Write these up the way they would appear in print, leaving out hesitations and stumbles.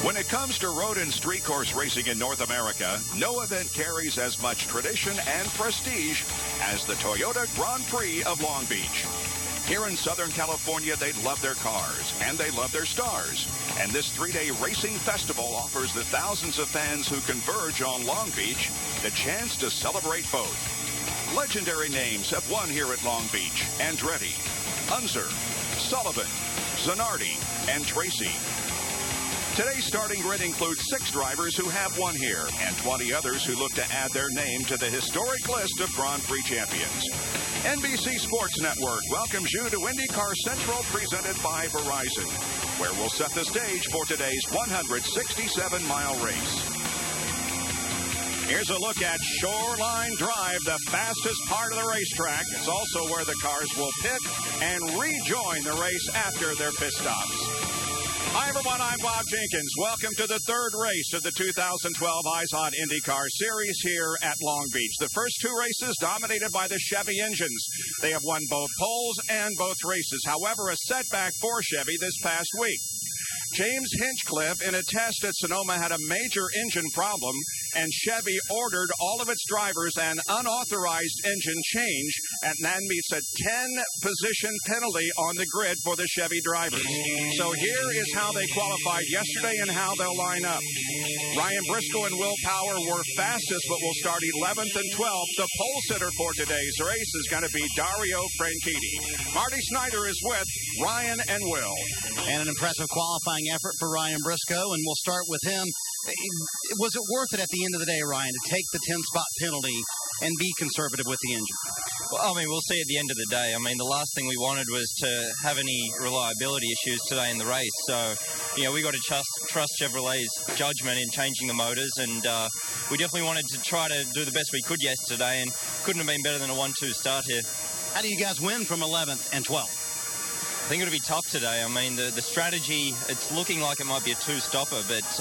When it comes to road and street course racing in North America, no event carries as much tradition and prestige as the Toyota Grand Prix of Long Beach. Here in Southern California, they love their cars and they love their stars. And this 3-day racing festival offers the thousands of fans who converge on Long Beach the chance to celebrate both. Legendary names have won here at Long Beach: Andretti, Unser, Sullivan, Zanardi, and Tracy. Today's starting grid includes 6 drivers who have won here and 20 others who look to add their name to the historic list of Grand Prix champions. NBC Sports Network welcomes you to IndyCar Central, presented by Verizon, where we'll set the stage for today's 167-mile race. Here's a look at Shoreline Drive, the fastest part of the racetrack. It's also where the cars will pit and rejoin the race after their pit stops. Hi, everyone. I'm Bob Jenkins. Welcome to the third race of the 2012 Eyes on IndyCar Series here at Long Beach. The first 2 races dominated by the Chevy engines. They have won both poles and both races. However, a setback for Chevy this past week. James Hinchcliffe, in a test at Sonoma, had a major engine problem, and Chevy ordered all of its drivers an unauthorized engine change, and that meets a 10-position penalty on the grid for the Chevy drivers. So here is how they qualified yesterday and how they'll line up. Ryan Briscoe and Will Power were fastest, but will start 11th and 12th. The pole sitter for today's race is going to be Dario Franchitti. Marty Snyder is with Ryan and Will. And an impressive qualifying effort for Ryan Briscoe, and we'll start with him. Was it worth it at the end of the day, Ryan, to take the 10-spot penalty and be conservative with the engine? Well, I mean, we'll see at the end of the day. I mean, the last thing we wanted was to have any reliability issues today in the race. So, you know, we got to trust Chevrolet's judgment in changing the motors, and we definitely wanted to try to do the best we could yesterday, and couldn't have been better than a 1-2 start here. How do you guys win from 11th and 12th? I think it'll be tough today. I mean, the strategy, it's looking like it might be a 2-stopper, but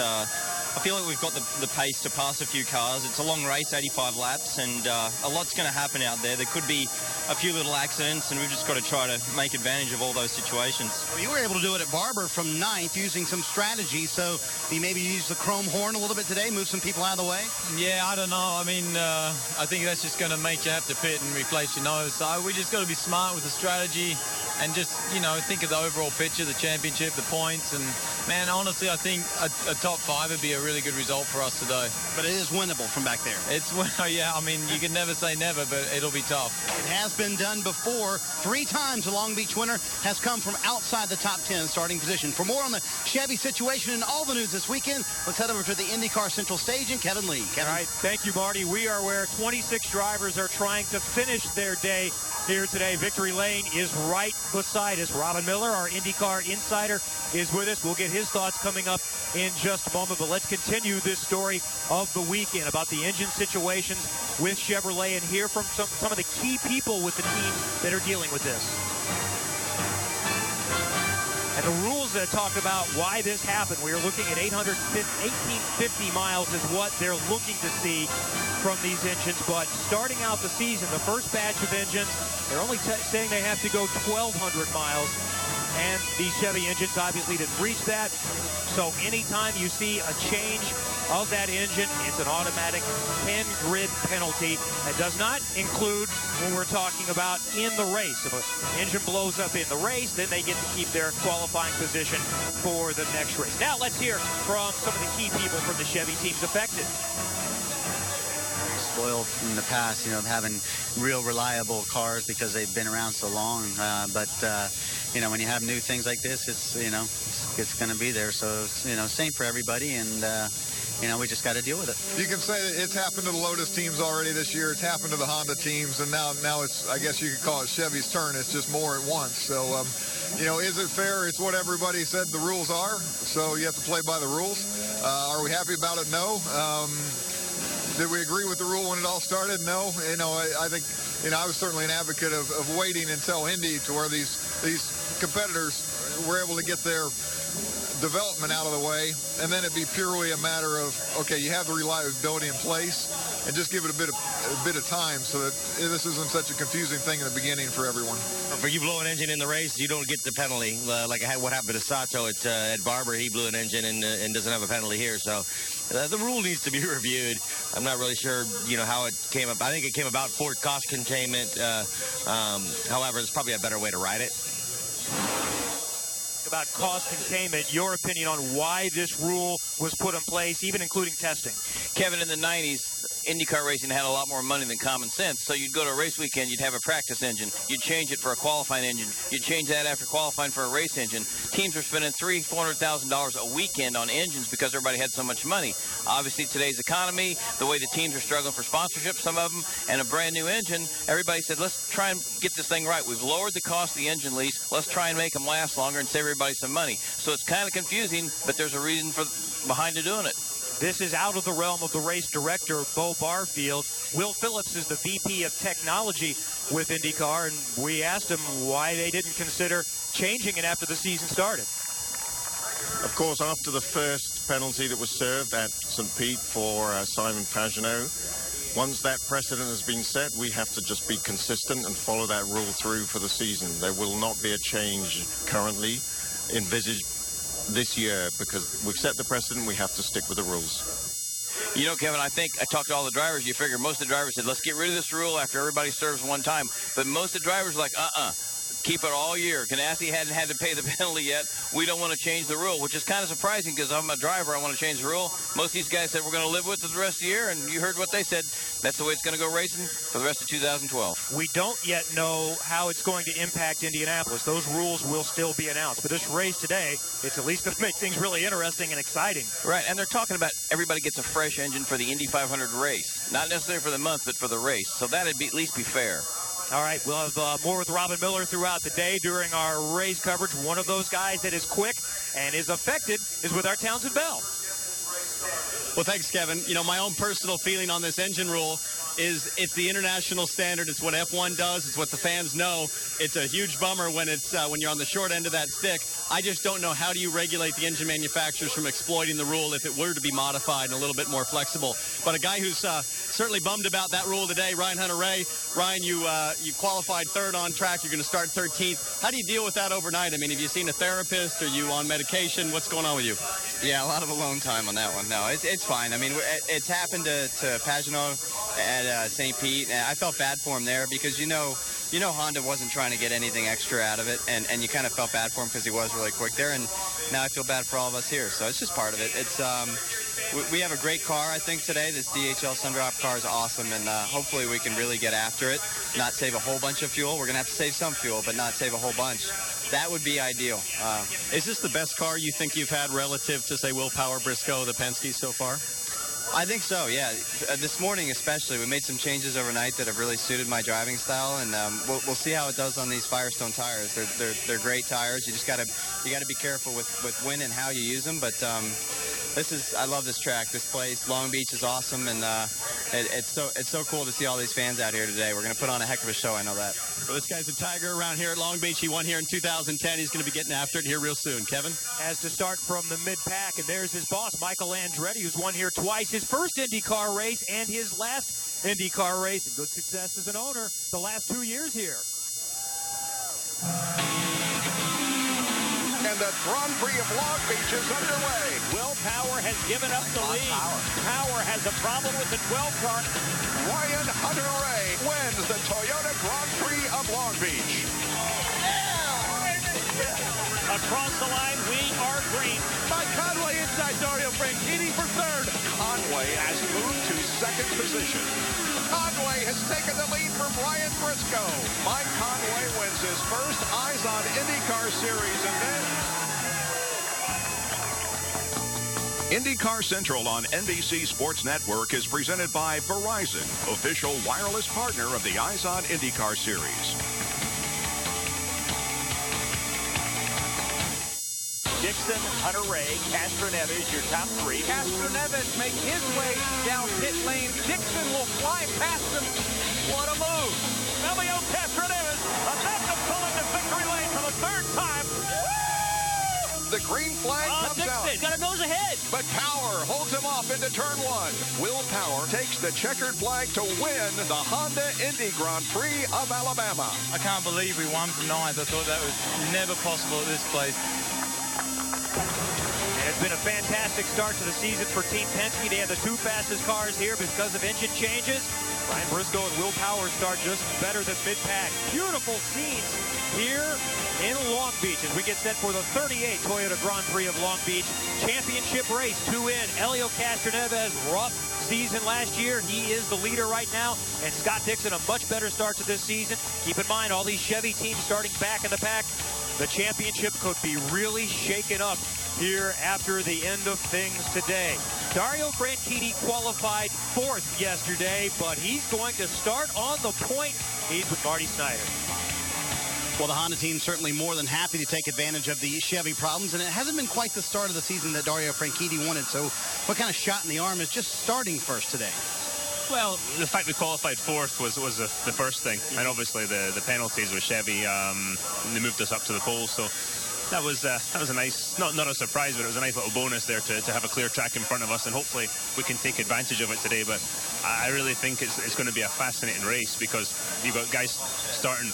I feel like we've got the pace to pass a few cars. It's a long race, 85 laps, and a lot's going to happen out there. There could be a few little accidents, and we've just got to try to make advantage of all those situations. Well, you were able to do it at Barber from 9th using some strategy, so you maybe use the chrome horn a little bit today, move some people out of the way? Yeah, I don't know. I mean, I think that's just going to make you have to pit and replace your nose. So we just got to be smart with the strategy and just, you know, think of the overall picture, the championship, the points. And, man, honestly, I think a top 5 would be a really good result for us today. But it is winnable from back there. It's, yeah, I mean, you can never say never, but it'll be tough. It has been done before. 3 times the Long Beach winner has come from outside the top 10 starting position. For more on the Chevy situation and all the news this weekend, let's head over to the IndyCar Central stage and Kevin Lee. Kevin. All right, thank you, Marty. We are where 26 drivers are trying to finish their day here today. Victory Lane is right beside us. Robin Miller, our IndyCar insider, is with us. We'll get his thoughts coming up in just a moment, but let's continue this story of the weekend about the engine situations with Chevrolet and hear from some of the key people with the team that are dealing with this. And the rules that talk about why this happened, we are looking at 1850 miles is what they're looking to see from these engines. But starting out the season, the first batch of engines, they're only saying they have to go 1,200 miles. And these Chevy engines obviously didn't reach that. So anytime you see a change of that engine, it's an automatic 10-grid penalty. That does not include when we're talking about in the race. If an engine blows up in the race, then they get to keep their qualifying position for the next race. Now let's hear from some of the key people from the Chevy teams affected. Spoiled in the past, you know, having real reliable cars because they've been around so long. But you know, when you have new things like this, it's, you know, it's going to be there. So, you know, same for everybody, and you know, we just got to deal with it. You can say that it's happened to the Lotus teams already this year. It's happened to the Honda teams, and now it's, I guess you could call it Chevy's turn. It's just more at once. So, you know, is it fair? It's what everybody said the rules are. So you have to play by the rules. Are we happy about it? No. Did we agree with the rule when it all started? No. You know, I think, you know, I was certainly an advocate of waiting until Indy to where these competitors we're able to get their development out of the way, and then it'd be purely a matter of, okay, you have the reliability in place, and just give it a bit of time so that this isn't such a confusing thing in the beginning for everyone. For you blow an engine in the race, you don't get the penalty. Like what happened to Sato at Barber, he blew an engine and doesn't have a penalty here. So the rule needs to be reviewed. I'm not really sure, how it came up. I think it came about for cost containment. However, there's probably a better way to ride it. About cost containment, your opinion on why this rule was put in place, even including testing. Kevin, in the 90s, IndyCar racing had a lot more money than common sense. So you'd go to a race weekend, you'd have a practice engine, you'd change it for a qualifying engine, you'd change that after qualifying for a race engine. Teams were spending $300,000-$400,000 a weekend on engines because everybody had so much money. Obviously, today's economy, the way the teams are struggling for sponsorship, some of them, and a brand new engine, everybody said, let's try and get this thing right. We've lowered the cost of the engine lease. Let's try and make them last longer and save everybody some money. So it's kind of confusing, but there's a reason behind it doing it. This is out of the realm of the race director, Bo Barfield. Will Phillips is the VP of Technology with IndyCar, and we asked him why they didn't consider changing it after the season started. Of course, after the first penalty that was served at St. Pete for Simon Pagenaud, once that precedent has been set, we have to just be consistent and follow that rule through for the season. There will not be a change currently envisaged this year because we've set the precedent. We have to stick with the rules. Kevin, I think I talked to all the drivers. You figure most of the drivers said, let's get rid of this rule after everybody serves one time. But most of the drivers are like, keep it all year. Ganassi hadn't had to pay the penalty yet. We don't want to change the rule, which is kind of surprising because I'm a driver. I want to change the rule. Most of these guys said we're going to live with it the rest of the year, and you heard what they said. That's the way it's going to go racing for the rest of 2012. We don't yet know how it's going to impact Indianapolis. Those rules will still be announced. But this race today, it's at least going to make things really interesting and exciting. Right, and they're talking about everybody gets a fresh engine for the Indy 500 race. Not necessarily for the month, but for the race. So that would at least be fair. All right, we'll have more with Robin Miller throughout the day during our race coverage. One of those guys that is quick and is affected is with our Townsend Bell. Well, thanks, Kevin. My own personal feeling on this engine rule is it's the international standard. It's what F1 does. It's what the fans know. It's a huge bummer when you're on the short end of that stick. I just don't know how do you regulate the engine manufacturers from exploiting the rule if it were to be modified and a little bit more flexible. But a guy who's certainly bummed about that rule today, Ryan Hunter-Reay. Ryan, you qualified third on track. You're going to start 13th. How do you deal with that overnight? I mean, have you seen a therapist? Are you on medication? What's going on with you? Yeah, a lot of alone time on that one. No, it's fine. I mean, it's happened to Pagenaud at St. Pete, and I felt bad for him there because, Honda wasn't trying to get anything extra out of it, and you kind of felt bad for him because he was really quick there, and now I feel bad for all of us here. So it's just part of it. It's we have a great car, I think, today. This DHL Sundrop car is awesome, and hopefully we can really get after it, not save a whole bunch of fuel. We're going to have to save some fuel, but not save a whole bunch. That would be ideal. Is this the best car you think you've had relative to, say, Will Power, Briscoe, the Penske so far? I think so, yeah. This morning especially, we made some changes overnight that have really suited my driving style, and we'll see how it does on these Firestone tires. They're great tires. You just gotta be careful with when and how you use them. But I love this track, this place. Long Beach is awesome, and it's so cool to see all these fans out here today. We're gonna put on a heck of a show, I know that. Well, this guy's a tiger around here at Long Beach. He won here in 2010. He's going to be getting after it here real soon. Kevin? Has to start from the mid-pack, and there's his boss, Michael Andretti, who's won here twice. His first IndyCar race and his last IndyCar race. And good success as an owner the last 2 years here. And the Grand Prix of Long Beach is underway. Will Power has given up the lead. Power has a problem with the 12 car. Ryan Hunter-Reay wins the Toyota Grand Prix of Long Beach. Across the line, we are green. Mike Conway inside Dario Franchitti for third. Conway has moved to second position. Conway has taken the lead from Ryan Briscoe. Mike Conway wins his first Eyes on IndyCar Series event. IndyCar Central on NBC Sports Network is presented by Verizon, official wireless partner of the Eyes on IndyCar Series. Dixon, Hunter-Reay, Castroneves, your top three. Castroneves make his way down pit lane. Dixon will fly past him. What a move. Fabio Castroneves about to pull into victory lane for the third time. The green flag comes out. He's got a nose ahead. But Power holds him off into turn one. Will Power takes the checkered flag to win the Honda Indy Grand Prix of Alabama. I can't believe we won from ninth. I thought that was never possible at this place. And it's been a fantastic start to the season for Team Penske. They have the two fastest cars here because of engine changes. Ryan Briscoe and Will Power start just better than mid-pack. Beautiful scenes here in Long Beach as we get set for the 38th Toyota Grand Prix of Long Beach. Championship race, 2 in. Helio Castroneves, rough season last year. He is the leader right now. And Scott Dixon, a much better start to this season. Keep in mind, all these Chevy teams starting back in the pack. The championship could be really shaken up here after the end of things today. Dario Franchitti qualified 4th yesterday, but he's going to start on the point. He's with Marty Snyder. Well, the Honda team certainly more than happy to take advantage of the Chevy problems, and it hasn't been quite the start of the season that Dario Franchitti wanted. So what kind of shot in the arm is just starting first today? Well, the fact we qualified 4th was the first thing, and obviously the penalties with Chevy, they moved us up to the pole, so that was a nice, not a surprise, but it was a nice little bonus there to have a clear track in front of us, and hopefully we can take advantage of it today. But I really think it's going to be a fascinating race because you've got guys starting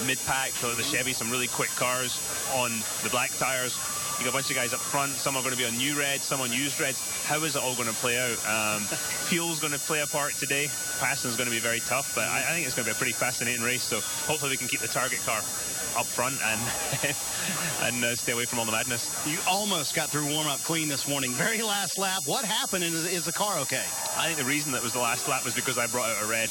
mid-pack, so the Chevy, some really quick cars on the black tires. You got a bunch of guys up front. Some are going to be on new reds, some on used reds. How is it all going to play out? Fuel's going to play a part today. Passing is going to be very tough, but I think it's going to be a pretty fascinating race. So hopefully we can keep the target car up front and stay away from all the madness. You almost got through warm-up clean this morning. Very last lap. What happened? And is the car okay? I think the reason that was the last lap was because I brought out a red.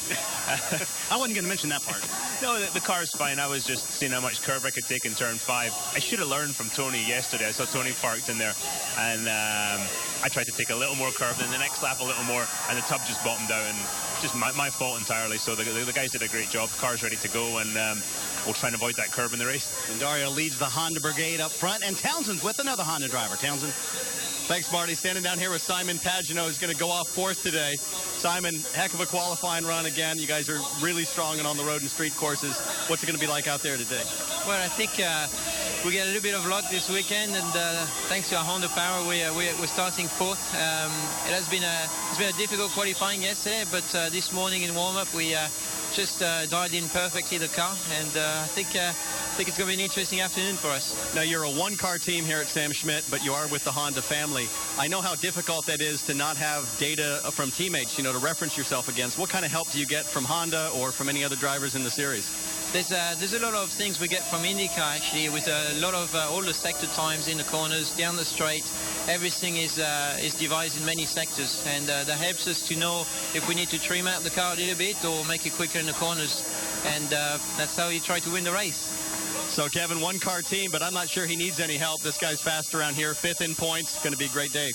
I wasn't going to mention that part. No, the car's fine. I was just seeing how much curve I could take in turn 5. I should have learned from Tony yesterday. I saw Tony parked in there, and I tried to take a little more curve, then the next lap a little more, and the tub just bottomed out, and just my fault entirely. So the guys did a great job. The car's ready to go, and we'll try and avoid that curve in the race. And Dario leads the Honda brigade up front, and Townsend's with another Honda driver. Townsend. Thanks, Marty. Standing down here with Simon Pagenaud, who's going to go off 4th today. Simon, heck of a qualifying run again. You guys are really strong and on the road and street courses. What's it going to be like out there today? Well, I think we get a little bit of luck this weekend, and thanks to our Honda power, we're starting 4th. It's been a difficult qualifying yesterday, but this morning in warm-up we just dialed in perfectly the car, and I think it's going to be an interesting afternoon for us. Now, you're a one-car team here at Sam Schmidt, but you are with the Honda family. I know how difficult that is to not have data from teammates, to reference yourself against. What kind of help do you get from Honda or from any other drivers in the series? There's a lot of things we get from IndyCar, actually, with a lot of all the sector times in the corners, down the straight. Everything is divided in many sectors, and that helps us to know if we need to trim out the car a little bit or make it quicker in the corners, and that's how you try to win the race. So, Kevin, one-car team, but I'm not sure he needs any help. This guy's fast around here, 5th in points. Going to be a great day.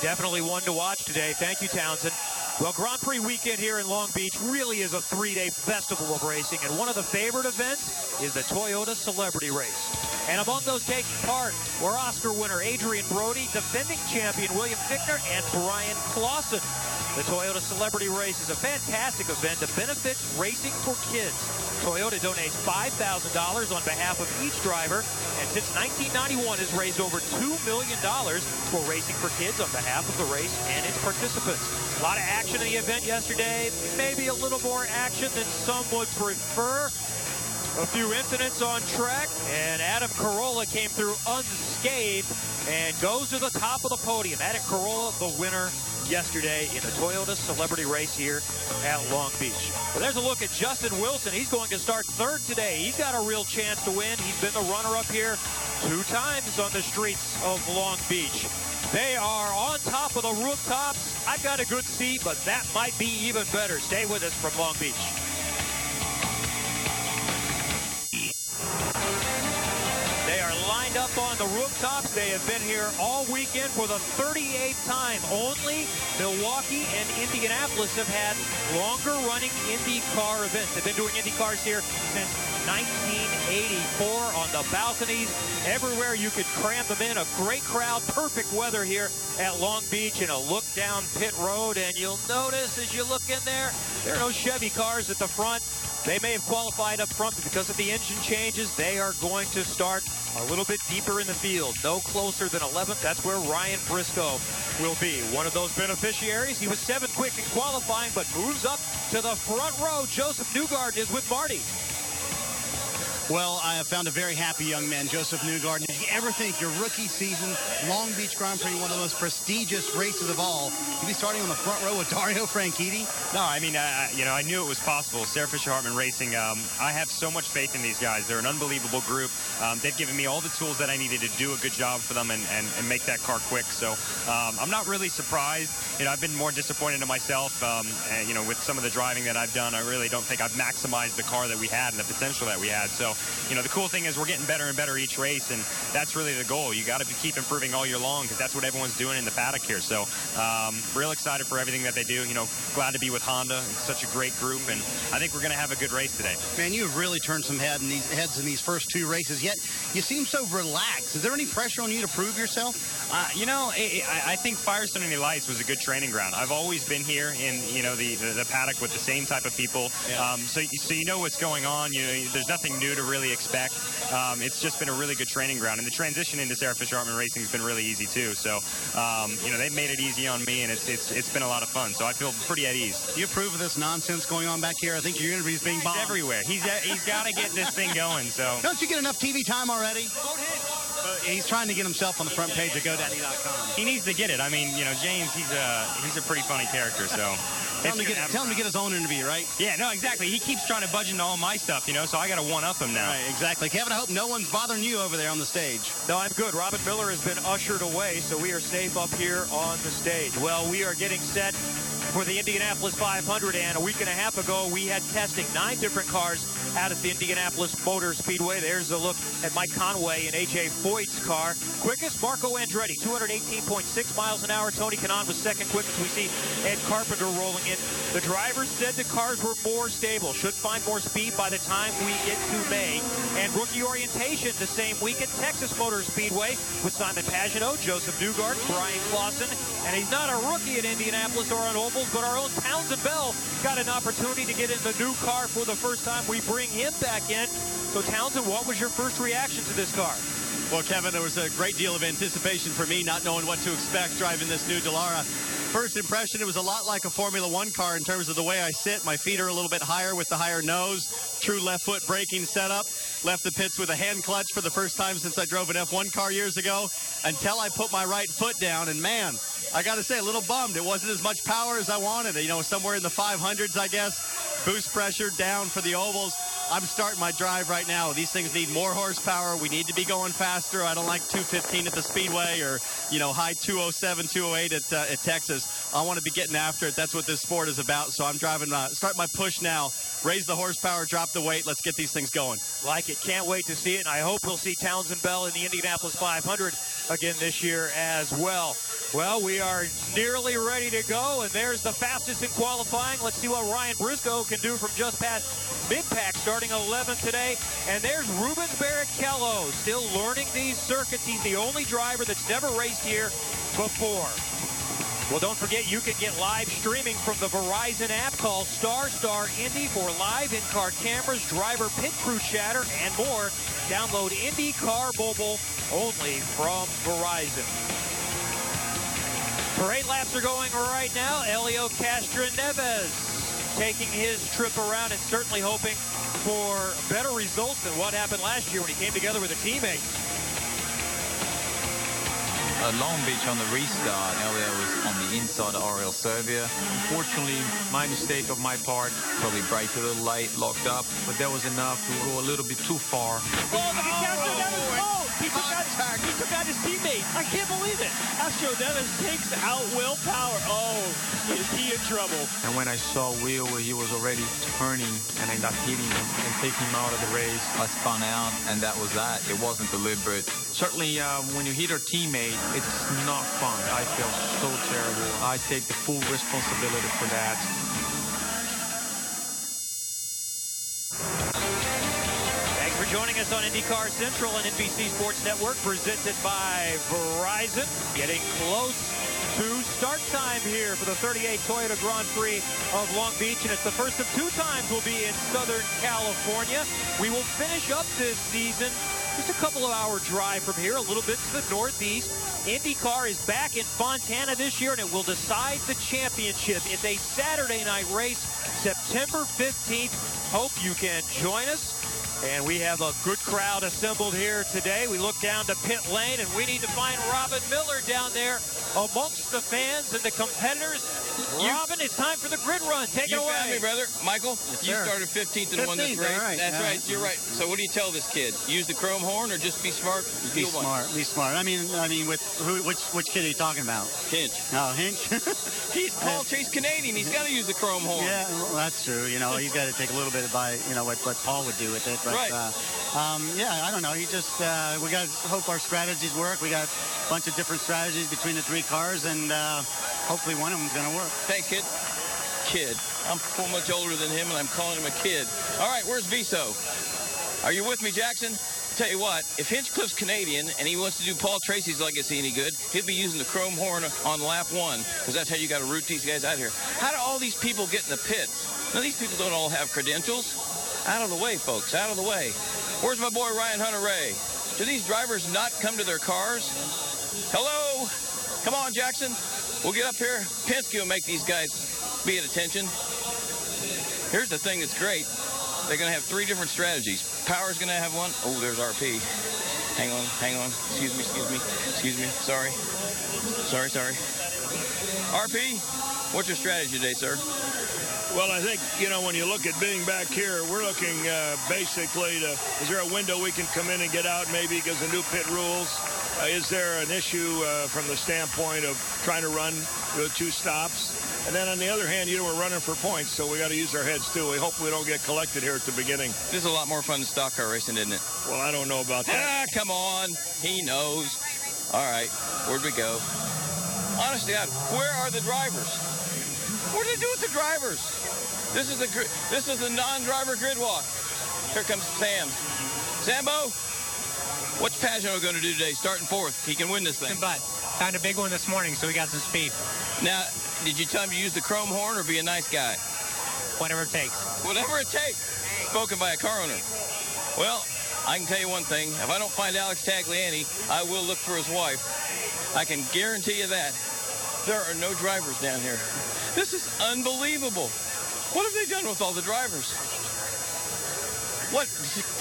Definitely one to watch today. Thank you, Townsend. Well, Grand Prix weekend here in Long Beach really is a 3-day festival of racing, and one of the favorite events is the Toyota Celebrity Race. And among those taking part were Oscar winner Adrian Brody, defending champion William Fichtner, and Brian Clausen. The Toyota Celebrity Race is a fantastic event that benefits racing for kids. Toyota donates $5,000 on behalf of each driver, and since 1991 has raised over $2 million for racing for kids on behalf of the race and its participants. A lot of action in the event yesterday, maybe a little more action than some would prefer. A few incidents on track, and Adam Carolla came through unscathed and goes to the top of the podium. Adam Carolla, the winner yesterday in the Toyota Celebrity Race here at Long Beach. Well, there's a look at Justin Wilson. He's going to start 3rd today. He's got a real chance to win. He's been the runner-up here 2 times on the streets of Long Beach. They are on top of the rooftops. I've got a good seat, but that might be even better. Stay with us from Long Beach. They are lined up on the rooftops. They have been here all weekend for the 38th time. Only Milwaukee and Indianapolis have had longer-running IndyCar events. They've been doing IndyCars here since 1984 on the balconies. Everywhere you could cram them in. A great crowd, perfect weather here at Long Beach, and a look down pit road. And you'll notice as you look in there, there are no Chevy cars at the front. They may have qualified up front, but because of the engine changes, they are going to start a little bit deeper in the field. No closer than 11th. That's where Ryan Briscoe will be. One of those beneficiaries. He was 7th quick in qualifying, but moves up to the front row. Joseph Newgarden is with Marty. Well, I have found a very happy young man, Joseph Newgarden. Did you ever think your rookie season, Long Beach Grand Prix, one of the most prestigious races of all, you'd be starting on the front row with Dario Franchitti? No, I mean, I knew it was possible. Sarah Fisher Hartman Racing, I have so much faith in these guys. They're an unbelievable group. They've given me all the tools that I needed to do a good job for them and make that car quick. So I'm not really surprised. I've been more disappointed in myself, with some of the driving that I've done. I really don't think I've maximized the car that we had and the potential that we had. So, the cool thing is we're getting better and better each race, and that's really the goal. You got to keep improving all year long because that's what everyone's doing in the paddock here. So real excited for everything that they do. Glad to be with Honda. It's such a great group, and I think we're going to have a good race today. Man, you have really turned some heads in these first 2 races, yet you seem so relaxed. Is there any pressure on you to prove yourself? I think Firestone Indy Lights was a good training ground. I've always been here in, the paddock with the same type of people. Yeah. So you know what's going on. There's nothing new to really expect. It's just been a really good training ground. And the transition into Sarah Fisher Hartman Racing has been really easy, too. So, they've made it easy on me, and it's been a lot of fun. So I feel pretty at ease. Do you approve of this nonsense going on back here? I think your interview's being bombed. He's everywhere. He's got to get this thing going. So don't you get enough TV time already? He's trying to get himself on the front page of GoDaddy.com. He needs to get it. I mean, James, he's a pretty funny character, so. Tell him to get his own interview, right? Yeah, no, exactly. He keeps trying to budge into all my stuff, so I got to one-up him now. Right, exactly. Kevin, I hope no one's bothering you over there on the stage. No, I'm good. Robin Miller has been ushered away, so we are safe up here on the stage. Well, we are getting set for the Indianapolis 500, and a week and a half ago, we had testing 9 different cars out at the Indianapolis Motor Speedway. There's a look at Mike Conway and A.J. Foyt's car. Quickest, Marco Andretti, 218.6 miles an hour. Tony Kanaan was second quickest. We see Ed Carpenter rolling in. The drivers said the cars were more stable, should find more speed by the time we get to May. And rookie orientation the same week at Texas Motor Speedway with Simon Pagenaud, Joseph Newgarden, Brian Clausen. And he's not a rookie at Indianapolis or on ovals, but our own Townsend Bell got an opportunity to get in the new car for the first time. We bring him back in. So Townsend, what was your first reaction to this car? Well, Kevin, there was a great deal of anticipation for me, not knowing what to expect driving this new Dallara. First impression, it was a lot like a Formula One car in terms of the way I sit. My feet are a little bit higher with the higher nose. True left foot braking setup. Left the pits with a hand clutch for the first time since I drove an F1 car years ago until I put my right foot down. And man, I got to say, a little bummed. It wasn't as much power as I wanted. Somewhere in the 500s, I guess. Boost pressure down for the ovals. I'm starting my drive right now. These things need more horsepower. We need to be going faster. I don't like 215 at the Speedway or, high 207, 208 at Texas. I want to be getting after it. That's what this sport is about. So I'm driving, start my push now. Raise the horsepower, drop the weight. Let's get these things going. Like it. Can't wait to see it. And I hope we'll see Townsend Bell in the Indianapolis 500 again this year as well. Well, we are nearly ready to go, and there's the fastest in qualifying. Let's see what Ryan Briscoe can do from just past mid-pack, starting 11th today. And there's Rubens Barrichello, still learning these circuits. He's the only driver that's never raced here before. Well, don't forget, you can get live streaming from the Verizon app called Star Indy for live in-car cameras, driver pit crew chatter, and more. Download IndyCar Mobile only from Verizon. Parade laps are going right now. Helio Castroneves taking his trip around and certainly hoping for better results than what happened last year when he came together with a teammate. Long Beach on the restart, Elio was on the inside of Oriel Servia. Unfortunately, my mistake of my part. Probably braked a little late, locked up, but that was enough to go a little bit too far. He took out his teammate. I can't believe it. Castroneves takes out Will Power. Oh, is he in trouble? And when I saw Will where he was already turning and I ended up hitting him and taking him out of the race, I spun out, and that was that. It wasn't deliberate. Certainly, when you hit your teammate, it's not fun. I felt so terrible. I take the full responsibility for that. Joining us on IndyCar Central and NBC Sports Network, presented by Verizon. Getting close 2. Start time here for the 38 Toyota Grand Prix of Long Beach, and it's the first of 2 times we'll be in Southern California. We will finish up this season just a couple of hour drive from here, a little bit to the northeast. IndyCar is back in Fontana this year, and it will decide the championship. It's a Saturday night race, September 15th. Hope you can join us. And we have a good crowd assembled here today. We look down to pit lane, and we need to find Robin Miller down there amongst the fans and the competitors. Robin, it's time for the grid run. Take it away. You found me, brother. Michael, Yes, you sir. started 15th and won this race. Right. That's right. You're right. So what do you tell this kid? Use the chrome horn or just be smart? Be smart. Be smart. I mean, with which kid are you talking about? Hinch. Oh, Hinch. He's Paul Chase Canadian. He's got to use the chrome horn. Yeah, well, that's true. You know, he's got to take a little bit by, you know, what Paul would do with it. But, right. Yeah, I don't know. He just, we got to hope our strategies work. We got a bunch of different strategies between the 3 cars, and hopefully one of them's going to work. Thanks, kid. Kid. I'm so much older than him, and I'm calling him a kid. All right, where's Viso? Are you with me, Jackson? Tell you what, if Hinchcliffe's Canadian and he wants to do Paul Tracy's legacy any good, he'll be using the chrome horn on lap 1, because that's how you got to root these guys out here. How do all these people get in the pits? Now, these people don't all have credentials. Out of the way, folks, out of the way. Where's my boy Ryan Hunter-Ray? Do these drivers not come to their cars? Hello? Come on, Jackson. We'll get up here. Penske will make these guys be at attention. Here's the thing that's great. They're going to have 3 different strategies. Power's going to have one. Oh, there's RP. Hang on, hang on. Excuse me, excuse me, excuse me. Sorry. Sorry, sorry. RP, what's your strategy today, sir? Well, I think, you know, when you look at being back here, we're looking basically to, is there a window we can come in and get out maybe because of new pit rules? Is there an issue from the standpoint of trying to run 2 stops? And then on the other hand, you know, we're running for points, so we got to use our heads too. We hope we don't get collected here at the beginning. This is a lot more fun than stock car racing, isn't it? Well, I don't know about that. Ah, come on. He knows. All right, where'd we go? Honestly, where are the drivers? What do they do with the drivers? This is the non-driver grid walk. Here comes Sam. Sambo, what's Pagano going to do today? Starting 4th. He can win this thing. But found a big one this morning, so we got some speed. Now, did you tell him to use the chrome horn or be a nice guy? Whatever it takes. Whatever it takes. Spoken by a car owner. Well, I can tell you one thing. If I don't find Alex Tagliani, I will look for his wife. I can guarantee you that. There are no drivers down here. This is unbelievable. What have they done with all the drivers? What,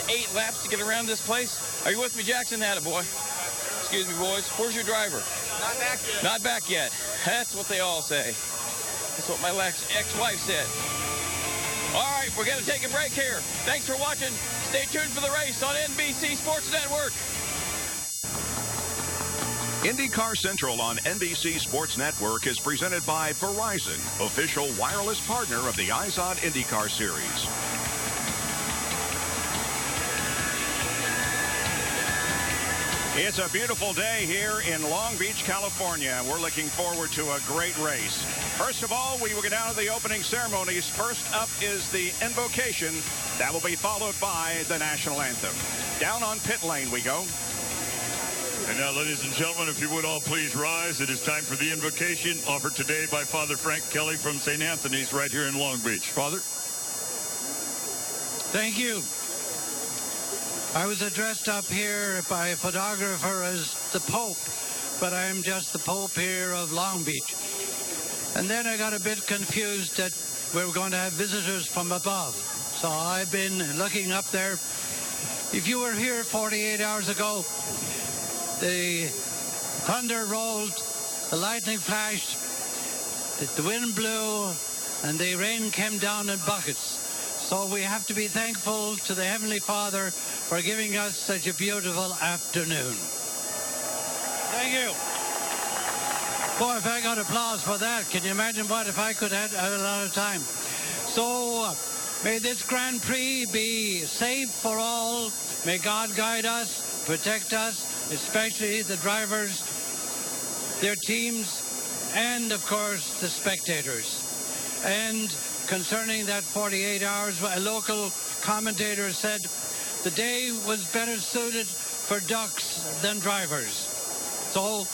8 laps to get around this place? Are you with me, Jackson? Attaboy. Excuse me, boys. Where's your driver? Not back yet. Not back yet. That's what they all say. That's what my ex-wife said. All right, we're going to take a break here. Thanks for watching. Stay tuned for the race on NBC Sports Network. IndyCar Central on NBC Sports Network is presented by Verizon, official wireless partner of the IZOD IndyCar Series. It's a beautiful day here in Long Beach, California. We're looking forward to a great race. First of all, we will get down to the opening ceremonies. First up is the invocation. That will be followed by the national anthem. Down on pit lane we go. And now, ladies and gentlemen, if you would all please rise. It is time for the invocation offered today by Father Frank Kelly from St. Anthony's right here in Long Beach. Father? Thank you. I was addressed up here by a photographer as the Pope, but I am just the Pope here of Long Beach. And then I got a bit confused that we were going to have visitors from above. So I've been looking up there. If you were here 48 hours ago, the thunder rolled, the lightning flashed, the wind blew, and the rain came down in buckets. So we have to be thankful to the Heavenly Father for giving us such a beautiful afternoon. Thank you. Boy, if I got applause for that, can you imagine what if I could have a lot of time? So may this Grand Prix be safe for all. May God guide us, protect us, especially the drivers, their teams, and, of course, the spectators. And concerning that 48 hours, a local commentator said the day was better suited for ducks than drivers. So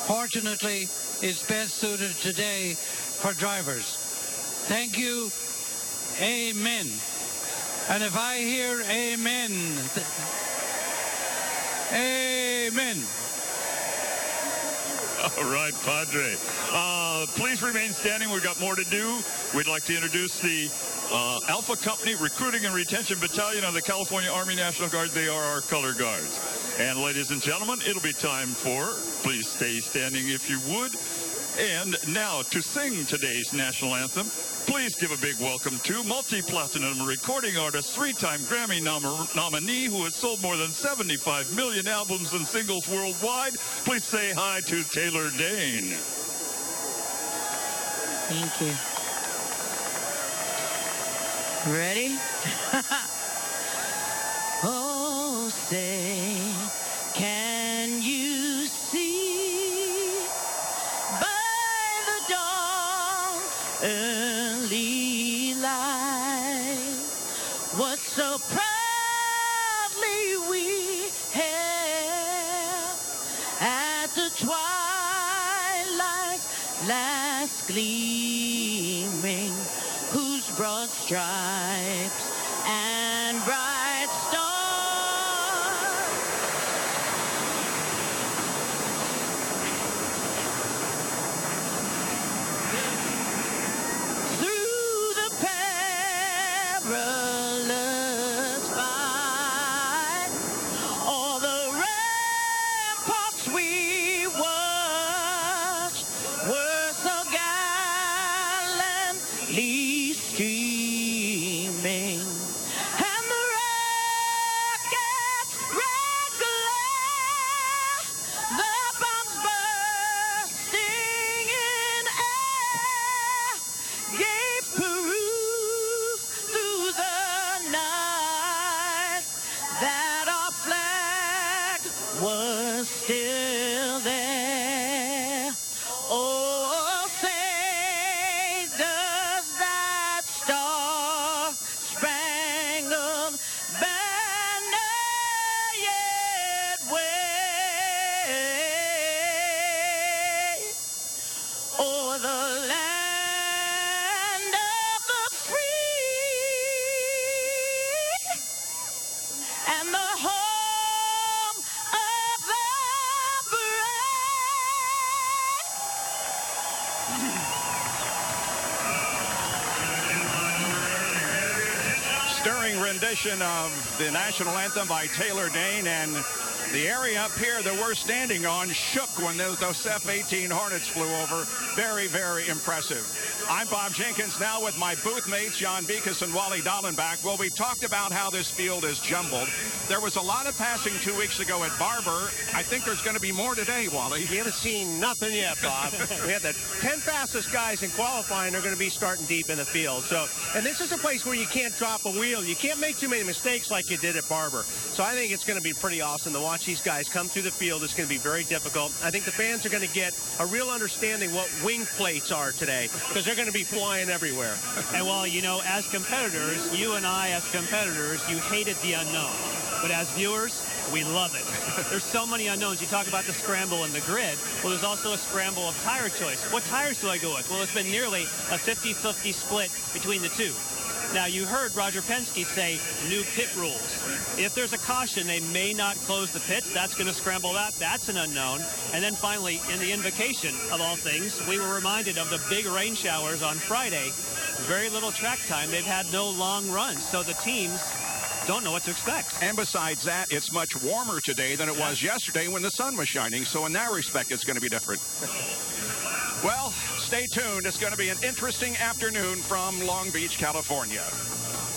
fortunately, it's best suited today for drivers. Thank you. Amen. And if I hear amen, amen. All right, Padre. Please remain standing. We've got more to do. We'd like to introduce the Alpha Company Recruiting and Retention Battalion of the California Army National Guard. They are our color guards. And ladies and gentlemen, it'll be time for, please stay standing if you would. And now to sing today's national anthem, please give a big welcome to multi-platinum recording artist, 3-time Grammy nominee who has sold more than 75 million albums and singles worldwide. Please say hi to Taylor Dane. Thank you. Ready? Oh, say, can you see by the dawn early light what so proudly we hailed at the twilight's last gleaming, whose broad stripes and bright stars through the perilous fight, all the ramparts we watched were so gallantly streaming, and the rockets red glare, the bombs bursting in air, gave proof through the night that our flag was still there. Oh, say does that star-spangled banner yet wave o'er the land of the free and the home of the Stirring rendition of the national anthem by Taylor Dane, and the area up here that we're standing on shook when those F-18 Hornets flew over. Very, very impressive. I'm Bob Jenkins, now with my booth mates, John Beekes and Wally Dallenbach. Well, we talked about how this field is jumbled. There was a lot of passing 2 weeks ago at Barber. I think there's going to be more today, Wally. You haven't seen nothing yet, Bob. We have the 10 fastest guys in qualifying are going to be starting deep in the field. So, and this is a place where you can't drop a wheel. You can't make too many mistakes like you did at Barber. So I think it's going to be pretty awesome to watch these guys come through the field. It's going to be very difficult. I think the fans are going to get a real understanding what wing plates are today, because they're going to be flying everywhere. And well, you know, as competitors, you and I as competitors, you hated the unknown. But as viewers, we love it. There's so many unknowns. You talk about the scramble and the grid. Well, there's also a scramble of tire choice. What tires do I go with? Well, it's been nearly a 50-50 split between the two. Now, you heard Roger Penske say new pit rules. If there's a caution, they may not close the pits. That's going to scramble that. That's an unknown. And then finally, in the invocation of all things, we were reminded of the big rain showers on Friday. Very little track time. They've had no long runs. So the teams don't know what to expect. And besides that, it's much warmer today than it was yesterday when the sun was shining. So in that respect, it's going to be different. Well, stay tuned. It's going to be an interesting afternoon from Long Beach, California.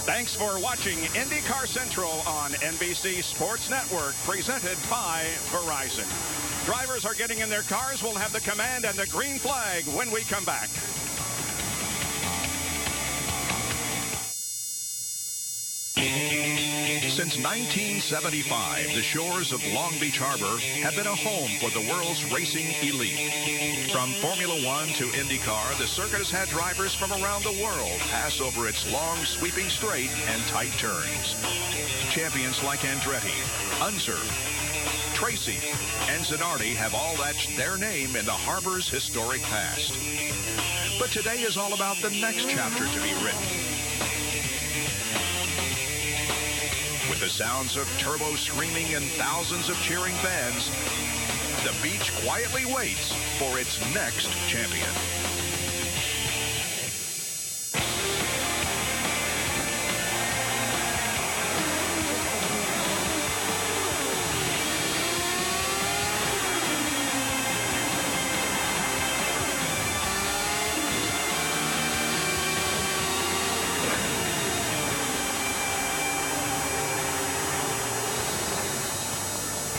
Thanks for watching IndyCar Central on NBC Sports Network, presented by Verizon. Drivers are getting in their cars. We'll have the command and the green flag when we come back. Since 1975, the shores of Long Beach Harbor have been a home for the world's racing elite. From Formula One to IndyCar, the circuit has had drivers from around the world pass over its long, sweeping straight and tight turns. Champions like Andretti, Unser, Tracy, and Zanardi have all etched their name in the harbor's historic past. But today is all about the next chapter to be written. With the sounds of turbo screaming and thousands of cheering fans, the beach quietly waits for its next champion.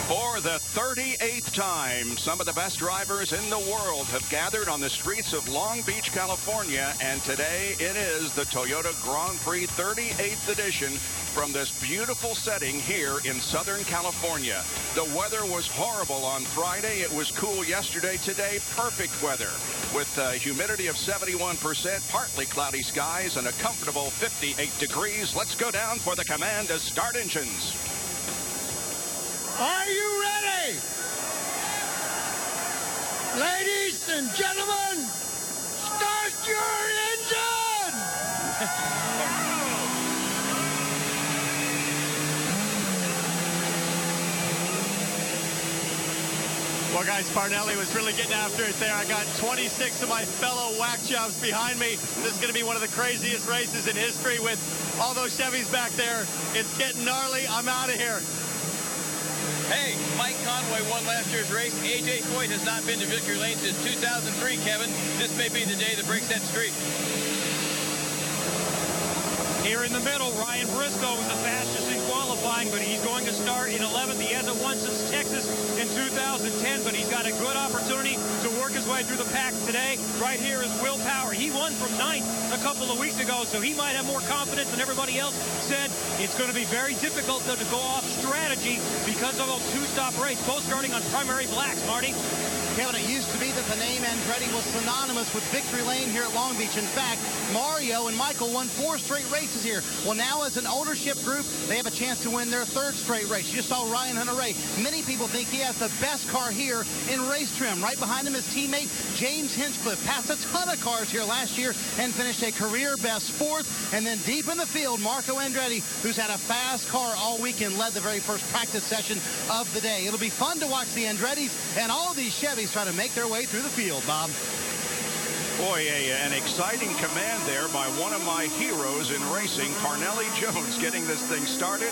For the 38th time, some of the best drivers in the world have gathered on the streets of Long Beach, California, and today it is the Toyota Grand Prix 38th edition from this beautiful setting here in Southern California. The weather was horrible on Friday. It was cool yesterday. Today, perfect weather with a humidity of 71%, partly cloudy skies, and a comfortable 58 degrees. Let's go down for the command to start engines. Are you ready? Ladies and gentlemen, start your engine! Well, guys, Parnelli was really getting after it there. I got 26 of my fellow whack jobs behind me. This is going to be one of the craziest races in history with all those Chevys back there. It's getting gnarly. I'm out of here. Hey, Mike Conway won last year's race. A.J. Foyt has not been to victory lane since 2003, Kevin. This may be the day that breaks that streak. Here in the middle, Ryan Briscoe was the fastest in qualifying, but he's going to start in 11th. He hasn't won since Texas in 2010, but he's got a good opportunity to work his way through the pack today. Right here is Will Power. He won from 9th a couple of weeks ago, so he might have more confidence than everybody else said. It's going to be very difficult, though, to go off strategy because of a two-stop race, both starting on primary blacks, Marty. Kevin, it used to be that the name Andretti was synonymous with victory lane here at Long Beach. In fact, Mario and Michael won 4 straight races here. Well, now as an ownership group, they have a chance to win their 3rd straight race. You just saw Ryan Hunter-Reay. Many people think he has the best car here in race trim. Right behind him, his teammate James Hinchcliffe passed a ton of cars here last year and finished a career best 4th. And then deep in the field, Marco Andretti, who's had a fast car all weekend, led the very first practice session of the day. It'll be fun to watch the Andrettis and all these Chevys try to make their way through the field, Bob. Boy, an exciting command there by one of my heroes in racing, Parnelli Jones, getting this thing started.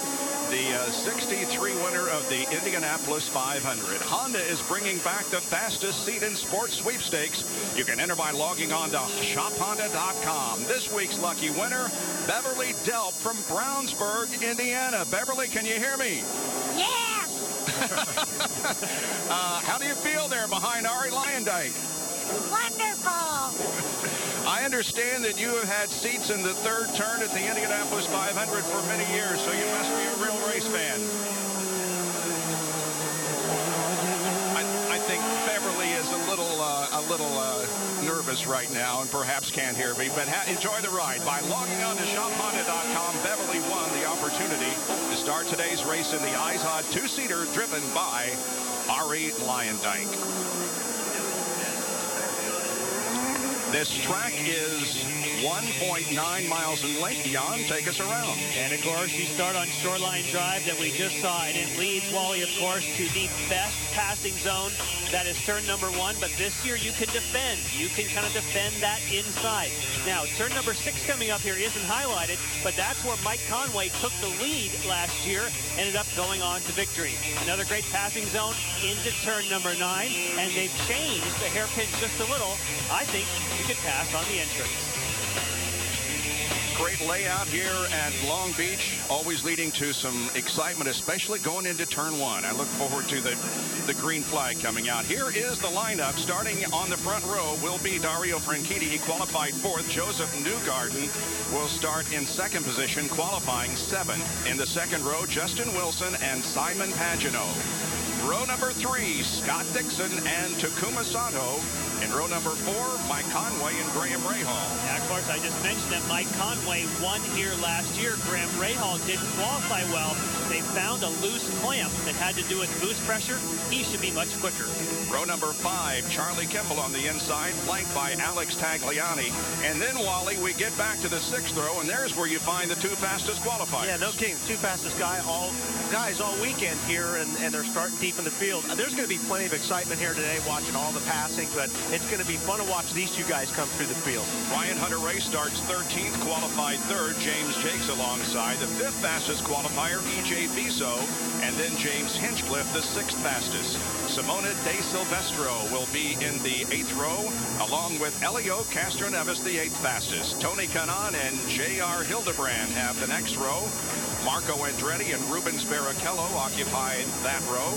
The 63 winner of the Indianapolis 500. Honda is bringing back the fastest seat in sports sweepstakes. You can enter by logging on to shophonda.com. This week's lucky winner, Beverly Delp from Brownsburg, Indiana. Beverly, can you hear me? Yeah! How do you feel there behind Ari Lyondike? Wonderful! I understand that you have had seats in the 3rd turn at the Indianapolis 500 for many years, so you must be a real race fan. I think Beverly is a little nervous right now and perhaps can't hear me, but enjoy the ride. By logging on to shophonda.com, Beverly won the opportunity to start today's race in the IZOD 2-seater driven by Ari Lyondike. This track is 1.9 miles in length. Jan, take us around. And, of course, you start on Shoreline Drive that we just saw, and it leads, Wally, of course, to the best passing zone. That is turn number 1, but this year you can defend. You can kind of defend that inside. Now, turn number 6 coming up here isn't highlighted, but that's where Mike Conway took the lead last year, ended up going on to victory. Another great passing zone into turn number 9, and they've changed the hairpin just a little. I think you could pass on the entrance. Great layout here at Long Beach, always leading to some excitement, especially going into turn 1. I look forward to the green flag coming out. Here is the lineup. Starting on the front row will be Dario Franchitti. He qualified 4th. Joseph Newgarden will start in 2nd position, qualifying 7th. In the 2nd row, Justin Wilson and Simon Pagenaud. Row number 3, Scott Dixon and Takuma Sato. In row number 4, Mike Conway and Graham Rahal. Yeah, of course, I just mentioned that Mike Conway won here last year. Graham Rahal didn't qualify well. They found a loose clamp that had to do with boost pressure. He should be much quicker. Row number 5, Charlie Kimball on the inside, flanked by Alex Tagliani. And then, Wally, we get back to the 6th row, and there's where you find the 2 fastest qualifiers. Yeah, no kidding. 2 fastest guys all weekend here, and they're starting deep in the field. There's going to be plenty of excitement here today watching all the passing, but it's going to be fun to watch these 2 guys come through the field. Ryan Hunter-Reay starts 13th, qualified 3rd. James Jakes alongside. The 5th fastest qualifier, E.J. Viso, and then James Hinchcliffe, the 6th fastest. Simona De Silvestro will be in the 8th row, along with Elio Castroneves, the 8th fastest. Tony Kanaan and J.R. Hildebrand have the next row. Marco Andretti and Rubens Barrichello occupied that row.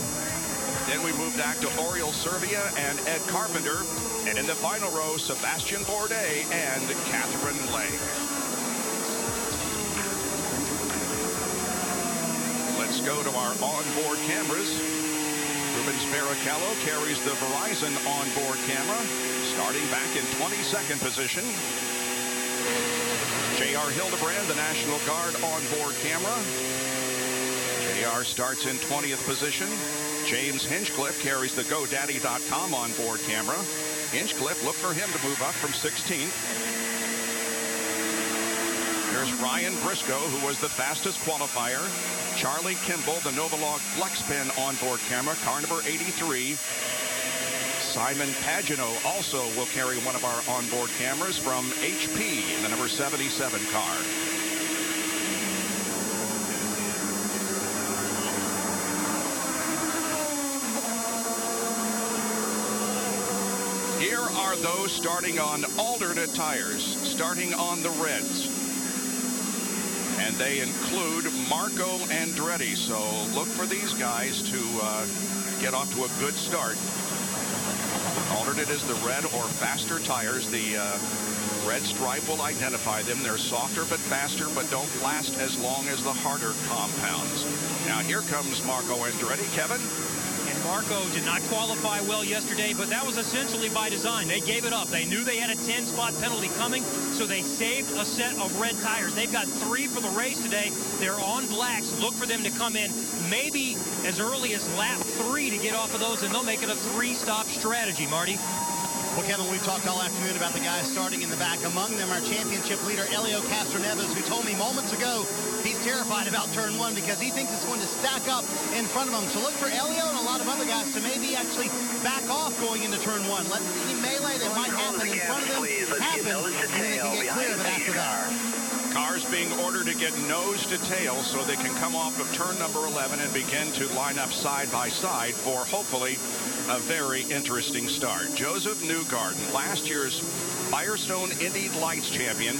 Then we move back to Oriol Servia and Ed Carpenter. And in the final row, Sebastian Bourdais and Catherine Legge. Let's go to our onboard cameras. Rubens Barrichello carries the Verizon onboard camera, starting back in 22nd position. J.R. Hildebrand, the National Guard onboard camera. J.R. starts in 20th position. James Hinchcliffe carries the GoDaddy.com onboard camera. Hinchcliffe, look for him to move up from 16th. There's Ryan Briscoe, who was the fastest qualifier. Charlie Kimball, the Novolog FlexPen onboard camera, car number 83. Simon Pagino also will carry one of our onboard cameras from HP, the number 77 car. Here are those starting on alternate tires, starting on the reds. And they include Marco Andretti. So look for these guys to get off to a good start. Alternate is the red or faster tires. The red stripe will identify them. They're softer but faster, but don't last as long as the harder compounds. Now here comes Marco Andretti. Kevin? And Marco did not qualify well yesterday, but that was essentially by design. They gave it up. They knew they had a 10-spot penalty coming, so they saved a set of red tires. They've got 3 for the race today. They're on blacks. Look for them to come in maybe as early as lap 3 to get off of those, and they'll make it a 3-stop strategy, Marty. Well, Kevin, we've talked all afternoon about the guys starting in the back. Among them, our championship leader, Elio Castroneves, who told me moments ago he's terrified about turn 1 because he thinks it's going to stack up in front of him. So look for Elio and a lot of other guys to maybe actually back off going into turn 1. Let the melee that might happen in front of them happen, and then they can get clear of it after that. Cars being ordered to get nose to tail so they can come off of turn number 11 and begin to line up side by side for hopefully a very interesting start. Joseph Newgarden, last year's Firestone Indy Lights champion,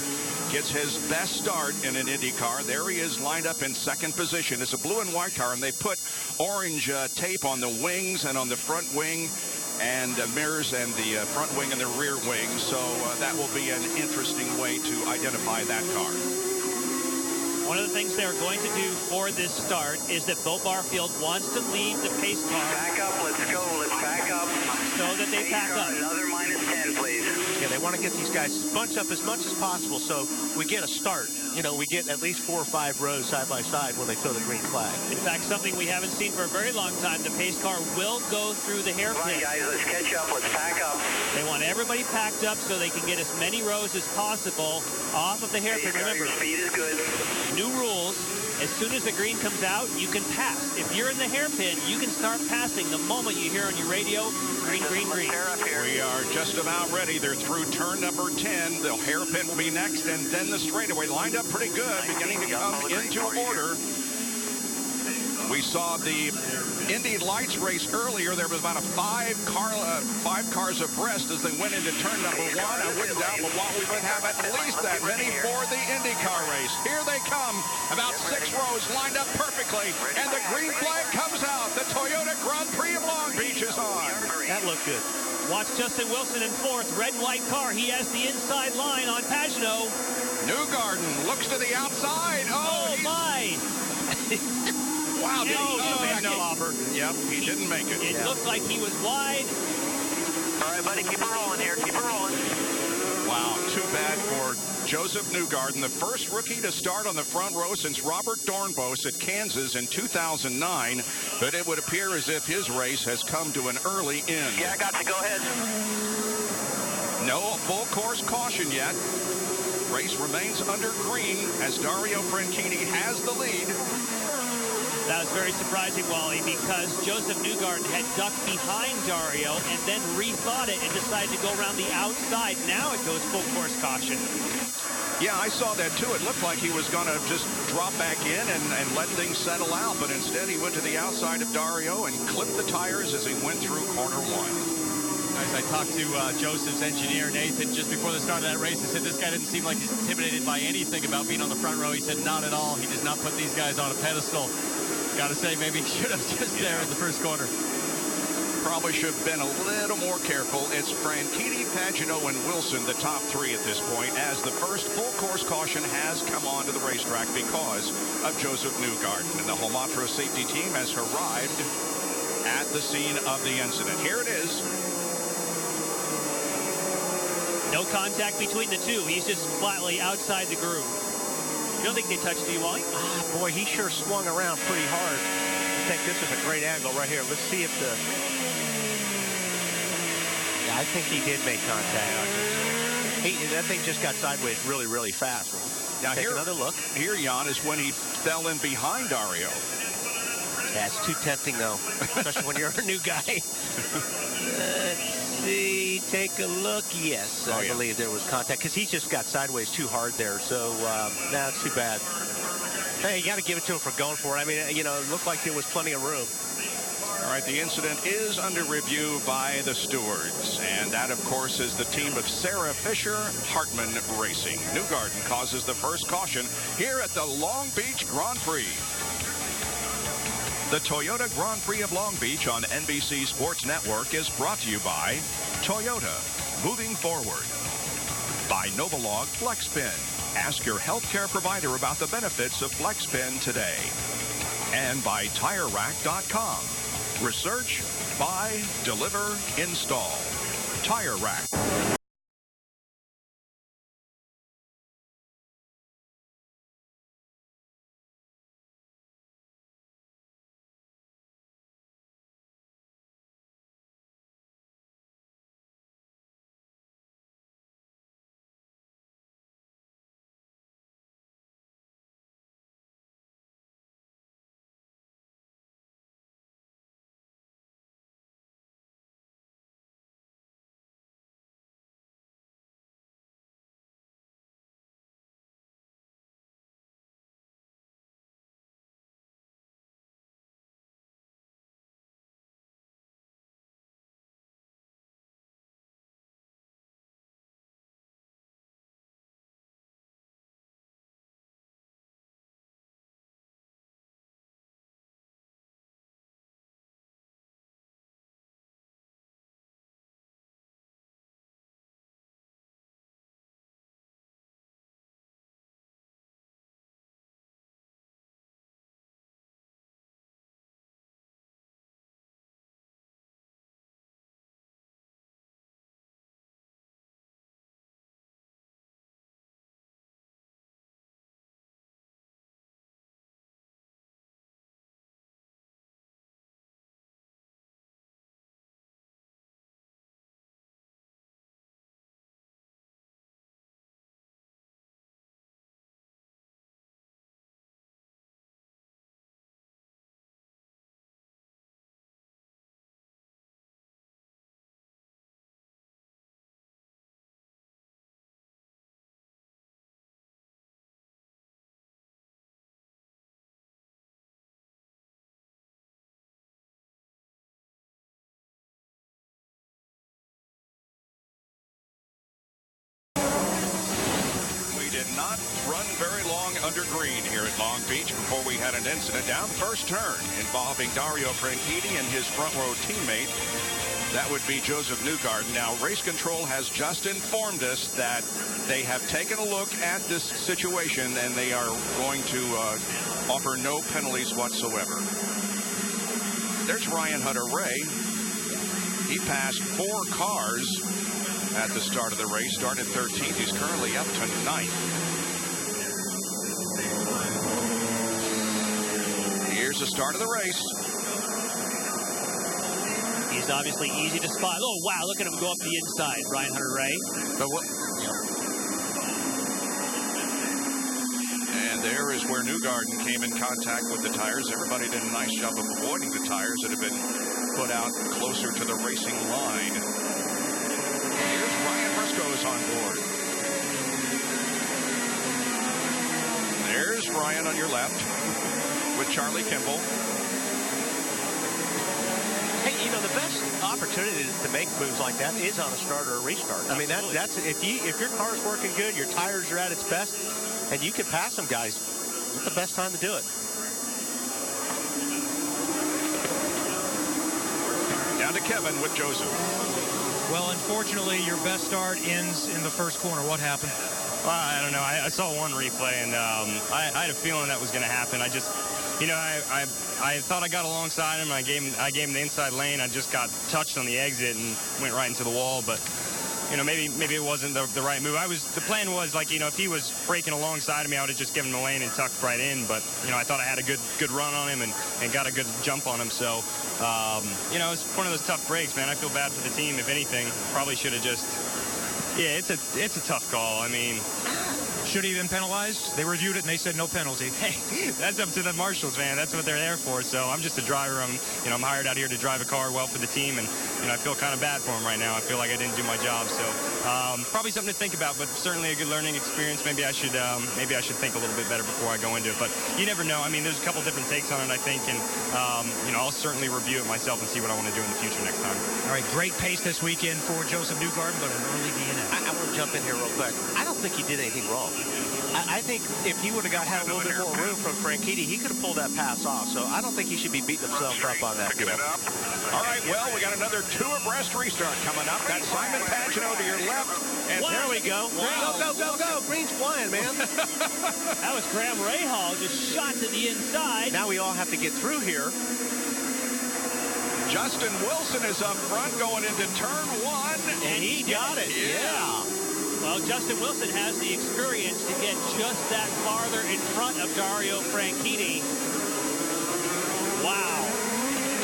gets his best start in an Indy car. There he is lined up in 2nd position. It's a blue and white car, and they put orange tape on the wings and on the front wing and mirrors and the front wing and the rear wing. So that will be an interesting way to identify that car. One of the things they're going to do for this start is that Bo Barfield wants to lead the pace car. Back up, let's go, let's back up. So that they pack up. Another -10, please. Yeah, they want to get these guys bunched up as much as possible so we get a start. You know, we get at least 4 or 5 rows side by side when they throw the green flag. In fact, something we haven't seen for a very long time, the pace car will go through the hairpin. Come on, guys, let's catch up, let's pack up. They want everybody packed up so they can get as many rows as possible off of the hairpin. Remember, speed is good. New rules. As soon as the green comes out, you can pass. If you're in the hairpin, you can start passing the moment you hear on your radio, green, green, green. We are just about ready. They're through turn number 10. The hairpin will be next, and then the straightaway lined up pretty good, beginning to come into order. We saw the Indy Lights race earlier. There was about a 5 cars abreast as they went into turn number 1. I wouldn't doubt, but what we would have at least that many for the IndyCar race. Here they come, about 6 rows lined up perfectly, and the green flag comes out. The Toyota Grand Prix of Long Beach is on. That looked good. Watch Justin Wilson in 4th, red and white car. He has the inside line on Pagano. Newgarden looks to the outside. Oh my! Wow, did he Clobber. Yep, he didn't make it. It looked like he was wide. All right, buddy, keep it rolling here. Keep it rolling. Wow, too bad for Joseph Newgarden, the first rookie to start on the front row since Robert Dornbos at Kansas in 2009. But it would appear as if his race has come to an early end. Yeah, I got you. Go ahead. No full course caution yet. Race remains under green as Dario Franchitti has the lead. That was very surprising, Wally, because Joseph Newgarden had ducked behind Dario and then rethought it and decided to go around the outside. Now it goes full course caution. Yeah, I saw that too. It looked like he was going to just drop back in and let things settle out, but instead he went to the outside of Dario and clipped the tires as he went through corner one. As I talked to Joseph's engineer, Nathan, just before the start of that race, he said this guy didn't seem like he's intimidated by anything about being on the front row. He said not at all. He does not put these guys on a pedestal. Got to say, maybe he should have just there in the first corner. Probably should have been a little more careful. It's Franchitti, Pagano, and Wilson, the top three at this point, as the first full course caution has come onto the racetrack because of Joseph Newgarden. And the Homatro safety team has arrived at the scene of the incident. Here it is. No contact between the two. He's just flatly outside the groove. You don't think they touched you, Wally? Ah, boy, he sure swung around pretty hard. I think this is a great angle right here. Let's see if the... Yeah, I think he did make contact. That thing just got sideways really, really fast. Now Take another look. Here, Jan, is when he fell in behind Dario. Yeah, it's too tempting, though, especially when you're a new guy. Let's see. Take a look. Yes, I believe there was contact because he just got sideways too hard there. So, no, it's too bad. Hey, you got to give it to him for going for it. I mean, you know, it looked like there was plenty of room. All right, the incident is under review by the stewards. And that, of course, is the team of Sarah Fisher, Hartman Racing. Newgarden causes the first caution here at the Long Beach Grand Prix. The Toyota Grand Prix of Long Beach on NBC Sports Network is brought to you by Toyota, moving forward. By Novolog FlexPen. Ask your healthcare provider about the benefits of FlexPen today. And by TireRack.com. Research, buy, deliver, install. Tire Rack. Did not run very long under green here at Long Beach before we had an incident down the first turn involving Dario Franchitti and his front row teammate. That would be Joseph Newgarden. Now, race control has just informed us that they have taken a look at this situation and they are going to offer no penalties whatsoever. There's Ryan Hunter-Ray. He passed 4 cars at the start of the race. Started 13th. He's currently up to 9th. Here's the start of the race. He's obviously easy to spot. Oh, wow, look at him go up the inside, Ryan Hunter-Ray. But what? And there is where Newgarden came in contact with the tires. Everybody did a nice job of avoiding the tires that have been put out closer to the racing line. Here's Ryan Briscoe's on board. There's Ryan on your left with Charlie Kimball. Hey, you know, the best opportunity to make moves like that is on a start or a restart. I mean, that's if your car's working good, your tires are at its best, and you can pass them guys, it's the best time to do it. Down to Kevin with Joseph. Well, unfortunately, your best start ends in the first corner. What happened? Well, I don't know. I saw one replay, and I had a feeling that was going to happen. I just, you know, I thought I got alongside him. I gave him the inside lane. I just got touched on the exit and went right into the wall. But, you know, maybe it wasn't the right move. The plan was, like, you know, if he was braking alongside of me, I would have just given him the lane and tucked right in. But, you know, I thought I had a good run on him and got a good jump on him. So, you know, it's one of those tough breaks, man. I feel bad for the team, if anything. Probably should have just... Yeah, it's a tough call. I mean, should he have been penalized? They reviewed it and they said no penalty. Hey, that's up to the marshals, man. That's what they're there for. So I'm just a driver. I'm hired out here to drive a car well for the team, and I feel kind of bad for him right now. I feel like I didn't do my job. So probably something to think about, but certainly a good learning experience. Maybe I should think a little bit better before I go into it. But you never know. I mean, there's a couple different takes on it, I think, and I'll certainly review it myself and see what I want to do in the future next time. All right, great pace this weekend for Joseph Newgarden, but an early DNF. I want to jump in here real quick. I don't think he did anything wrong. I think if he would have had a little bit more room from Franchitti, he could have pulled that pass off. So I don't think he should be beating himself up on that. All right, well, we got another 2 abreast restart coming up. That's Simon Pagenaud to your left. And there we go. Wow. Go. Green's flying, man. That was Graham Rahal, just shot to the inside. Now we all have to get through here. Justin Wilson is up front going into turn 1. And he got it. Yeah. Well, Justin Wilson has the experience to get just that farther in front of Dario Franchitti. Wow.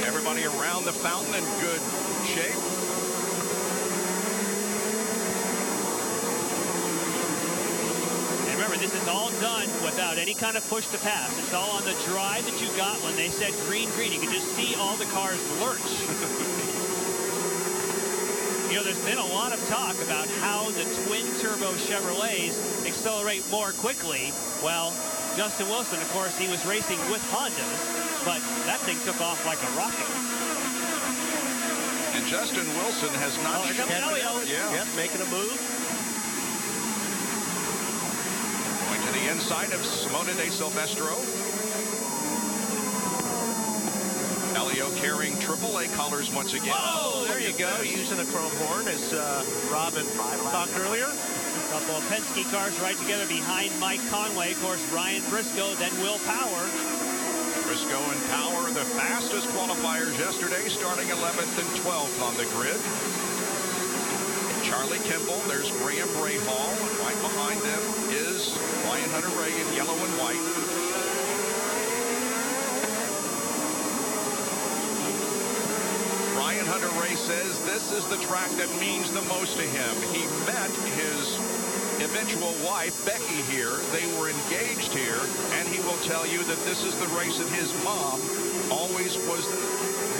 Everybody around the fountain in good shape. And remember, this is all done without any kind of push to pass. It's all on the drive that you got when they said green. You could just see all the cars lurch. You know, there's been a lot of talk about how the twin-turbo Chevrolets accelerate more quickly. Well, Justin Wilson, of course, he was racing with Hondas, but that thing took off like a rocket. And Justin Wilson has not shown it. Yep, making a move. Going to the inside of Simone de Silvestro. Elio carrying AAA colors once again. Oh, there you go. Using a chrome horn, as Robin talked earlier. A couple of Penske cars right together behind Mike Conway. Of course, Ryan Briscoe, then Will Power. Briscoe and Power, the fastest qualifiers yesterday, starting 11th and 12th on the grid. Charlie Kimball, there's Graham Rahal. Right behind them is Ryan Hunter-Ray in yellow and white. Ryan Hunter-Ray says this is the track that means the most to him. He met his eventual wife, Becky, here. They were engaged here, and he will tell you that this is the race that his mom always was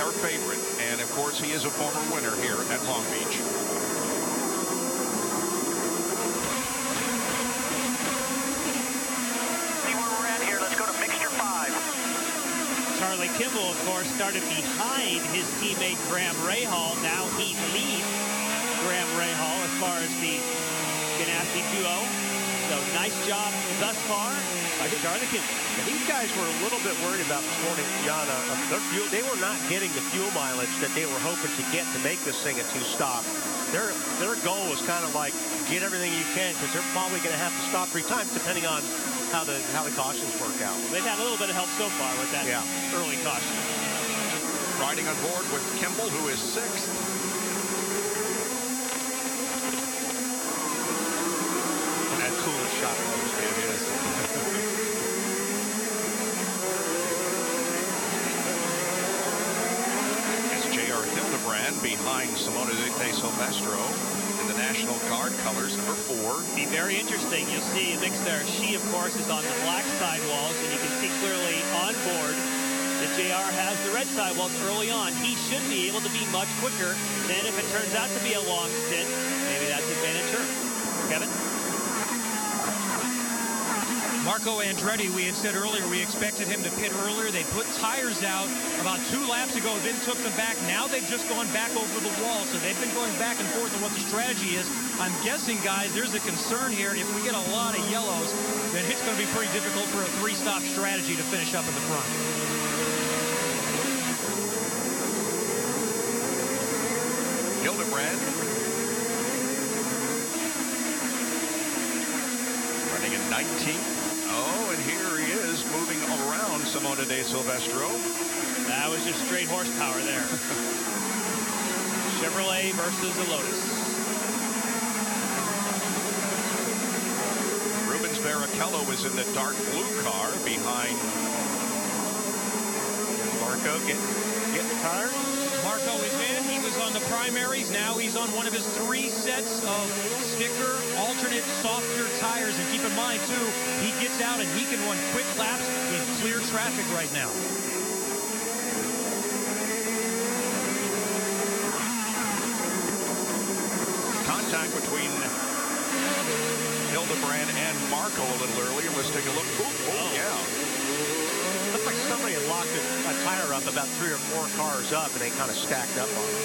her favorite. And, of course, he is a former winner here at Long Beach. See where we're at here. Let's go to mixture 5. Charlie Kimball, of course, started behind his teammate Graham Rahal. Now he leads Graham Rahal as far as the Ganassi duo. So nice job thus far by Charlie Kimball. These guys were a little bit worried about this morning, Yana. They were not getting the fuel mileage that they were hoping to get to make this thing a 2-stop. Their goal was kind of like get everything you can, because they're probably going to have to stop 3 times depending on how the cautions work out. They've had a little bit of help so far with that early caution. Riding on board with Kimball, who is 6th. That cool shot. It is. It's J.R. Hildebrand behind Simona de Silvestro in the National Guard colors, number 4. Be very interesting. You'll see a mix there. She, of course, is on the black sidewalls, and you can see clearly on board that JR has the red sidewalls early on. He should be able to be much quicker. Then if it turns out to be a long stint, maybe that's advantage her. Kevin? Marco Andretti, we had said earlier, we expected him to pit earlier. They put tires out about 2 laps ago, then took them back. Now they've just gone back over the wall, so they've been going back and forth on what the strategy is. I'm guessing, guys, there's a concern here. If we get a lot of yellows, then it's going to be pretty difficult for a 3-stop strategy to finish up at the front. Hildebrand running in 19th. Oh, and here he is moving around Simona de Silvestro. That was just straight horsepower there. Chevrolet versus a Lotus. Rubens Barrichello is in the dark blue car behind Marco. Getting tired? Marco is in. He was on the primaries. Now he's on one of his 3 sets of sticker, alternate, softer tires. And keep in mind, too, he gets out and he can run quick laps in clear traffic right now. Contact between Hildebrand and Marco a little earlier. Let's take a look. Oh, yeah. Looked like somebody had locked a tire up about 3 or 4 cars up, and they kind of stacked up on it.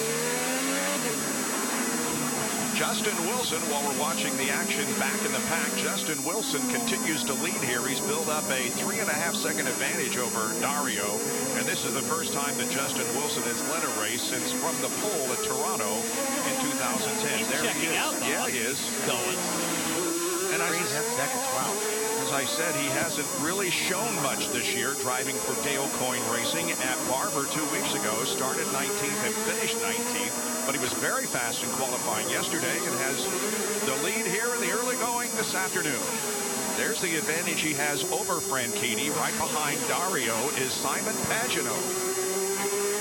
Justin Wilson, while we're watching the action back in the pack, Justin Wilson continues to lead here. He's built up a 3.5-second advantage over Dario, and this is the first time that Justin Wilson has led a race since from the pole at Toronto in 2010. He's there checking he is. out, Bob. Yeah, he is. Going. And 3.5 seconds, wow. As I said, he hasn't really shown much this year driving for Dale Coyne Racing at Barber 2 weeks ago. Started 19th and finished 19th, but he was very fast in qualifying yesterday and has the lead here in the early going this afternoon. There's the advantage he has over Franchitti. Right behind Dario is Simon Pagenaud.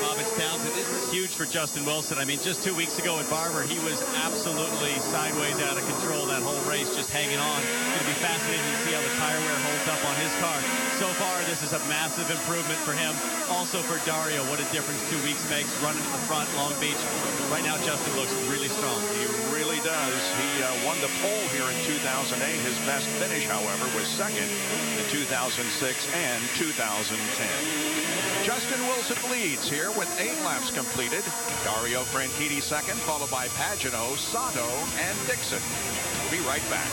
Bob, it's Townsend. This is huge for Justin Wilson. I mean, just 2 weeks ago at Barber, he was absolutely sideways out of control that whole race, just hanging on. It's going to be fascinating to see how the tire wear holds up on his car. So far, this is a massive improvement for him. Also for Dario, what a difference 2 weeks makes running to the front, Long Beach. Right now, Justin looks really strong. He really does. He won the pole here in 2008. His best finish, however, was second in 2006 and 2010. Justin Wilson leads here with 8 laps completed. Dario Franchitti second, followed by Pagenaud, Sato, and Dixon. We'll be right back.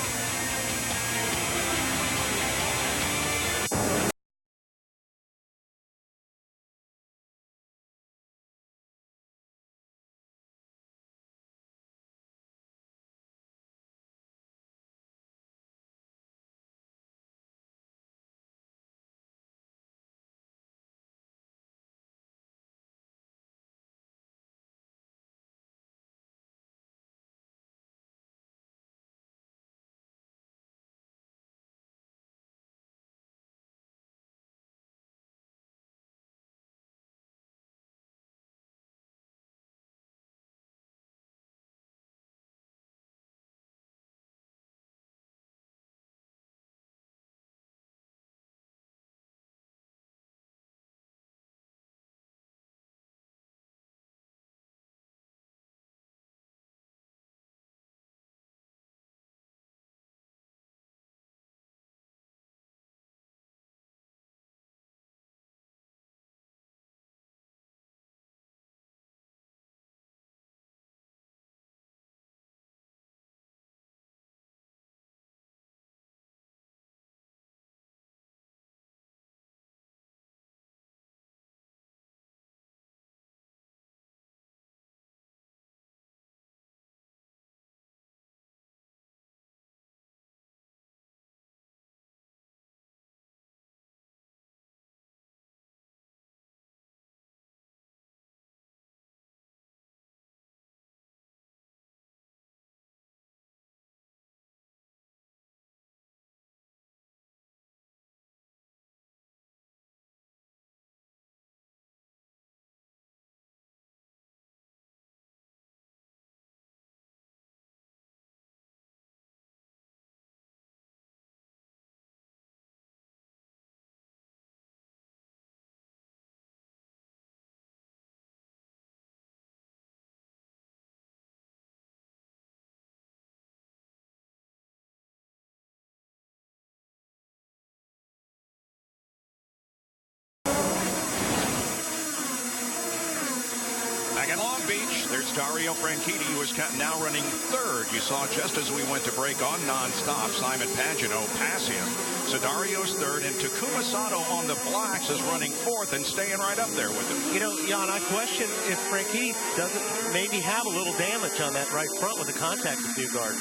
It's Dario Franchitti, who is now running third. You saw just as we went to break on nonstop, Simon Pagenaud pass him. So Dario's third, and Takuma Sato on the blacks is running fourth and staying right up there with him. You know, Jan, I question if Franchitti doesn't maybe have a little damage on that right front with the contact with Newgard.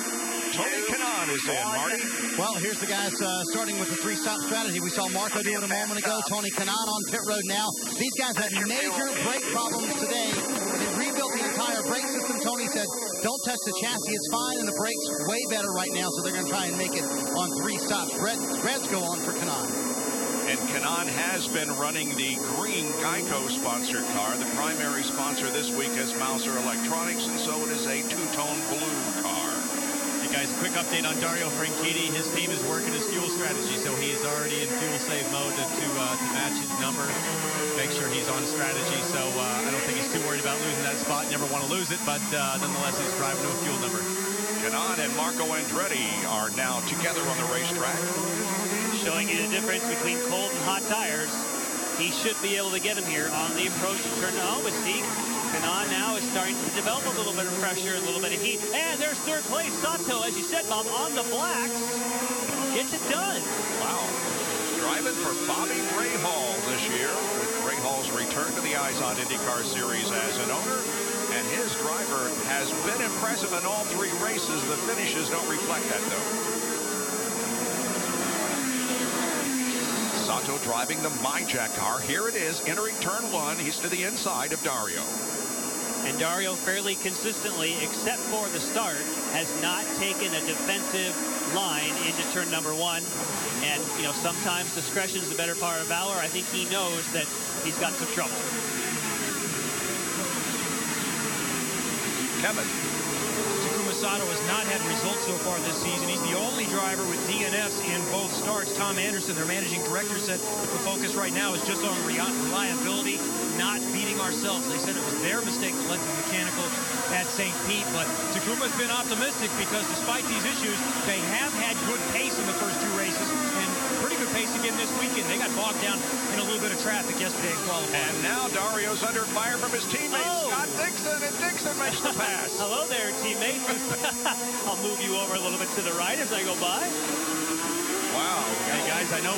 Tony Kanaan is in, Marty. Well, here's the guys starting with the three-stop strategy. We saw Marco do it a moment ago. Tony Kanaan on pit road now. These guys had major brake problems today. They rebuilt the entire brake system. Tony said, don't touch the chassis. It's fine, and the brake's way better right now, so they're going to try and make it on three stops. Reds go on for Kanaan. And Kanaan has been running the green Geico-sponsored car. The primary sponsor this week is Mouser Electronics, and so it is a two-tone blue car. Guys, a quick update on Dario Franchitti. His team is working his fuel strategy, so he is already in fuel save mode to match his number, make sure he's on strategy. So I don't think he's too worried about losing that spot. Never want to lose it, but nonetheless, he's driving to a fuel number. Kanaan and Marco Andretti are now together on the racetrack. Showing you the difference between cold and hot tires. He should be able to get him here on the approach to turn to home. See, Kanaan now is starting to develop a little bit of pressure, a little bit of heat. And there's third place. Sato, as you said, Bob, on the blacks. Gets it done. Wow. Driving for Bobby Rahal this year, with Rahal's return to the Izon IndyCar Series as an owner. And his driver has been impressive in all three races. The finishes don't reflect that, though. Sato driving the MyJack car. Here it is, entering turn one. He's to the inside of Dario. And Dario fairly consistently, except for the start, has not taken a defensive line into turn number one. And, you know, sometimes discretion is the better part of valor. I think he knows that he's got some trouble. Kevin. Takuma Sato has not had results so far this season. He's the only driver with DNFs in both starts. Tom Anderson, their managing director, said the focus right now is just on reliability, not beating ourselves. They said it was their mistake that led to the mechanical at St. Pete, but Takuma's been optimistic because despite these issues, they have had good pace in the first two races and pretty good pace again this weekend. They got bogged down in a little bit of traffic yesterday in qualifying. And now Dario's under fire from his teammate, Scott Dixon, and Dixon makes the pass. Hello there, teammate. I'll move you over a little bit to the right as I go by. Wow. Hey, guys, I know,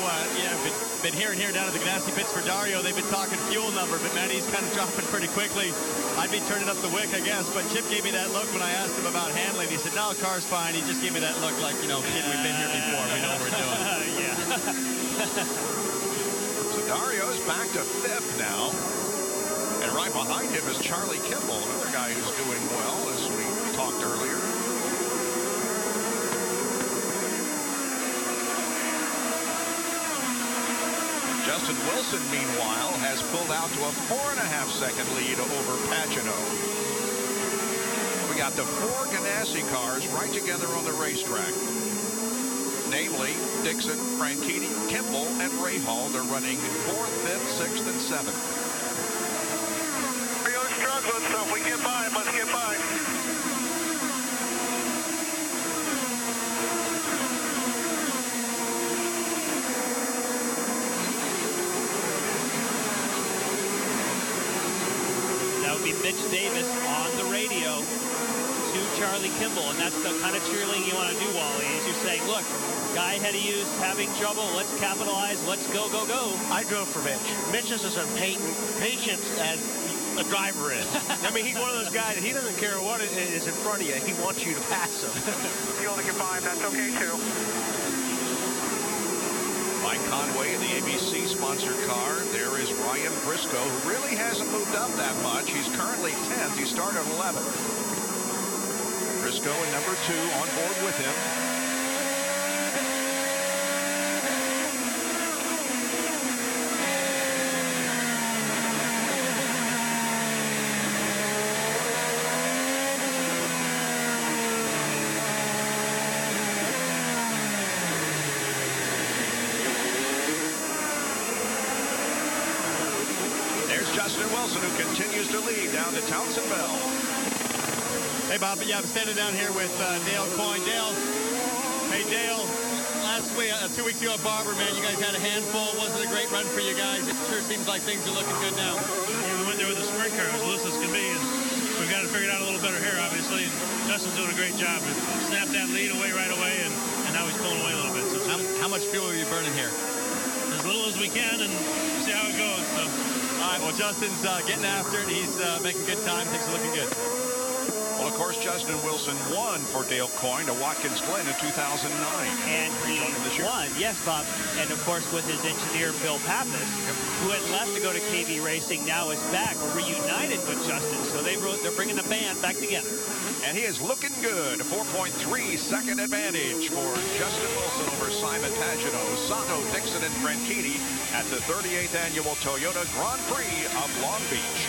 been hearing here down at the Ganassi pits for Dario, they've been talking fuel number, but, man, he's kind of dropping pretty quickly. I'd be turning up the wick, I guess, but Chip gave me that look when I asked him about handling. He said, no, car's fine. He just gave me that look like, you know, kid, we've been here before. We know what we're doing. Yeah. So Dario's back to fifth now. And right behind him is Charlie Kimball, another guy who's doing well, as we talked earlier. Justin Wilson, meanwhile, has pulled out to a 4.5-second lead over Pagenaud. We got the four Ganassi cars right together on the racetrack. Namely, Dixon, Franchitti, Kimball, and Rahal. They're running 4th, 5th, 6th, and 7th. We're struggling, so if we get by, let's get by. That would be Mitch Davis on the radio to Charlie Kimball, and that's the kind of cheerleading you want to do, Wally, is you're saying, look, guy ahead of you is having trouble, let's capitalize, let's go, go, go. I drove for Mitch. Mitch is as impatient as a driver is. I mean, he's one of those guys, he doesn't care what is in front of you, he wants you to pass him. If you only get by, that's okay, too. Mike Conway in the ABC-sponsored car. There is Ryan Briscoe, who really hasn't moved up that much. He's currently 10th. He started 11th. Briscoe in number 2 on board with him. Justin Wilson, who continues to lead down to Townsend Bell. Hey, Bob, yeah, I'm standing down here with Dale Coyne. Dale, hey, Dale, last week, 2 weeks ago at Barber, man, you guys had a handful. Wasn't a great run for you guys. It sure seems like things are looking good now. Yeah, we went there with a sprint car. It was loose as can be, and we got to figure it out a little better here, obviously. And Justin's doing a great job. Snapped that lead away right away, and now he's pulling away a little bit. So how much fuel are you burning here? As little as we can, and see how it goes. So. All right, well, Justin's getting after it. He's making good time. Things are looking good. Well, of course, Justin Wilson won for Dale Coyne to Watkins Glen in 2009. And he won, yes, Bob. And, of course, with his engineer, Bill Pappas, who had left to go to KB Racing, now is back, reunited with Justin. So they're bringing the band back together. And he is looking good. A 4.3-second advantage for Justin Wilson over Simon Pagenaud, Sato, Dixon, and Franchitti at the 38th Annual Toyota Grand Prix of Long Beach.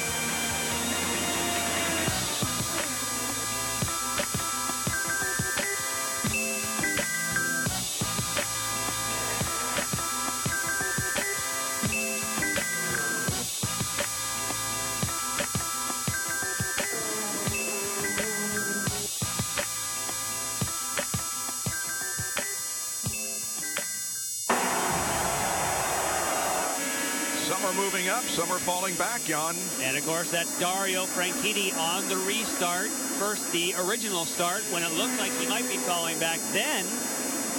Some are moving up, some are falling back, Jan. And, of course, that's Dario Franchitti on the restart. First, the original start, when it looked like he might be falling back. Then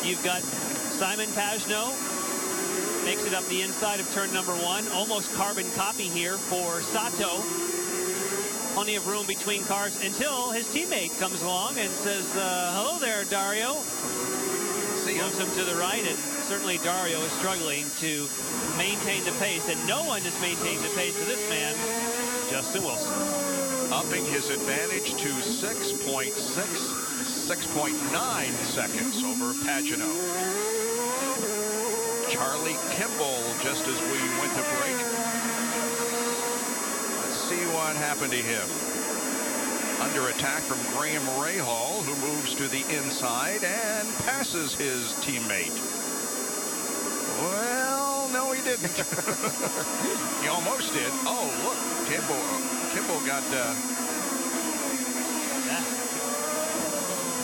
you've got Simon Pagenaud. Makes it up the inside of turn number 1. Almost carbon copy here for Sato. Plenty of room between cars until his teammate comes along and says, hello there, Dario. Moves him to the right, and certainly Dario is struggling to maintain the pace, and no one is maintaining the pace of this man, Justin Wilson. Upping his advantage to 6.9 seconds over Pagenaud. Charlie Kimball, just as we went to break. Let's see what happened to him. Under attack from Graham Rahal, who moves to the inside and passes his teammate. Well, no, he didn't. He almost did. Oh, look, Kimball got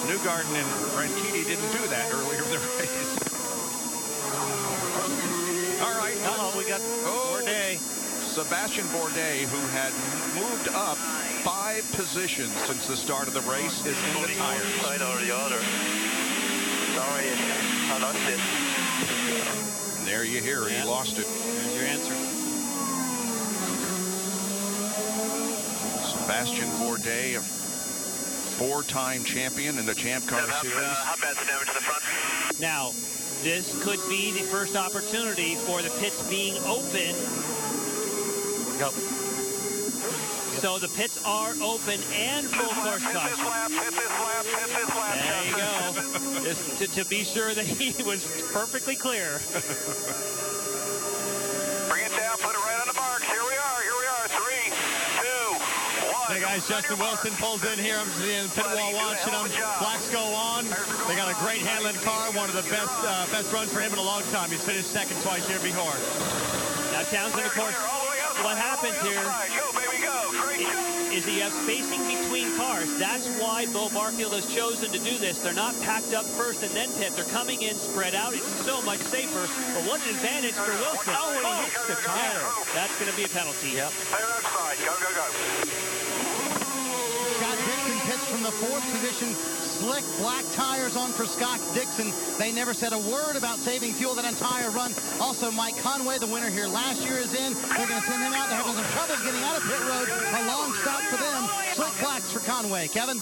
Newgarden and Franchitti didn't do that earlier in the race. All right. We got Bourdais. Sebastian Bourdais, who had moved up 5 positions since the start of the race, is in the tires. Side or the other. Sorry, I lost it. And there you hear it. He lost it. There's your answer. Sebastian Bourdais, a 4-time champion in the Champ Car Series. How bad's the damage to the front? Now, this could be the first opportunity for the pits being open. Yep. So the pits are open and full course caution. There you go. Just to be sure that he was perfectly clear. Bring it down, put it right on the marks. Here we are. 3, 2, 1. Hey guys, Justin Wilson pulls in here. I'm just in the pit wall watching him. Blacks go on. They got a great handling car. One of the best runs for him in a long time. He's finished second twice here before. Now Townsend, of course, what happens here is that you have spacing between cars. That's why Bo Barfield has chosen to do this. They're not packed up first and then pit. They're coming in spread out. It's so much safer. But what an advantage for Wilson. Oh, and he hits the tire. That's going to be a penalty. Yep. Go. Scott Dixon pits from the 4th position. Slick black tires on for Scott Dixon. They never said a word about saving fuel that entire run. Also, Mike Conway, the winner here last year, is in. They're going to send him out. They're having some trouble getting out of pit road. A long stop for them. Slick blacks for Conway. Kevin?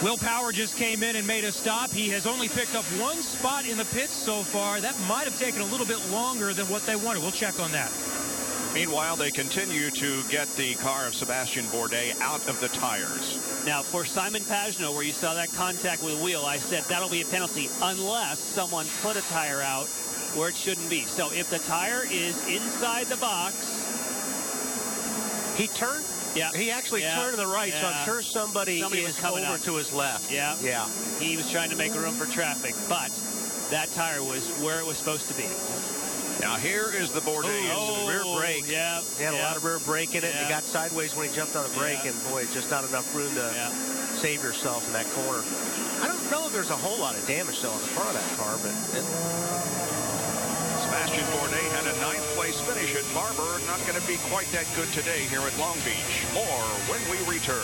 Will Power just came in and made a stop. He has only picked up 1 spot in the pits so far. That might have taken a little bit longer than what they wanted. We'll check on that. Meanwhile, they continue to get the car of Sebastian Bourdais out of the tires. Now, for Simon Pagenaud, where you saw that contact with the wheel, I said that'll be a penalty unless someone put a tire out where it shouldn't be. So if the tire is inside the box. He turned? Yeah. He actually turned to the right, so I'm sure somebody is coming over to his left. Yeah. Yeah. He was trying to make room for traffic, but that tire was where it was supposed to be. Now here is the Bourdais. Rear brake. Yeah. He had a lot of rear brake in it. He got sideways when he jumped on the brake, and boy, just not enough room to save yourself in that corner. I don't know if there's a whole lot of damage though on the front of that car, but Christian Bourdais had a 9th place finish at Barber. Not going to be quite that good today here at Long Beach. More when we return.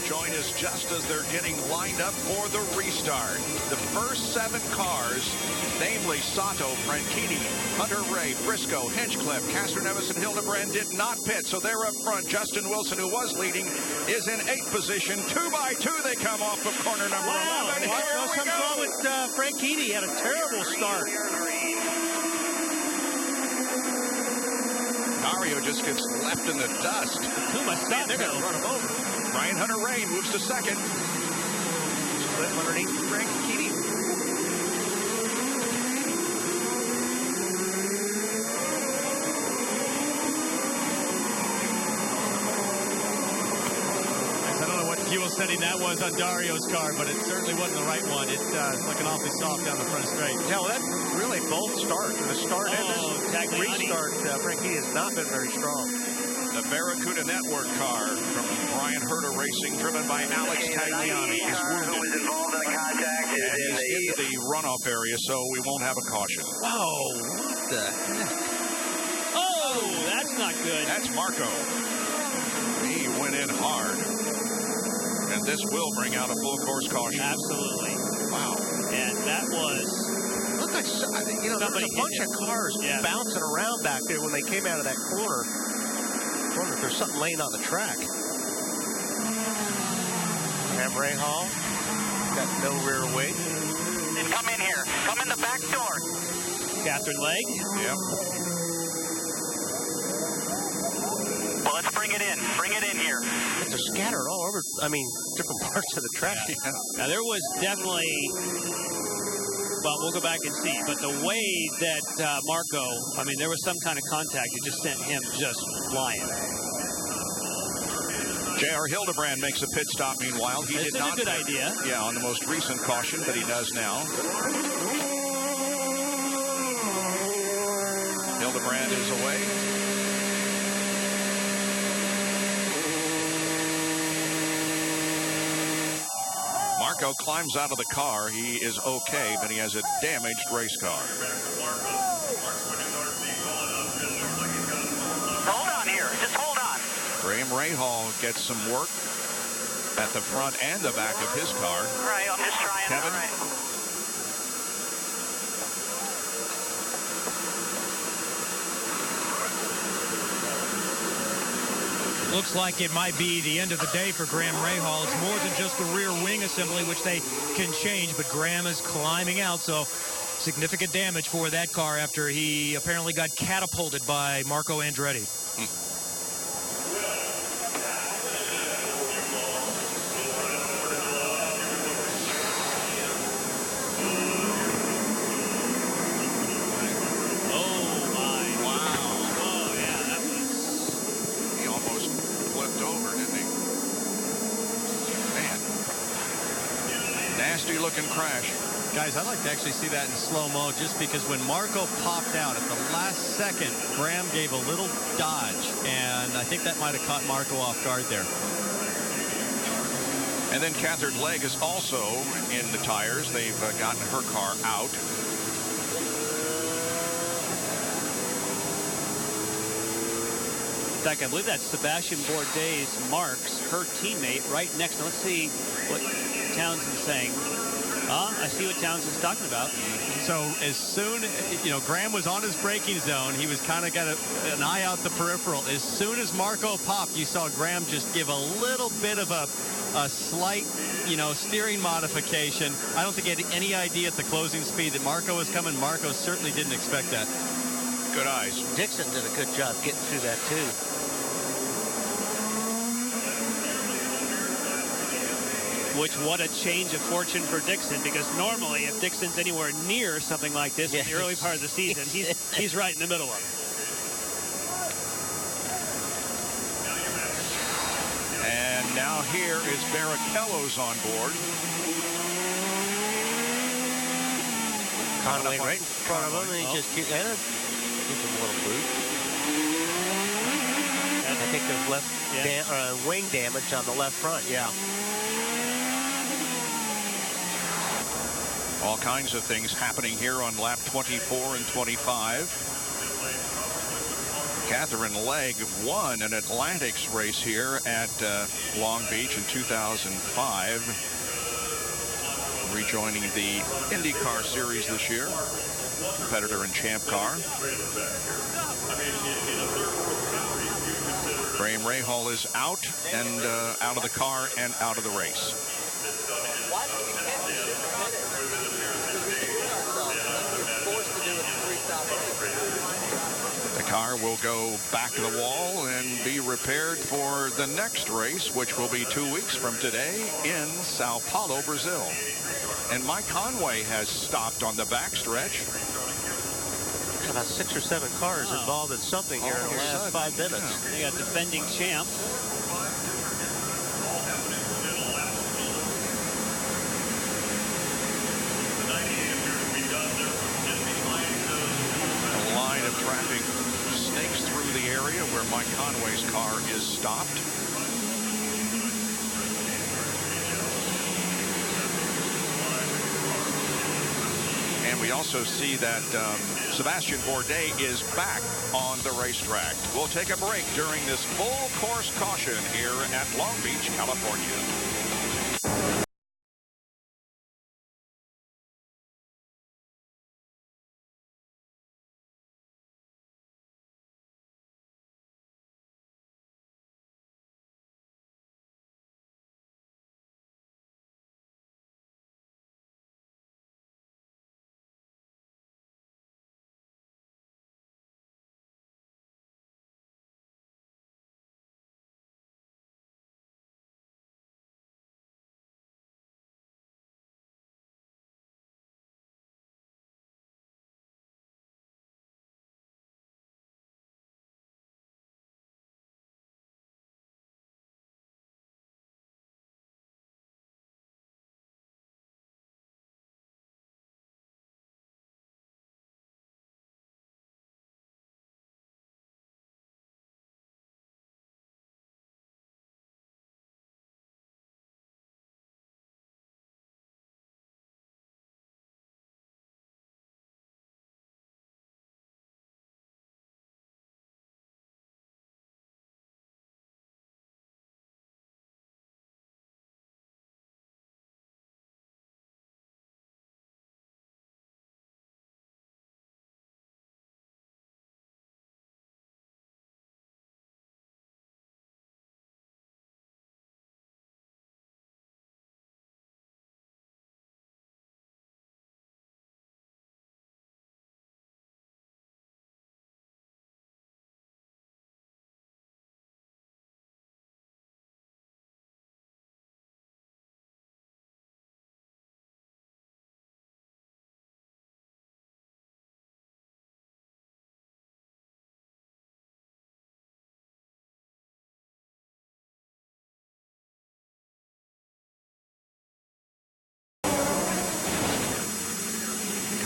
Join us just as they're getting lined up for the restart. The first 7 cars, namely Sato, Franchitti, Hunter Ray, Briscoe, Hinchcliffe, Castroneves, and Hildebrand did not pit, so they're up front. Justin Wilson, who was leading, is in 8th position. 2 by 2, they come off of corner number 11. Here we Something go. wrong with Franchitti. He had a terrible start. Dario just gets left in the dust. They're going to run him over. Ryan Hunter-Reay moves to second. Split underneath Franchitti. I don't know what fuel setting that was on Dario's car, but it certainly wasn't the right one. It's looking awfully soft down the front straight. Yeah, well, that really both start. The start and the restart, Franchitti has not been very strong. The Barracuda Network car from Brian Herta Racing, driven by Alex Tagliani, is wounded. And he's into the runoff area, so we won't have a caution. Whoa, what the heck? Oh, that's not good. That's Marco. He went in hard. And this will bring out a full course caution. Absolutely. Wow. And that was... Looked like, you know, there was a bunch of cars bouncing around back there when they came out of that corner. I wonder if there's something laying on the track. Ray Hall got no rear weight. Come in here. Come in the back door. Catherine Legg. Yep. Well, let's bring it in. Bring it in here. They're scattered all over, different parts of the track. Yeah. Now, there was definitely... Well, we'll go back and see. But the way that Marco, there was some kind of contact. It just sent him just flying. J.R. Hildebrand makes a pit stop. Meanwhile, he did not. It's a good idea. Yeah, on the most recent caution, but he does now. Hildebrand is away. Marco climbs out of the car. He is okay, but he has a damaged race car. Hold on here. Just hold on. Graham Rahal gets some work. at the front and the back of his car. Right, I'm just trying. Kevin? All right. Looks like it might be the end of the day for Graham Rahal. It's more than just the rear wing assembly, which they can change, but Graham is climbing out, so significant damage for that car after he apparently got catapulted by Marco Andretti. Nasty looking crash. Guys, I'd like to actually see that in slow-mo just because when Marco popped out at the last second, Graham gave a little dodge, and I think that might have caught Marco off guard there. And then Catherine Legg is also in the tires. They've gotten her car out. In fact, I believe that's Sebastian Bourdais marks her teammate right next to. Let's see what Townsend's saying. I see what Townsend's talking about. So as soon, Graham was on his braking zone. He was kind of got an eye out the peripheral. As soon as Marco popped, you saw Graham just give a little bit of a slight, steering modification. I don't think he had any idea at the closing speed that Marco was coming. Marco certainly didn't expect that. Good eyes. Dixon did a good job getting through that, too. Which, what a change of fortune for Dixon, because normally if Dixon's anywhere near something like this in the early part of the season, he's right in the middle of it. And now here is Barrichello's on board. Conway right in front of him, and he just gives him a little boot. I think there's wing damage on the left front, yeah. All kinds of things happening here on lap 24 and 25. Catherine Legg won an Atlantics race here at Long Beach in 2005, rejoining the IndyCar Series this year. Competitor in Champ Car. Graham Rahal is out and out of the car and out of the race. The car will go back to the wall and be repaired for the next race, which will be 2 weeks from today in Sao Paulo, Brazil. And Mike Conway has stopped on the backstretch. About 6 or 7 cars involved in something here in the last 5 minutes. Yeah. They got defending champ. A line of traffic snakes through the area where Mike Conway's car is stopped. And we also see that Sebastian Bourdais is back on the racetrack. We'll take a break during this full course caution here at Long Beach, California.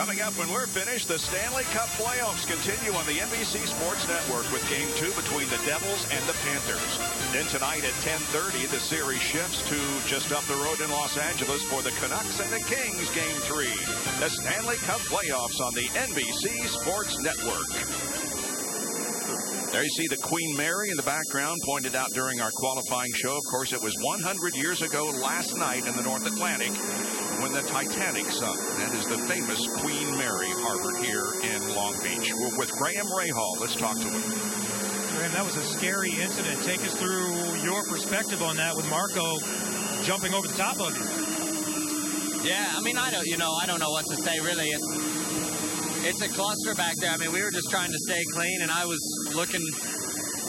Coming up when we're finished, the Stanley Cup playoffs continue on the NBC Sports Network with Game 2 between the Devils and the Panthers. Then tonight at 10:30, the series shifts to just up the road in Los Angeles for the Canucks and the Kings Game 3. The Stanley Cup playoffs on the NBC Sports Network. There you see the Queen Mary in the background, pointed out during our qualifying show. Of course, it was 100 years ago last night in the North Atlantic when the Titanic sunk. That is the famous Queen Mary harbored here in Long Beach. We're with Graham Rahal. Let's talk to him. Graham, that was a scary incident. Take us through your perspective on that with Marco jumping over the top of you. Yeah, I mean, I don't know what to say, really. It's a cluster back there. I mean, we were just trying to stay clean, and I was looking.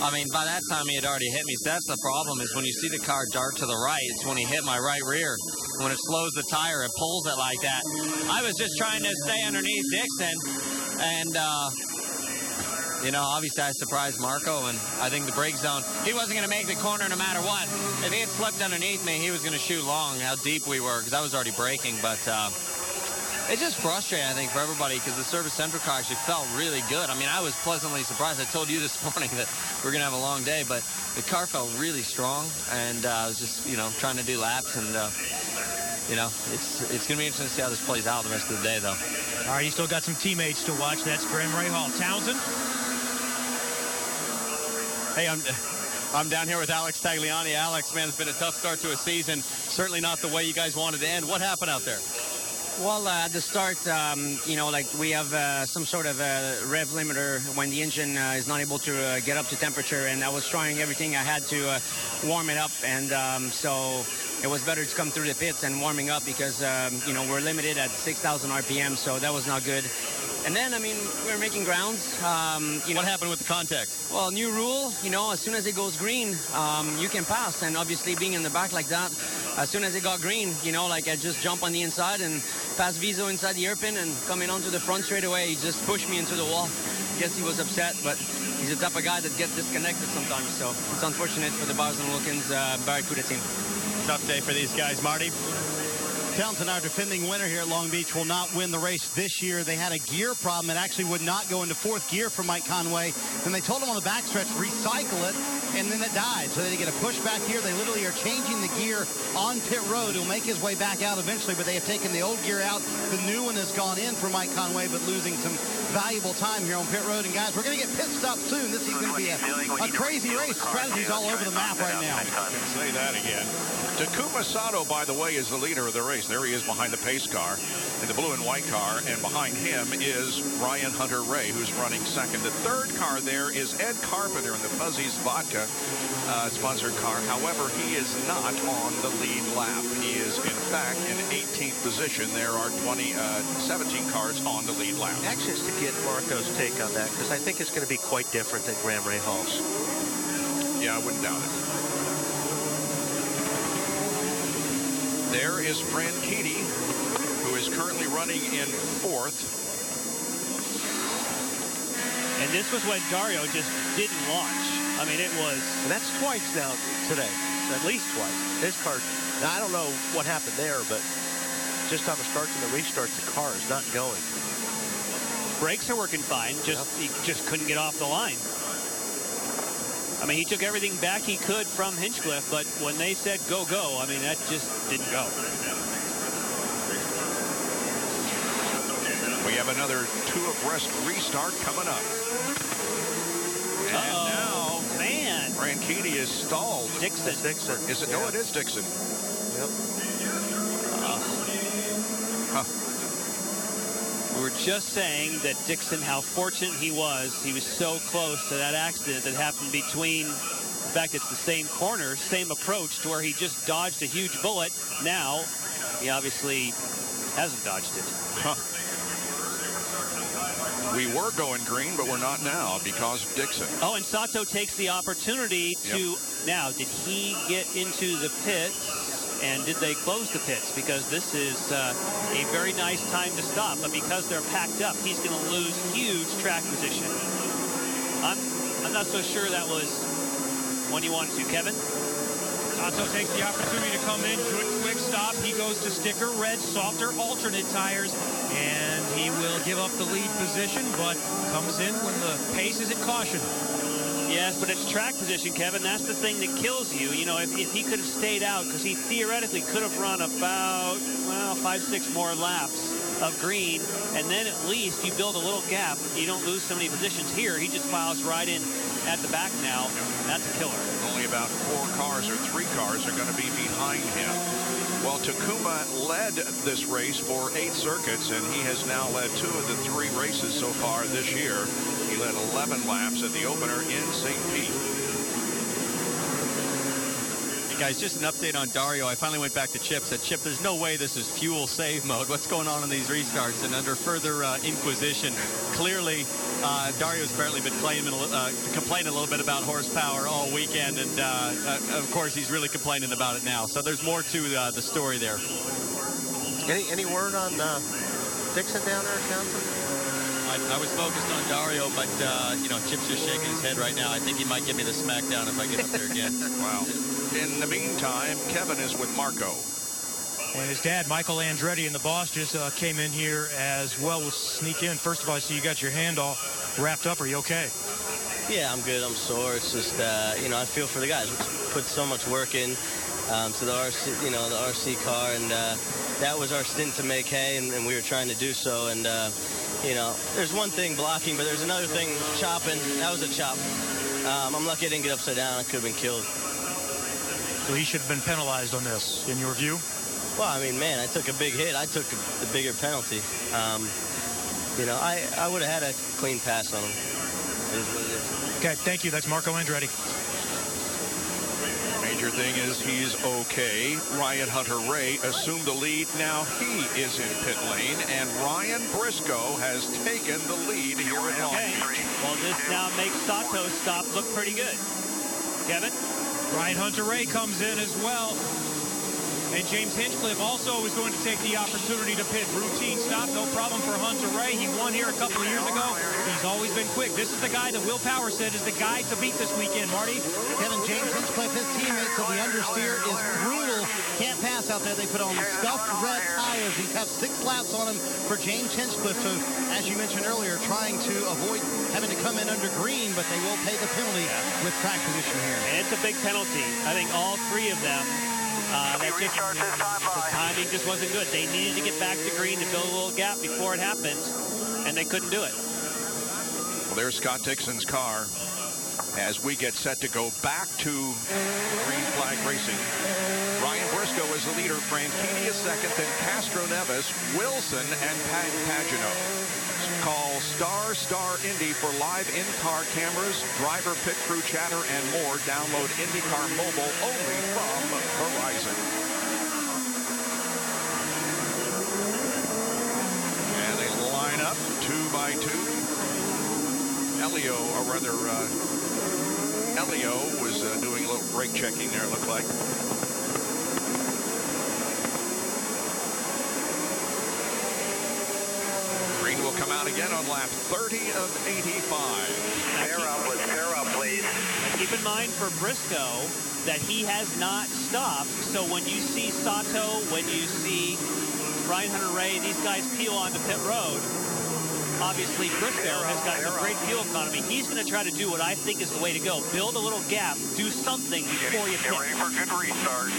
I mean, by that time, he had already hit me. So that's the problem, is when you see the car dart to the right, it's when he hit my right rear. When it slows the tire, it pulls it like that. I was just trying to stay underneath Dixon, and, obviously I surprised Marco, and I think the brake zone, he wasn't going to make the corner no matter what. If he had slipped underneath me, he was going to shoot long, how deep we were, because I was already braking, but... it's just frustrating, I think, for everybody, because the Service Central car actually felt really good. I mean, I was pleasantly surprised. I told you this morning that we're going to have a long day, but the car felt really strong, and I was just, trying to do laps, and, it's going to be interesting to see how this plays out the rest of the day, though. All right, you still got some teammates to watch. That's Graham Rahal. Townsend? Hey, I'm down here with Alex Tagliani. Alex, man, it's been a tough start to a season. Certainly not the way you guys wanted to end. What happened out there? Well, at the start, we have some sort of a rev limiter when the engine is not able to get up to temperature, and I was trying everything I had to warm it up, and so it was better to come through the pits and warming up because, we're limited at 6,000 RPM, so that was not good. And then, we were making grounds. What happened with the contact? Well, new rule, as soon as it goes green, you can pass. And obviously being in the back like that, as soon as it got green, I just jump on the inside and pass Vizo inside the hairpin and coming onto the front straight away. He just pushed me into the wall. I guess he was upset, but he's the type of guy that gets disconnected sometimes. So it's unfortunate for the Bars and Wilkins Barracuda team. Tough day for these guys, Marty. Townsend, our defending winner here at Long Beach, will not win the race this year. They had a gear problem. It actually would not go into fourth gear for Mike Conway. Then they told him on the backstretch, recycle it, and then it died. So they get a pushback gear. They literally are changing the gear on pit road. He'll make his way back out eventually, but they have taken the old gear out. The new one has gone in for Mike Conway, but losing some valuable time here on pit road. And guys, we're going to get pit stopped soon. This is going to be a crazy race. Strategies all over the map right now. I can say that again. Takuma Sato, by the way, is the leader of the race. There he is behind the pace car in the blue and white car, and behind him is Ryan Hunter-Ray, who's running second. The third car there is Ed Carpenter in the Fuzzy's Vodka sponsored car. However, he is not on the lead lap. He is, in fact, in 18th position. There are 17 cars on the lead lap. Anxious to get Marco's take on that, because I think it's going to be quite different than Graham Rahal's. Yeah, I wouldn't doubt it. There is Franchitti, who is currently running in fourth. And this was when Dario just didn't launch. I mean, it was... And that's twice now today. At least twice. His car... Now, I don't know what happened there, but just on the starts and the restarts, the car is not going. Brakes are working fine. He just couldn't get off the line. I mean, he took everything back he could from Hinchcliffe, but when they said go, go, I mean, that just didn't go. We have another two abreast restart coming up. And now, man, Franchitti is stalled. Dixon. Is it? No, it is Dixon. Yep. We were just saying that Dixon, how fortunate he was. He was so close to that accident that happened between, in fact, it's the same corner, same approach to where he just dodged a huge bullet. Now, he obviously hasn't dodged it. We were going green, but we're not now because of Dixon. Oh, and Sato takes the opportunity to... Now, did he get into the pits? And did they close the pits? Because this is a very nice time to stop. But because they're packed up, he's going to lose huge track position. I'm not so sure that was when he wanted to. Kevin? Sato takes the opportunity to come in, good quick quick stop. He goes to sticker red, softer alternate tires, and he will give up the lead position, but comes in when the pace is at caution. Yes, but it's track position, Kevin. That's the thing that kills you. You know, if he could have stayed out, because he theoretically could have run about, well, 5-6 more laps of green, and then at least you build a little gap. You don't lose so many positions here. He just files right in at the back now. That's a killer. Only about 4 cars or 3 cars are going to be behind him. Well, Takuma led this race for 8 circuits, and he has now led 2 of the 3 races so far this year. He led 11 laps at the opener in St. Pete. Hey guys, just an update on Dario. I finally went back to Chip, said, Chip, there's no way this is fuel save mode. What's going on in these restarts? And under further inquisition, clearly Dario's apparently been complaining a little bit about horsepower all weekend, and of course he's really complaining about it now. So there's more to the story there. Any word on Dixon down there, Johnson? I was focused on Dario, but you know, Chip's just shaking his head right now. I think he might give me the smackdown if I get up there again. Wow. In the meantime, Kevin is with Marco. And his dad, Michael Andretti, and the boss just came in here as well. We'll sneak in. First of all, I see you got your hand all wrapped up. Are you okay? Yeah, I'm good. I'm sore. It's just, you know, I feel for the guys. We put so much work in to the RC, you know, the RC car, and that was our stint to make hay, and we were trying to do so. And you know, there's one thing blocking, but there's another thing chopping. That was a chop. I'm lucky I didn't get upside down. I could have been killed. So he should have been penalized on this, in your view? Well, I mean, man, I took a big hit. I took the bigger penalty. You know, I would have had a clean pass on him. It is what it is. Okay, thank you. That's Marco Andretti. Major thing is he's okay. Ryan Hunter-Ray assumed the lead. Now he is in pit lane, and Ryan Briscoe has taken the lead here at Long Beach. Well, this now makes Sato's stop look pretty good. Kevin? Ryan Hunter-Ray comes in as well. And James Hinchcliffe also is going to take the opportunity to pit. Routine stop, no problem for Hunter-Ray. He won here a couple of years ago. He's always been quick. This is the guy that Will Power said is the guy to beat this weekend, Marty. Kevin, James Hinchcliffe, his teammates of the understeer is brutal. Can't pass out there. They put on scuffed red tires. He's had 6 laps on him for James Hinchcliffe. So, as you mentioned earlier, trying to avoid having to come in under green, but they will pay the penalty with track position here. And it's a big penalty. I think all 3 of them. The timing just wasn't good. They needed to get back to green to build a little gap before it happened, and they couldn't do it. Well, there's Scott Dixon's car as we get set to go back to green flag racing. Ryan Briscoe is the leader. Franchitti is second, then Castro Neves, Wilson, and Pagano. Call Star Indy for live in-car cameras, driver pit crew chatter, and more. Download IndyCar Mobile only from Verizon. And they line up 2 by 2. Elio was doing a little brake checking there, it looked like. Green will come out again on lap 30 of 85. Pair up, please. Keep in mind for Briscoe that he has not stopped. So when you see Sato, when you see Ryan Hunter-Ray, these guys peel onto pit road. Obviously, Briscoe has got some great fuel economy. He's going to try to do what I think is the way to go. Build a little gap. Do something before you pit. Get ready for a good restart.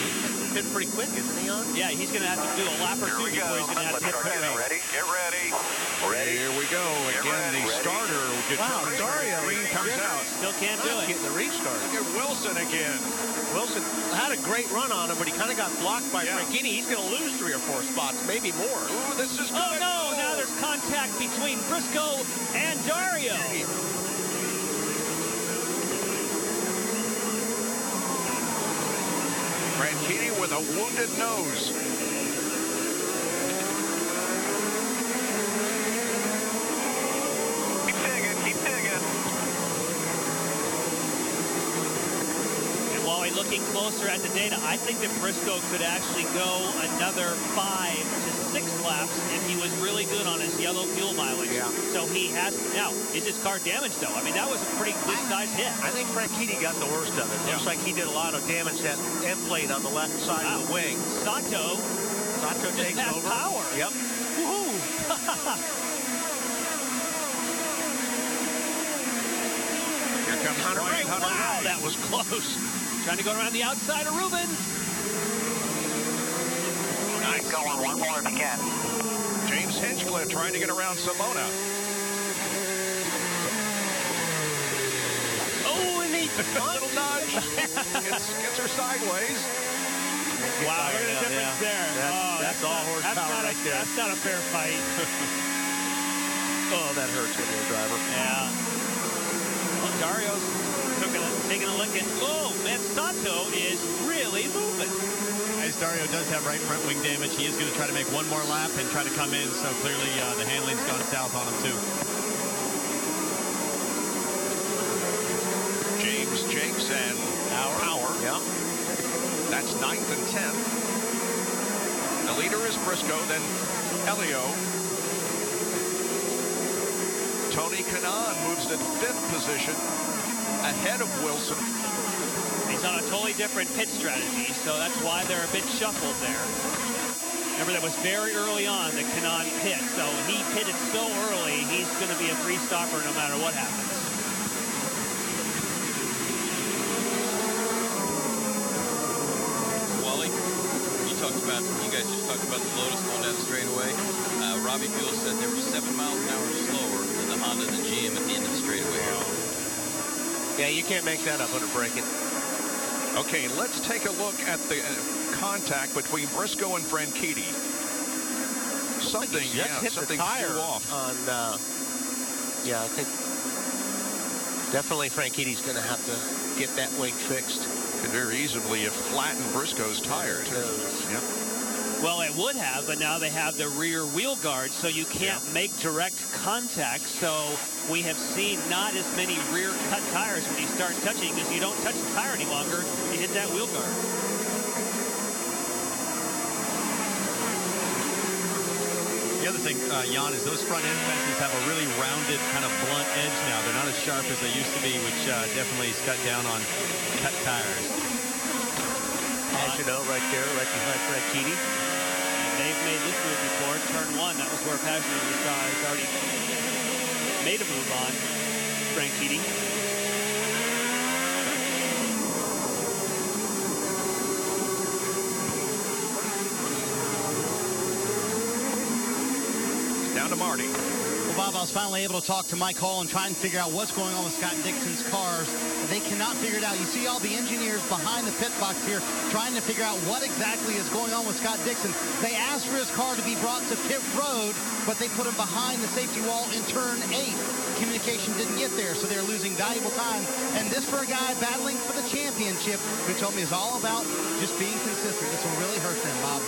Been pretty quick, isn't he on? Yeah, he's going to have to do a lap or 2 before he's going to have to hit pit road. Get ready. Here we go. Again, the starter. Wow, Dario. Green comes out. Still can't do it. Getting the restart. Look at Wilson again. Wilson had a great run on him, but he kind of got blocked by Franchitti. He's going to lose 3 or 4 spots, maybe more. Ooh, this is good. Oh, no. Now there's contact between Briscoe and Dario. Franchitti with a wounded nose. Keep digging. And while Joey, looking closer at the data, I think that Briscoe could actually go another 5 to 6 laps if he was really good on his yellow fuel mileage. Yeah. So he has. Now, is his car damaged, though? I mean, that was a pretty good-sized hit. I think Franchitti got the worst of it. Looks like he did a lot of damage to that end plate on the left side of the wing. Sato just takes over. Power. Yep. Woohoo! Here comes Brian Hunter. Wow, that was close. Trying to go around the outside of Rubens. Nice. Going one more if you can. James Hinchcliffe trying to get around Simona. Oh, and he little nudge. Gets her sideways. Wow, look at the difference there. That's all horsepower right there. That's not a fair fight. Oh, that hurts when you're a driver. Yeah. Well, Dario's taking a look at. Oh, man, Sato is really moving. As Dario does have right front wing damage, he is going to try to make one more lap and try to come in. So clearly the handling's gone south on him too. James Jakes and Power. Yeah. That's 9th and 10th. The leader is Briscoe, then Elio. Tony Kanaan moves to 5th position ahead of Wilson. He's on a totally different pit strategy, so that's why they're a bit shuffled there. Remember, that was very early on that Kanaan pit, so he pitted so early, he's going to be a free stopper no matter what happens. You guys just talked about the Lotus going down the straightaway. Robbie Buell said they were 7 miles an hour slower than the Honda and the GM at the end of the straightaway. Yeah, you can't make that up under braking. Okay, let's take a look at the contact between Briscoe and Franchitti. Something, something flew off. Yeah, I think definitely Franchitti's going to have to get that wing fixed. Could very easily have flattened Briscoe's tire. Yep. Well, it would have, but now they have the rear wheel guard, so you can't make direct contact. So we have seen not as many rear cut tires when you start touching, because you don't touch the tire any longer. You hit that wheel guard. The other thing, Jan, is those front end fences have a really rounded kind of blunt edge now. They're not as sharp as they used to be, which definitely has cut down on cut tires. As you know, right there, right behind Franchitti. They've made this move before. Turn 1, that was where Passion has already made a move on Franchitti. Down to Marty. Well, Bob, I was finally able to talk to Mike Hall and try and figure out what's going on with Scott Dixon's cars. They cannot figure it out. You see all the engineers behind the pit box here trying to figure out what exactly is going on with Scott Dixon. They asked for his car to be brought to pit road, but they put him behind the safety wall in turn 8. Communication didn't get there, so they're losing valuable time. And this for a guy battling for the championship, who told me is all about just being consistent. This will really hurt them, Bob.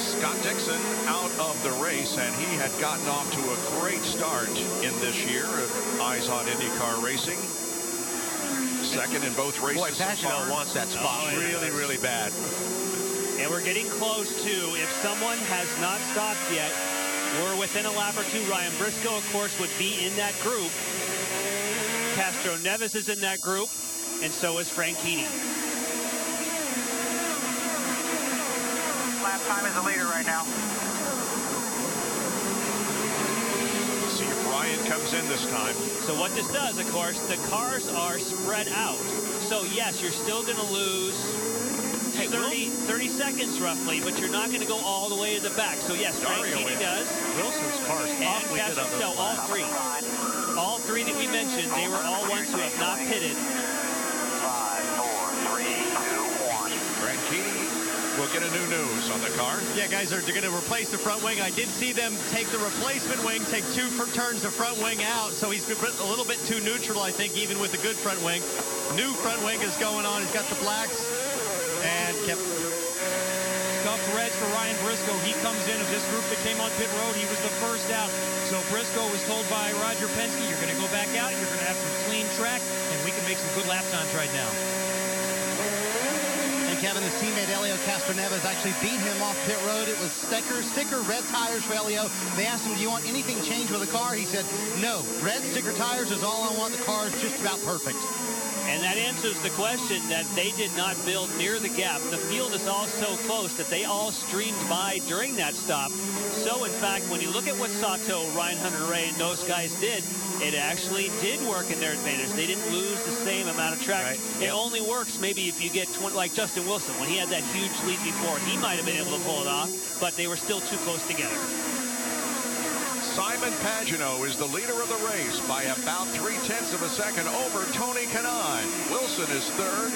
Scott Dixon out of the race, and he had gotten off to a great start in this year of Eyes on IndyCar Racing. Second in both races. Boy, Pagenaud wants that spot really bad. And we're getting close to, if someone has not stopped yet, we're within a lap or two. Ryan Briscoe, of course, would be in that group. Castro Neves is in that group, and so is Franchitti. Lap time is the leader right now. See if Ryan comes in this time. So what this does, of course, the cars are spread out. So yes, you're still going to lose 30 seconds roughly, but you're not going to go all the way to the back. So yes, Franchitti does. Wilson's car's awfully good on so all three. All three that we mentioned, they were all ones who have not pitted. 5, 4, 3, 2, 1. Franchitti will get a new nose on the car. Yeah, guys, they're going to replace the front wing. I did see them take the replacement wing, take 2 turns the front wing out, so he's a little bit too neutral, I think, even with the good front wing. New front wing is going on. He's got the blacks and kept... Scuffed reds for Ryan Briscoe. He comes in of this group that came on pit road. He was the first out. So Briscoe was told by Roger Penske, you're going to go back out. You're going to have some clean track, and we can make some good lap times right now. And Kevin, his teammate Elio Castroneves actually beat him off pit road. It was sticker red tires for Elio. They asked him, do you want anything changed with the car? He said, no, red sticker tires is all I want. The car is just about perfect. And that answers the question that they did not build near the gap. The field is all so close that they all streamed by during that stop. So, in fact, when you look at what Sato, Ryan Hunter-Reay, and those guys did, it actually did work in their advantage. They didn't lose the same amount of track. Right. It only works maybe if you get 20, like Justin Wilson. When he had that huge lead before, he might have been able to pull it off, but they were still too close together. Simon Pagenaud is the leader of the race by about 0.3 of a second over Tony Kanaan. Wilson is third.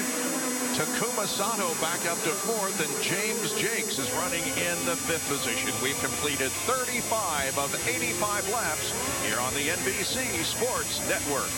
Takuma Sato back up to fourth, and James Jakes is running in the fifth position. We've completed 35 of 85 laps here on the NBC Sports Network.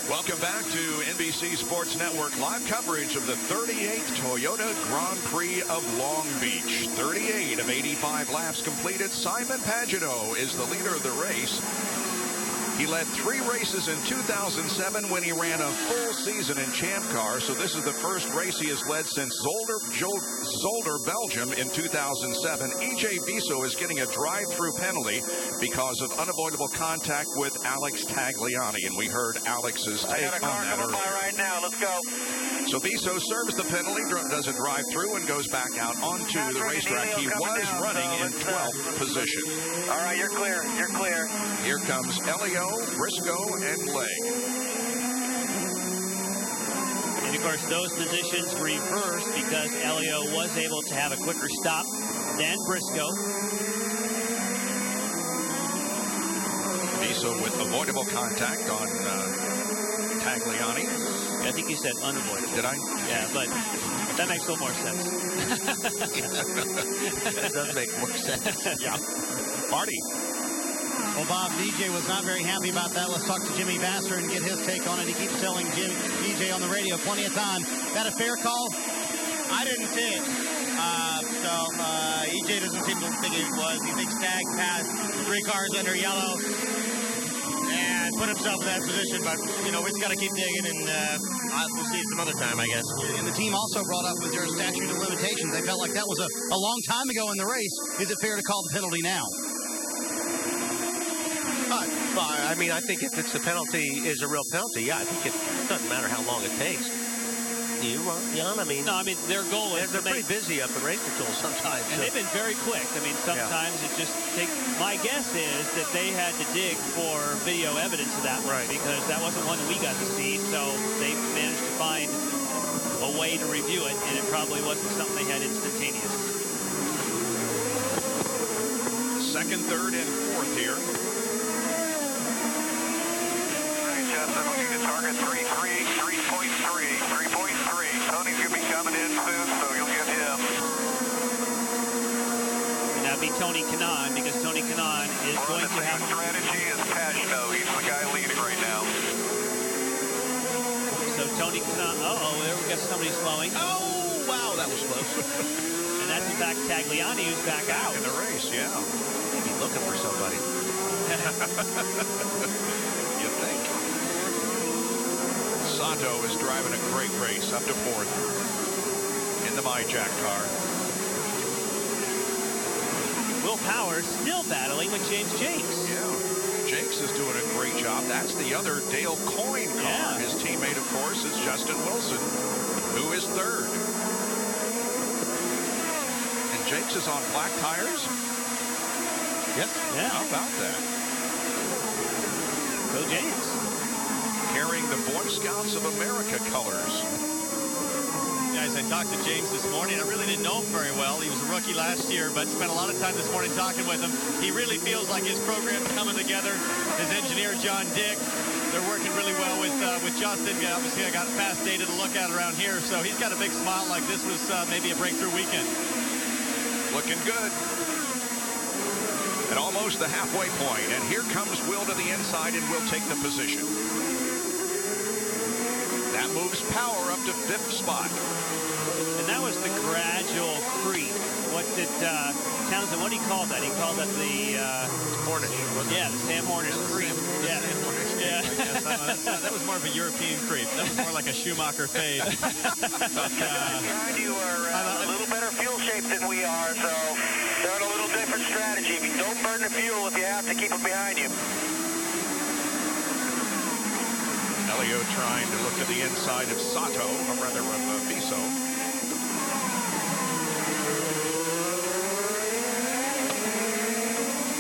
Welcome back to NBC Sports Network live coverage of the 38th Toyota Grand Prix of Long Beach. 38 of 85 laps completed. Simon Pagenaud is the leader of the race. He led 3 races in 2007 when he ran a full season in Champ Car. So this is the first race he has led since Zolder, Belgium in 2007. E.J. Viso is getting a drive-through penalty because of unavoidable contact with Alex Tagliani. And we heard Alex's take on that earlier. Right now. Let's go. So Viso serves the penalty, does a drive-through, and goes back out onto the racetrack. He was running in 12th position. All right, you're clear. You're clear. Here comes Elio, Briscoe, and Legg. And, of course, those positions reversed because Elio was able to have a quicker stop than Briscoe. Viso with avoidable contact on Tagliani. I think you said unavoidable. Did I? Yeah, but that makes a little more sense. That does make more sense. Yeah. Marty. Well, Bob, DJ was not very happy about that. Let's talk to Jimmy Vasser and get his take on it. He keeps telling DJ on the radio plenty of time. That a fair call? I didn't see it. EJ doesn't seem to think it was. He thinks Tag passed 3 cars under yellow and put himself in that position. But, you know, we just got to keep digging, and we'll see it some other time, I guess. And the team also brought up, was there a statute of limitations? They felt like that was a long time ago in the race. Is it fair to call the penalty now? Well, I mean, I think if it's a penalty, is a real penalty, yeah, I think it doesn't matter how long it takes. do you, Jan? I mean, no, I mean their goal is they're pretty busy up at Race Control sometimes. And they've been very quick. I mean, sometimes it just takes. My guess is that they had to dig for video evidence of that one because that wasn't one that we got to see. So they managed to find a way to review it, and it probably wasn't something they had instantaneous. Second, third, and fourth here. Justin, looking at target 3.3. Tony's going to be coming in soon, so you'll get him. And that'd be Tony Kanaan, because Tony Kanaan is going to have... strategy is Pagano. He's the guy leading right now. So Tony Kanaan... Uh-oh, there we got somebody slowing. Oh, wow, that was close. And that's, in fact, Tagliani, who's back out. In the race, yeah. Maybe looking for somebody. You think? Sato is driving a great race up to fourth in the MyJack car. Will Power still battling with James Jakes. Yeah, Jakes is doing a great job. That's the other Dale Coyne car. Yeah. His teammate, of course, is Justin Wilson, who is third. And Jakes is on black tires. Yes. Yeah. How about that? Go James. Carrying the Boy Scouts of America colors. Guys, I talked to James this morning. I really didn't know him very well. He was a rookie last year, but spent a lot of time this morning talking with him. He really feels like his program's coming together. His engineer, John Dick, they're working really well with Justin. Obviously, I got fast data to look at around here, so he's got a big smile like this was maybe a breakthrough weekend. Looking good. At almost the halfway point, and here comes Will to the inside and will take the position. That moves Power up to fifth spot. And that was the gradual creep. What did Townsend, what did he call that? He called that the Hornish. Yeah, the Sam Hornish creep. Yeah. That was more of a European creep. That was more like a Schumacher fade. Behind you are a little better fuel shape than we are, so they're on a little different strategy. If you don't burn the fuel, if you have to keep it behind you. Elio trying to look to the inside of Sato, or rather of Viso.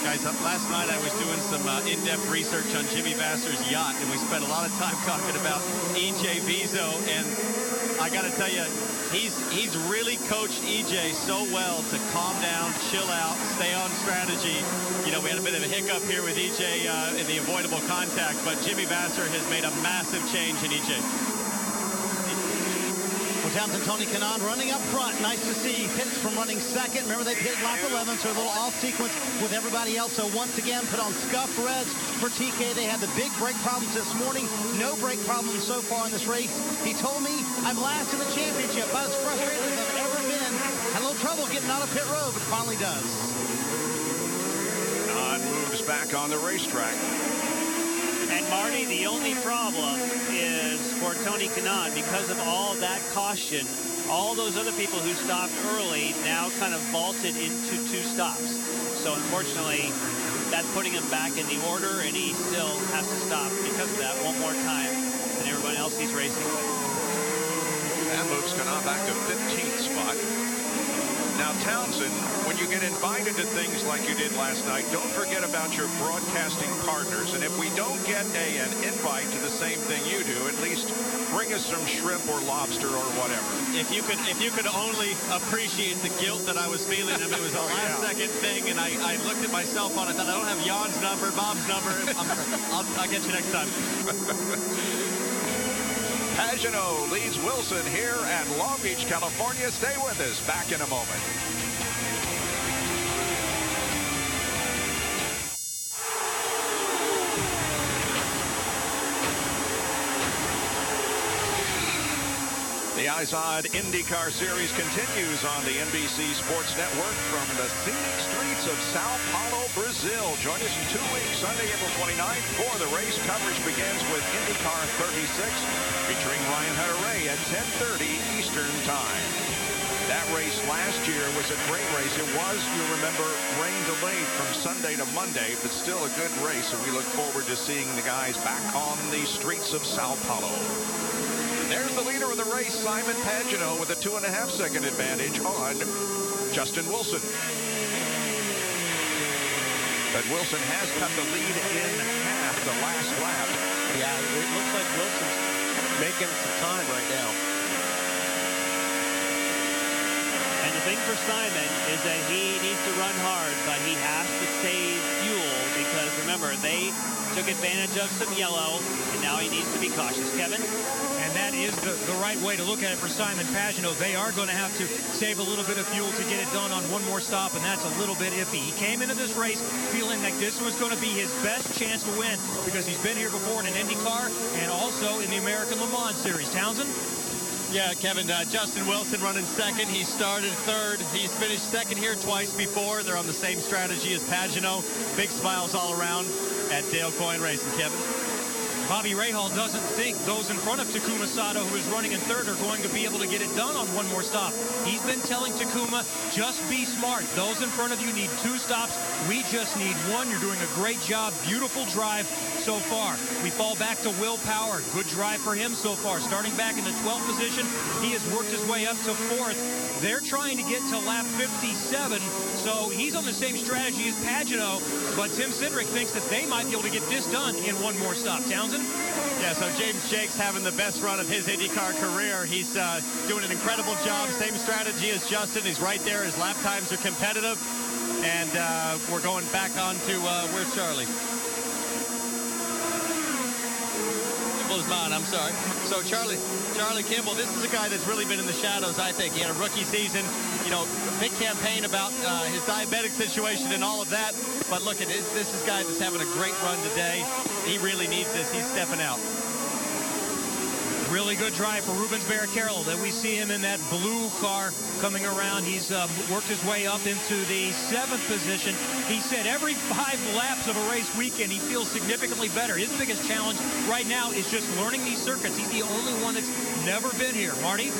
Guys, last night I was doing some in-depth research on Jimmy Vasser's yacht, and we spent a lot of time talking about EJ Viso, and I got to tell you, he's really coached EJ so well to calm down, chill out, stay on strategy. You know, we had a bit of a hiccup here with EJ in the avoidable contact, but Jimmy Vasser has made a massive change in EJ. Well, Townsend, Tony Kanaan running up front. Nice to see Pitts from running second. Remember, they pitted lap 11, so a little off sequence with everybody else. So once again, put on scuffed reds for TK. They had the big brake problems this morning. No brake problems so far in this race. He told me, I'm last in the championship. About as frustrated as I've ever been. Had a little trouble getting out of pit road, but finally does. Kanaan moves back on the racetrack. And Marty, the only problem is for Tony Kanaan, because of all that caution, all those other people who stopped early now kind of vaulted into two stops. So unfortunately, that's putting him back in the order, and he still has to stop because of that one more time than everyone else he's racing with. That moves Kanaan back to 15th spot. Now, Townsend, when you get invited to things like you did last night, don't forget about your broadcasting partners. And if we don't get an invite to the same thing you do, at least bring us some shrimp or lobster or whatever. If you could only appreciate the guilt that I was feeling. I mean, it was a last-second thing, and I looked at myself on it. Thought, I don't have Jan's number, Bob's number. I'll get you next time. Pagano leads Wilson here at Long Beach, California. Stay with us. Back in a moment. The Izod IndyCar Series continues on the NBC Sports Network from the scenic streets of Sao Paulo, Brazil. Join us in 2 weeks, Sunday, April 29th, for the race. Coverage begins with IndyCar 36, featuring Ryan Hunter-Reay at 10:30 Eastern Time. That race last year was a great race. It was, you remember, rain delayed from Sunday to Monday, but still a good race, and we look forward to seeing the guys back on the streets of Sao Paulo. There's the leader of the race, Simon Pagenaud, with a 2.5-second advantage on Justin Wilson. But Wilson has cut the lead in half the last lap. Yeah, it looks like Wilson's making some time right now. And the thing for Simon is that he needs to run hard, but he has to save fuel because, remember, they took advantage of some yellow, and now he needs to be cautious. Kevin? And that is the right way to look at it for Simon Pagenaud. They are going to have to save a little bit of fuel to get it done on one more stop, and that's a little bit iffy. He came into this race feeling like this was going to be his best chance to win because he's been here before in an Indy car and also in the American Le Mans Series. Townsend? Yeah, Kevin, Justin Wilson running second. He started third. He's finished second here twice before. They're on the same strategy as Pagenaud. Big smiles all around at Dale Coyne Racing, Kevin. Bobby Rahal doesn't think those in front of Takuma Sato, who is running in third, are going to be able to get it done on one more stop. He's been telling Takuma, just be smart. Those in front of you need 2 stops. We just need 1. You're doing a great job. Beautiful drive so far. We fall back to Will Power. Good drive for him so far. Starting back in the 12th position, he has worked his way up to 4th. They're trying to get to lap 57, so he's on the same strategy as Pagenaud, but Tim Cindric thinks that they might be able to get this done in one more stop. Townsend? Yeah, so James Jake's having the best run of his IndyCar career. He's doing an incredible job. Same strategy as Justin. He's right there. His lap times are competitive. And we're going back on to, where's Charlie? Kimball's mine, I'm sorry. So Charlie Kimball, this is a guy that's really been in the shadows, I think. He had a rookie season, you know, big campaign about his diabetic situation and all of that. But look at this. This is a guy that's having a great run today. He really needs this. He's stepping out. Really good drive for Rubens Barrichello. That we see him in that blue car coming around. He's worked his way up into the 7th position. He said every 5 laps of a race weekend, he feels significantly better. His biggest challenge right now is just learning these circuits. He's the only one that's never been here. Marty?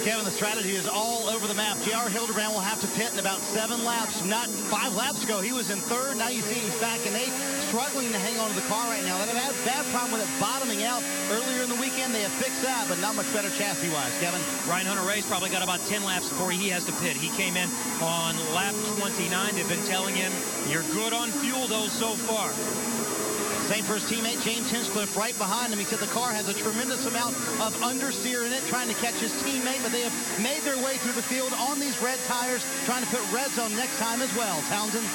Kevin, the strategy is all over the map. J.R. Hildebrand will have to pit in about 7 laps. Not 5 laps ago, he was in 3rd. Now you see he's back in 8th, struggling to hang on to the car right now. They have a bad problem with it bottoming out earlier in the weekend. They have fixed that, but not much better chassis-wise. Kevin? Ryan Hunter-Reay's probably got about 10 laps before he has to pit. He came in on lap 29. They've been telling him, you're good on fuel, though, so far. Same for his teammate, James Hinchcliffe, right behind him. He said the car has a tremendous amount of understeer in it, trying to catch his teammate, but they have made their way through the field on these red tires, trying to put red zone next time as well. Townsend?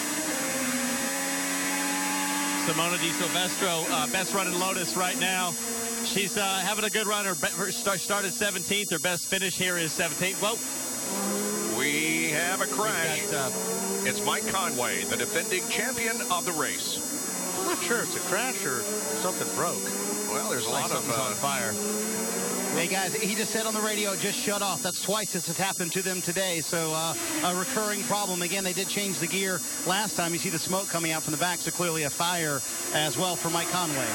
Simona Di Silvestro, best run in Lotus right now. She's having a good run. Her started 17th. Her best finish here is 17th. Whoa. We have a crash. It's Mike Conway, the defending champion of the race. I'm not sure if it's a crash or something broke. Well, there's a lot of on fire. Hey, guys, he just said on the radio, just shut off. That's twice this has happened to them today, so a recurring problem. Again, they did change the gear last time. You see the smoke coming out from the back, so clearly a fire as well for Mike Conway.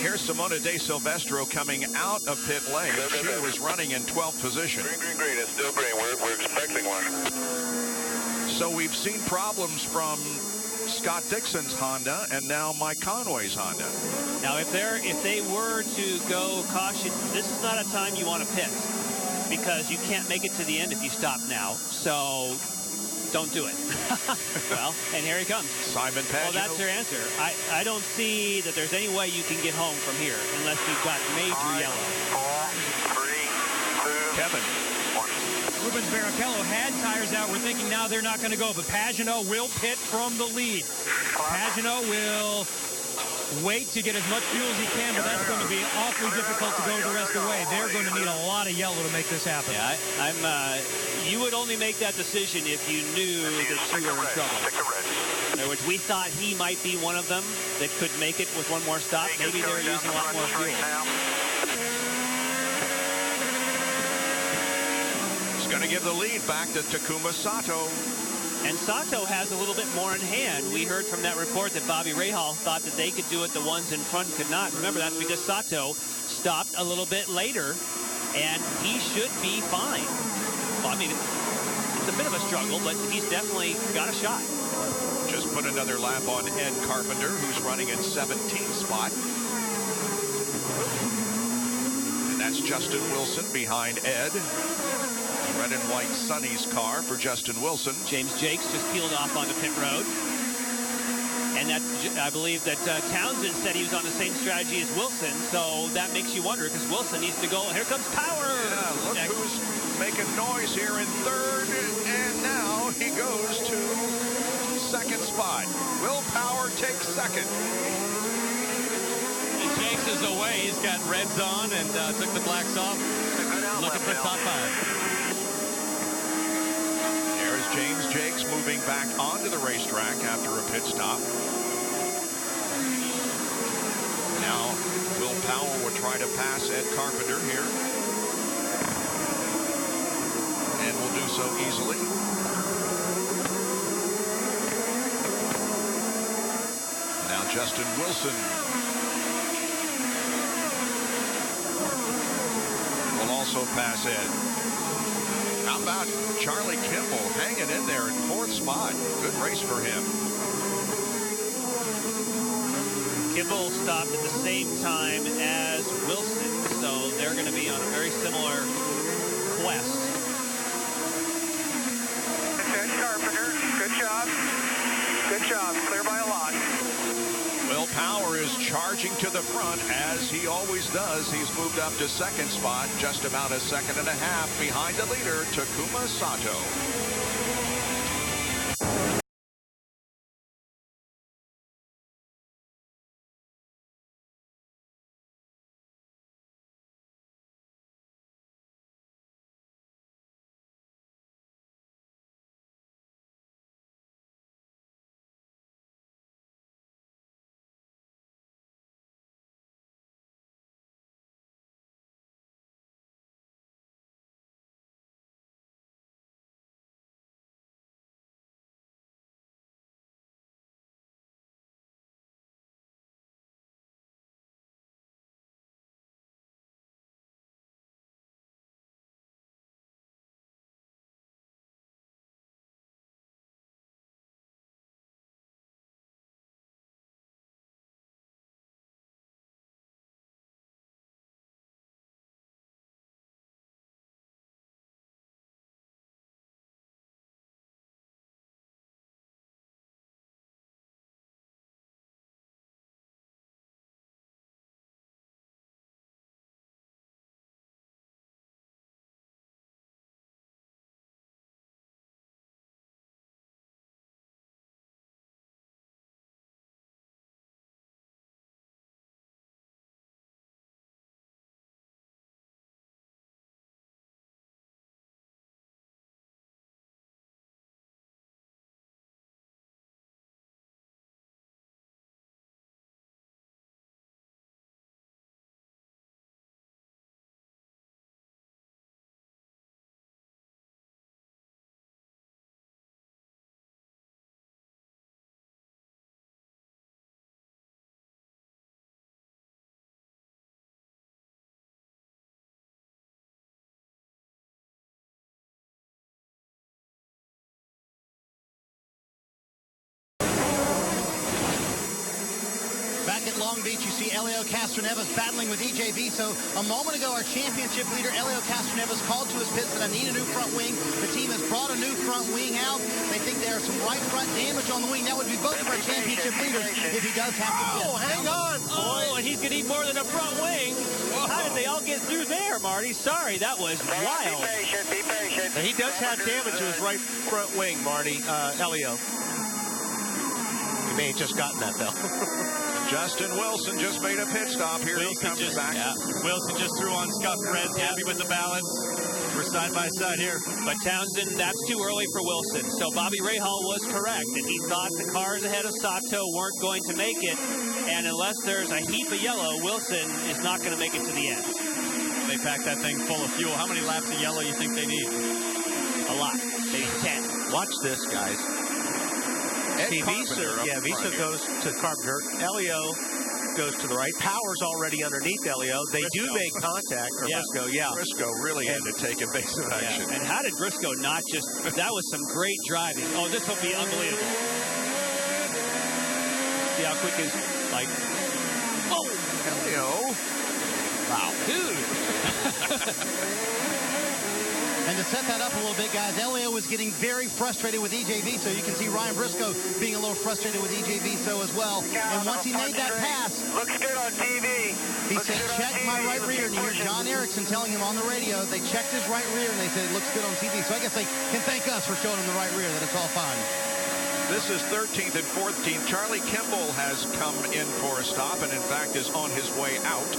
Here's Simona Di Silvestro coming out of pit lane. She was running in 12th position. Green. It's still green. We're expecting one. So we've seen problems from Scott Dixon's Honda and now Mike Conway's Honda. Now, if they were to go caution, this is not a time you want to pit because you can't make it to the end if you stop now. So don't do it. Well, and here he comes. Simon Pagenaud. Well, that's their answer. I don't see that there's any way you can get home from here unless you've got major yellow. 4, 3, 2, Kevin. 1. Rubens Barrichello had tires out. We're thinking now they're not going to go, but Pagenaud will pit from the lead. Pagenaud will wait to get as much fuel as he can, but that's going to be awfully difficult to go the rest of the way. They're going to need a lot of yellow to make this happen. Yeah, you would only make that decision if you knew that you were in trouble. In other words, we thought he might be one of them that could make it with one more stop. Maybe they're using a lot more fuel. He's going to give the lead back to Takuma Sato. And Sato has a little bit more in hand. We heard from that report that Bobby Rahal thought that they could do it, the ones in front could not. Remember, that's because Sato stopped a little bit later, and he should be fine. Well, I mean, it's a bit of a struggle, but he's definitely got a shot. Just put another lap on Ed Carpenter, who's running in 17th spot. That's Justin Wilson behind Ed. Red and white Sonny's car for Justin Wilson. James Jakes just peeled off onto pit road. And that, I believe that Townsend said he was on the same strategy as Wilson, so that makes you wonder, because Wilson needs to go. Here comes Power. Yeah, look who's making noise here in third, and now he goes to second spot. Will Power take second? Jakes is away. He's got reds on and took the blacks off. Looking for top 5. There's James Jakes moving back onto the racetrack after a pit stop. Now, Will Power will try to pass Ed Carpenter here. And will do so easily. Now Justin Wilson will also pass Ed. How about Charlie Kimball hanging in there in 4th spot? Good race for him. Kimball stopped at the same time as Wilson, so they're going to be on a very similar quest. Ed Carpenter, good job. Good job. Clear by a lot. Will Power is charging to the front, as he always does. He's moved up to second spot, just about a second and a half behind the leader, Takuma Sato. Back at Long Beach, you see Helio Castroneves battling with EJ Viso. A moment ago, our championship leader, Helio Castroneves, called to his pit, said, I need a new front wing. The team has brought a new front wing out. They think there's some right front damage on the wing. That would be both of our championship leaders if he does have to pit. Oh, hang on, boy. Oh, and he's going to need more than a front wing. Whoa. How did they all get through there, Marty? Sorry, that was wild. Be patient, be patient. He does have damage to his right front wing, Marty, Helio. He may have just gotten that, though. Justin Wilson just made a pit stop. Here he comes back. Yeah. Wilson just threw on scuffed reds, happy with the balance. We're side by side here. But Townsend, that's too early for Wilson. So Bobby Rahal was correct, and he thought the cars ahead of Sato weren't going to make it. And unless there's a heap of yellow, Wilson is not going to make it to the end. They packed that thing full of fuel. How many laps of yellow you think they need? A lot. Maybe 10. Watch this, guys. Visa goes to Carpenter. Elio goes to the right. Power's already underneath Elio. They do make contact. Or Briscoe, Briscoe really had to take evasive action. And how did Briscoe not just... That was some great driving. Oh, this will be unbelievable. See how quick is... Like... Oh! Elio. Wow. Dude! And to set that up a little bit, guys, Elio was getting very frustrated with EJ Viso. You can see Ryan Briscoe being a little frustrated with EJ Viso as well. And once he made that pass, looks good on TV. He said, check my right rear. And you hear John Erickson telling him on the radio, they checked his right rear, and they said it looks good on TV. So I guess they can thank us for showing him the right rear, that it's all fine. This is 13th and 14th. Charlie Kimball has come in for a stop and, in fact, is on his way out.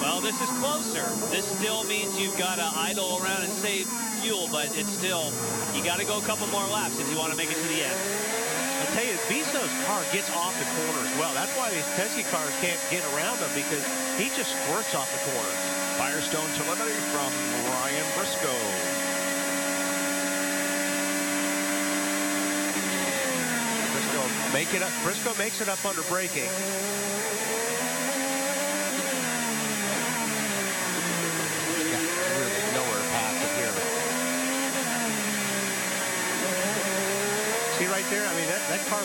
Well, this is closer. This still means you've got to idle around and save fuel, but it's still, you got to go a couple more laps if you want to make it to the end. I'll tell you, Viso's car gets off the corner as well. That's why these Penske cars can't get around him, because he just squirts off the corners. Firestone telemetry from Ryan Briscoe. Briscoe makes it up under braking. Nowhere past it here. See right there? I mean, that car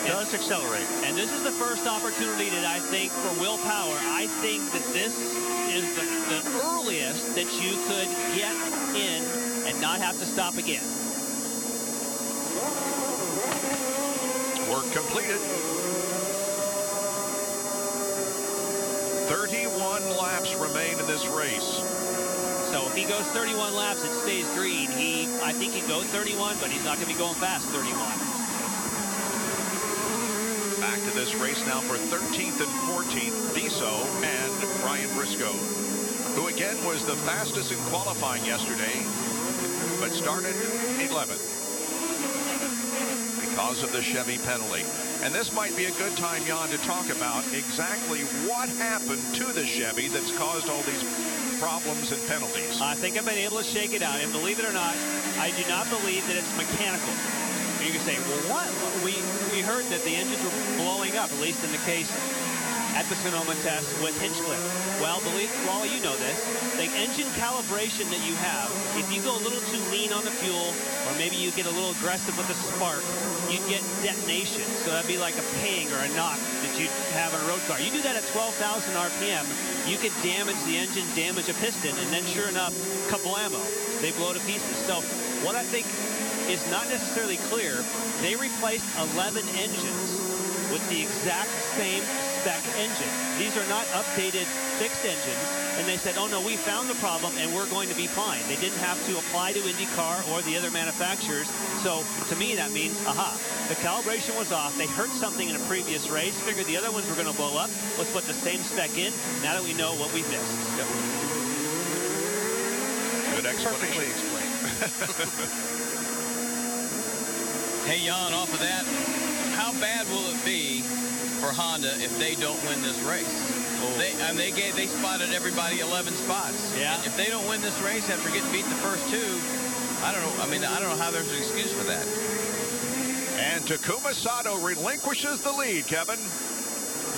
does accelerate. And this is the first opportunity that I think for Will Power, I think that this is the earliest that you could get in and not have to stop again. Work completed. 31 laps remain in this race. So if he goes 31 laps, it stays green. I think he'd go 31, but he's not going to be going fast 31. Back to this race now for 13th and 14th, Viso and Ryan Briscoe, who again was the fastest in qualifying yesterday, but started 11th. Because of the Chevy penalty. And this might be a good time, Jan, to talk about exactly what happened to the Chevy that's caused all these problems and penalties. I think I've been able to shake it out, and believe it or not, I do not believe that it's mechanical. You can say, well, what? We heard that the engines were blowing up, at least in the case at the Sonoma test with Hinchcliffe. Well, you know this. The engine calibration that you have, if you go a little too lean on the fuel, or maybe you get a little aggressive with the spark, you get detonation. So that'd be like a ping or a knock that you'd have in a road car. You do that at 12,000 RPM, you could damage the engine, damage a piston, and then sure enough, couple ammo. They blow to pieces. So what I think is not necessarily clear, they replaced 11 engines with the exact same spec engine. These are not updated fixed engines, and they said, oh no, we found the problem and we're going to be fine. They didn't have to apply to IndyCar or the other manufacturers. So to me that means, aha, the calibration was off. They heard something in a previous race, figured the other ones were going to blow up. Let's put the same spec in now that we know what we missed. Good explanation. Hey, Jan, off of that, how bad will it be for Honda if they don't win this race? Oh. They spotted everybody 11 spots. Yeah. And if they don't win this race after getting beat the first two, I don't know. I mean, I don't know how there's an excuse for that. And Takuma Sato relinquishes the lead, Kevin.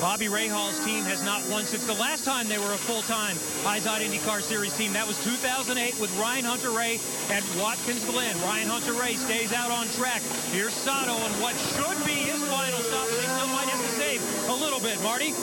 Bobby Rahal's team has not won since the last time they were a full-time IZOD IndyCar Series team. That was 2008 with Ryan Hunter-Reay at Watkins Glen. Ryan Hunter-Reay stays out on track. Here's Sato on what should be his final stop. They still might have to save a little bit, Marty.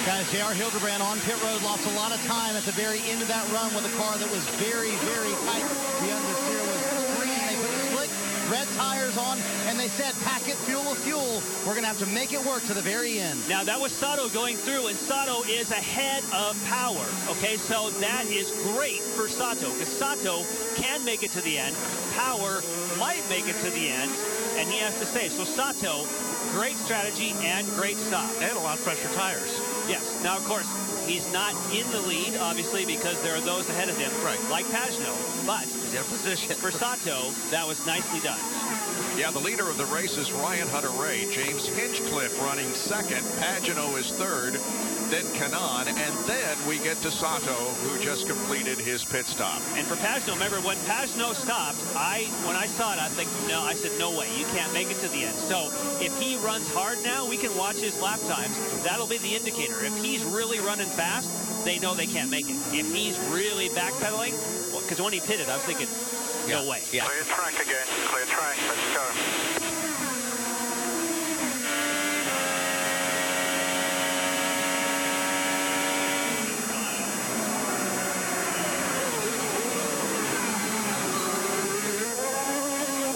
Guys, J.R. Hildebrand on pit road lost a lot of time at the very end of that run with a car that was very, very tight. The understeer was green. They put the slick red tires on, and they said, pack it fuel with fuel. We're going to have to make it work to the very end. Now, that was Sato going through, and Sato is ahead of Power. Okay, so that is great for Sato, because Sato can make it to the end. Power might make it to the end, and he has to save. So Sato, great strategy and great stop. And a lot of pressure tires. Yes. Now, of course, he's not in the lead, obviously, because there are those ahead of him, right, like Pagenaud. But he's in a position. For Sato, that was nicely done. Yeah, the leader of the race is Ryan Hunter-Reay. James Hinchcliffe running second. Pagenaud is third. Then Kanaan, and then we get to Sato, who just completed his pit stop. And for Pagenaud, remember when Pagenaud stopped, when I saw it, I said, no way, you can't make it to the end. So if he runs hard now, we can watch his lap times. That'll be the indicator. If he's really running fast, they know they can't make it. If he's really backpedaling, because when he pitted, I was thinking, No way. Yeah. Clear track again. Clear track. Let's go.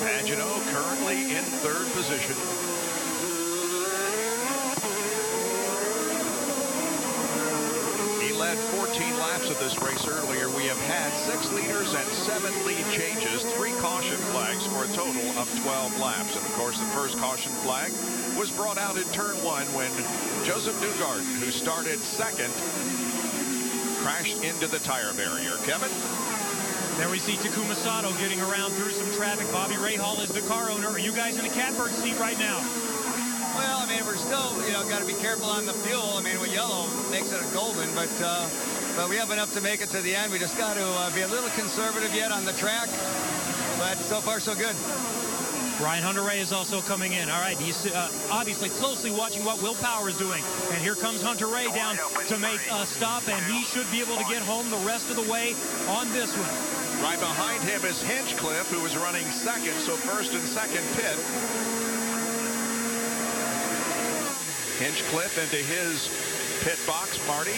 Pagano currently in third position. He led 14 laps of this race earlier. We have had 6 leaders and 7 lead changes, 3 caution flags for a total of 12 laps. And of course, the first caution flag was brought out in turn 1 when Joseph Newgarden, who started second, crashed into the tire barrier. Kevin? There we see Takuma Sato getting around through some traffic. Bobby Rahal is the car owner. Are you guys in the catbird seat right now? Well, I mean, we're still, got to be careful on the fuel. I mean, with yellow makes it a golden, but we have enough to make it to the end. We just got to be a little conservative yet on the track, but so far so good. Ryan Hunter-Reay is also coming in. All right, he's obviously closely watching what Will Power is doing. And here comes Hunter-Reay down to make a stop, and he should be able to get home the rest of the way on this one. Right behind him is Hinchcliffe, who is running second, so first and second pit. Hinchcliffe into his pit box. Marty?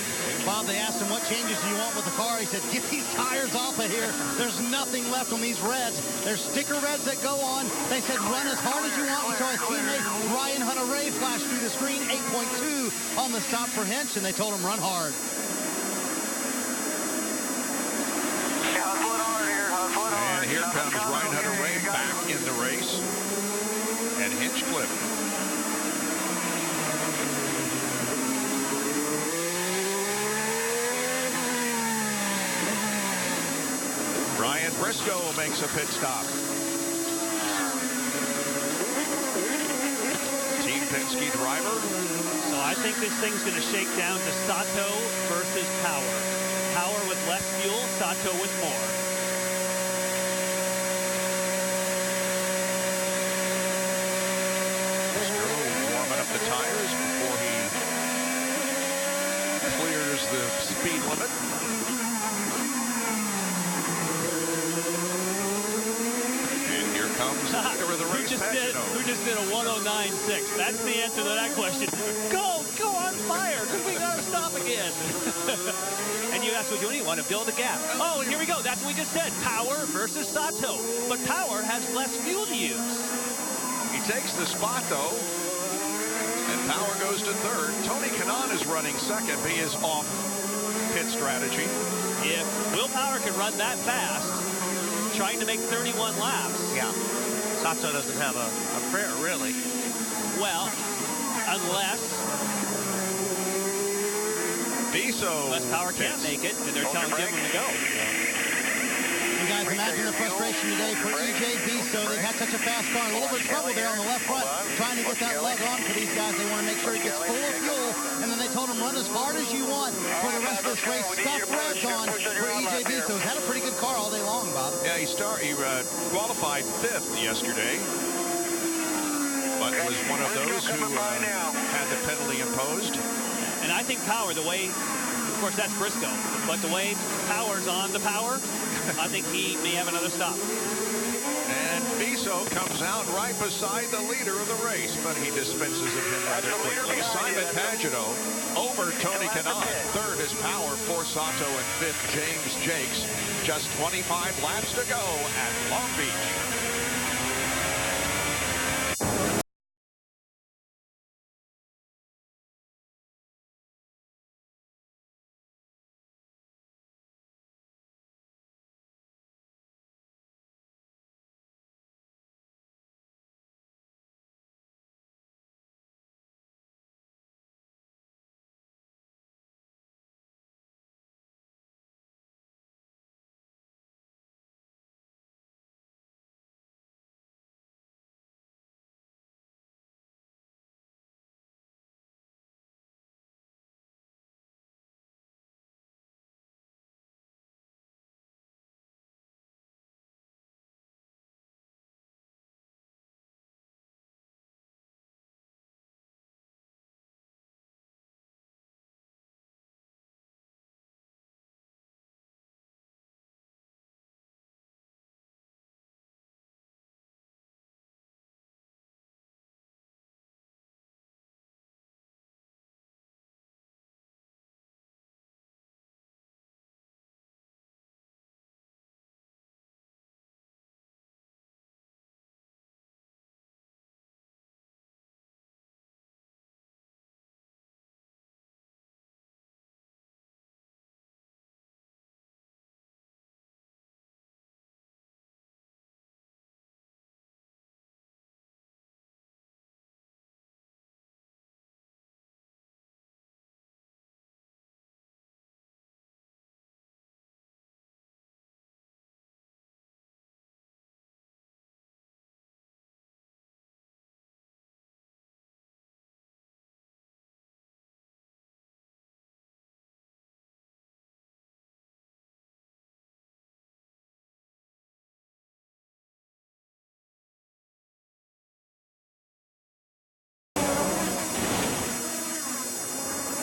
Bob, they asked him what changes do you want with the car. He said, get these tires off of here. There's nothing left on these reds. There's sticker reds that go on. They said run as hard as you want. We saw his teammate Ryan Hunter-Reay flash through the screen, 8.2 on the stop for Hinch, and they told him run hard. And here comes Ryan Hunter-Reay back in the race. And Hinchcliffe. Brian Briscoe makes a pit stop. Team Penske driver. So I think this thing's going to shake down to Sato versus Power. Power with less fuel, Sato with more. Briscoe warming up the tires before he clears the speed limit. Comes the leader of the race, who just did a 109.6? That's the answer to that question. Go on fire, because we got to stop again. And you asked, what do you want to build a gap? Oh, and here we go. That's what we just said. Power versus Sato. But Power has less fuel to use. He takes the spot, though. And Power goes to third. Tony Kanaan is running second. He is off pit strategy. If Will Power can run that fast, trying to make 31 laps. Yeah. Sato doesn't have a prayer, really. Well, unless Power can't make it, and they're telling him to go. You guys imagine the frustration today for E.J. Biso. They've had such a fast car. A little bit of trouble there on the left front, trying to get that lug on for these guys. They want to make sure he gets full of fuel, and then they told him run as hard as you want for the rest of this race. Stuff reds on for E.J. Biso. He's had a pretty good car all day long, Bob. Yeah, he qualified 5th yesterday, but was one of those who had the penalty imposed. And I think Power, the way, of course, that's Briscoe, but the way Power's on the Power, I think he may have another stop. And Biso comes out right beside the leader of the race, but he dispenses of him rather quickly. Simon Pagano over Tony Kanaan. Third is Power, fourth Sato, and fifth James Jakes. Just 25 laps to go at Long Beach.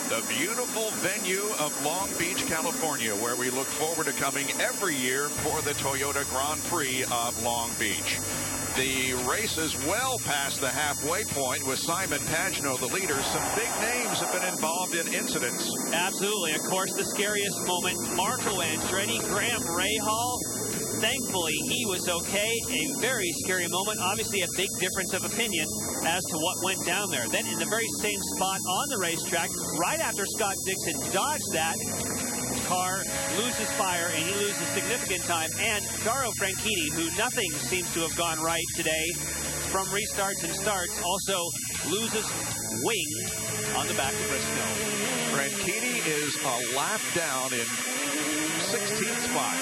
The beautiful venue of Long Beach, California, where we look forward to coming every year for the Toyota Grand Prix of Long Beach. The race is well past the halfway point with Simon Pagenaud, the leader. Some big names have been involved in incidents. Absolutely. Of course, the scariest moment, Marco Andretti, Graham Rahal. Thankfully, he was okay. A very scary moment. Obviously, a big difference of opinion as to what went down there. Then in the very same spot on the racetrack, right after Scott Dixon dodged that, car loses fire and he loses significant time. And Daro Franchitti, who nothing seems to have gone right today from restarts and starts, also loses wing on the back of Briscoe. Franchitti is a lap down in 16th spot.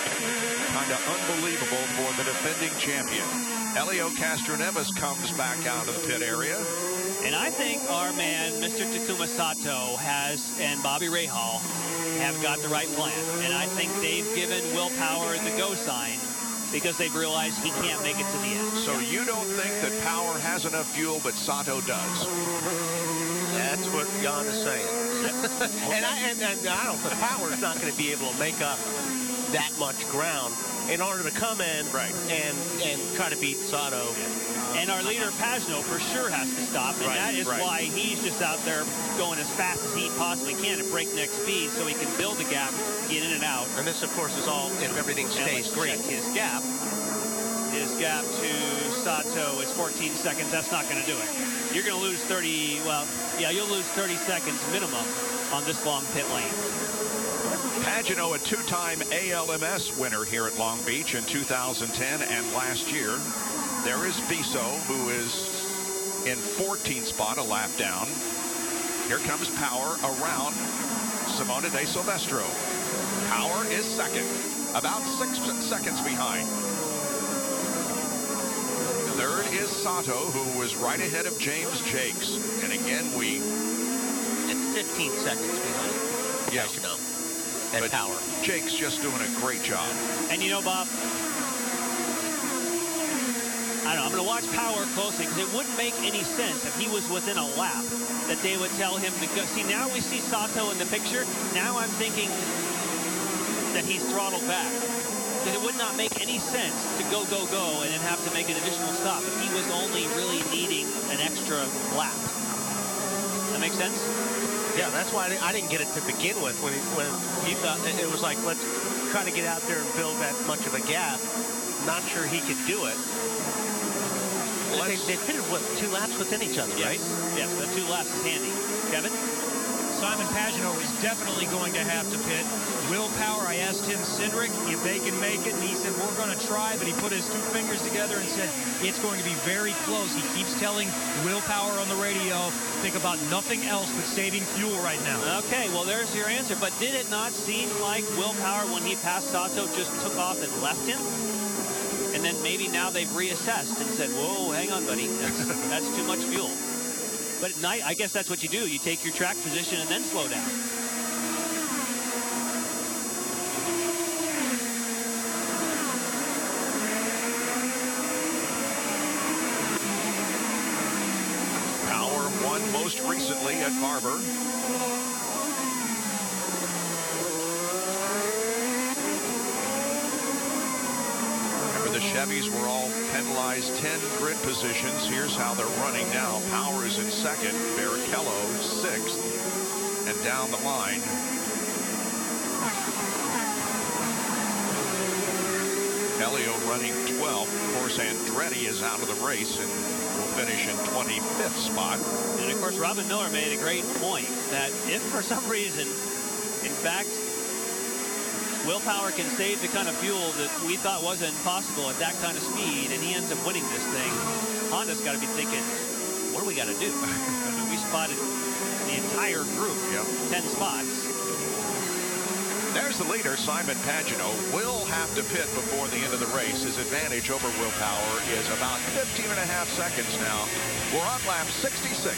Kind of unbelievable for the defending champion. Helio Castroneves comes back out of the pit area. And I think our man, Mr. Takuma Sato, and Bobby Rahal have got the right plan. And I think they've given Will Power the go sign because they've realized he can't make it to the end. So you don't think that Power has enough fuel, but Sato does? That's what Jan is saying. and I don't think Power's not going to be able to make up that much ground in order to come in and try to beat Sato. And our leader, Pagenaud, for sure has to stop. And that is why he's just out there going as fast as he possibly can at breakneck speed so he can build a gap, get in and out. And this, of course, is all if everything stays green. His gap. His gap to Sato is 14 seconds. That's not going to do it. You're going to lose 30, well, yeah, you'll lose 30 seconds minimum on this long pit lane. Pagenaud, a two-time ALMS winner here at Long Beach in 2010 and last year. There is Viso, who is in 14th spot, a lap down. Here comes Power around Simona de Silvestro. Power is second, about 6 seconds behind. Third is Sato, who was right ahead of James Jakes. And again, it's 15 seconds behind. Yeah. And Power. Jake's just doing a great job. And you know, Bob, I don't know, I'm going to watch Power closely because it wouldn't make any sense if he was within a lap that they would tell him to go. See, now we see Sato in the picture. Now I'm thinking that he's throttled back. Because it would not make any sense to go, and then have to make an additional stop if he was only really needing an extra lap. That make sense? Yeah, that's why I didn't get it to begin with when he thought it was like, let's try to get out there and build that much of a gap. Not sure he could do it. They pitted, what, 2 laps within each other, right? Yes, the 2 laps is handy. Kevin? Simon Pagenaud is definitely going to have to pit. Will Power, I asked Tim Cindric if they can make it, and he said, we're going to try, but he put his 2 fingers together and said, it's going to be very close. He keeps telling Will Power on the radio, think about nothing else but saving fuel right now. Okay, well, there's your answer. But did it not seem like Will Power, when he passed Sato, just took off and left him? And then maybe now they've reassessed and said, whoa, hang on, buddy, that's too much fuel. But at night, I guess that's what you do. You take your track position and then slow down. Power won most recently at Barber. The Chevys were all penalized 10 grid positions. Here's how they're running now. Power is in second, Barrichello 6th, and down the line, Helio running 12th. Of course, Andretti is out of the race and will finish in 25th spot. And of course, Robin Miller made a great point that if for some reason, in fact, Will Power can save the kind of fuel that we thought wasn't possible at that kind of speed, and he ends up winning this thing, Honda's got to be thinking, what do we got to do? We spotted the entire group, 10 spots. There's the leader, Simon Pagenaud, will have to pit before the end of the race. His advantage over Will Power is about 15.5 seconds now. We're on lap 66.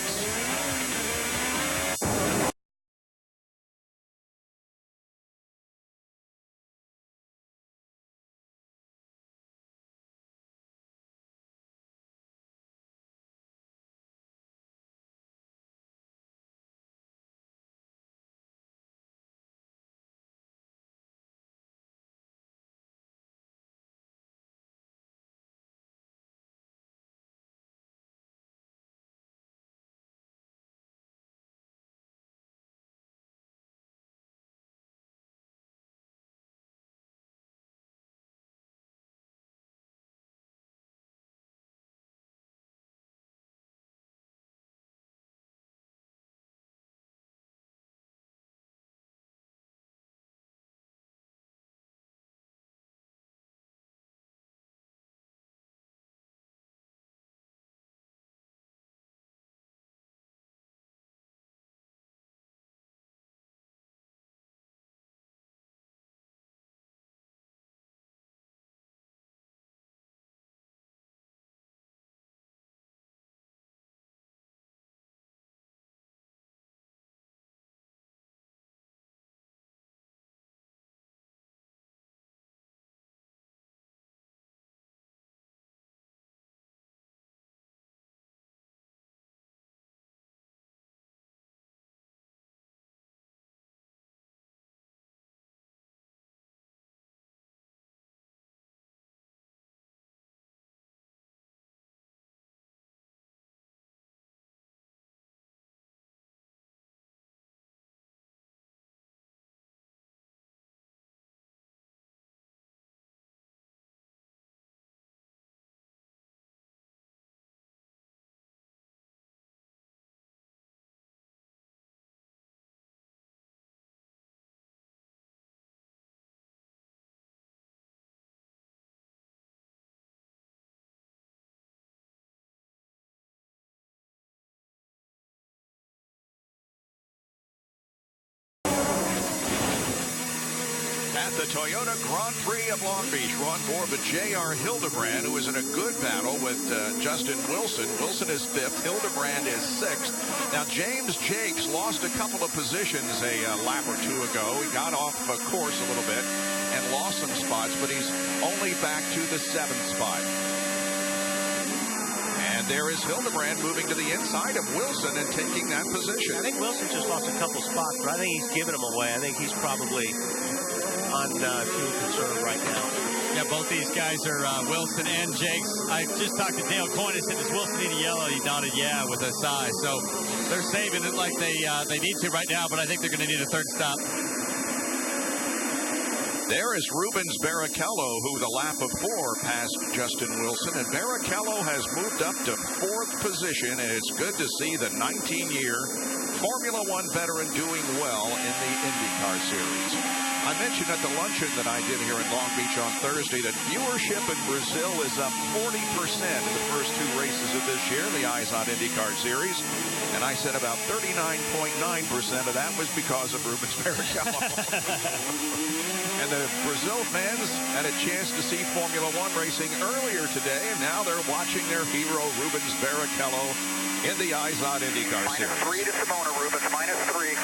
at the Toyota Grand Prix of Long Beach. We're on board with J.R. Hildebrand, who is in a good battle with Justin Wilson. Wilson is 5th. Hildebrand is 6th. Now, James Jakes lost a couple of positions a lap or two ago. He got off course a little bit and lost some spots, but he's only back to the 7th spot. And there is Hildebrand moving to the inside of Wilson and taking that position. I think Wilson just lost a couple spots, but I think he's giving them away. I think he's probably on fuel conserve right now. Yeah, both these guys are Wilson and Jakes. I just talked to Dale Coyne. I said, does Wilson need a yellow? He nodded, yeah, with a sigh. So they're saving it like they need to right now, but I think they're going to need a third stop. There is Rubens Barrichello, who the lap of 4 passed Justin Wilson, and Barrichello has moved up to 4th position, and it's good to see the 19-year Formula One veteran doing well in the IndyCar Series. I mentioned at the luncheon that I did here in Long Beach on Thursday that viewership in Brazil is up 40% in the first 2 races of this year, the Eyes on IndyCar Series. And I said about 39.9% of that was because of Rubens Barrichello. And the Brazil fans had a chance to see Formula One racing earlier today, and now they're watching their hero, Rubens Barrichello, in the Eyes on IndyCar Series. -3 to Simona, Rubens, -3.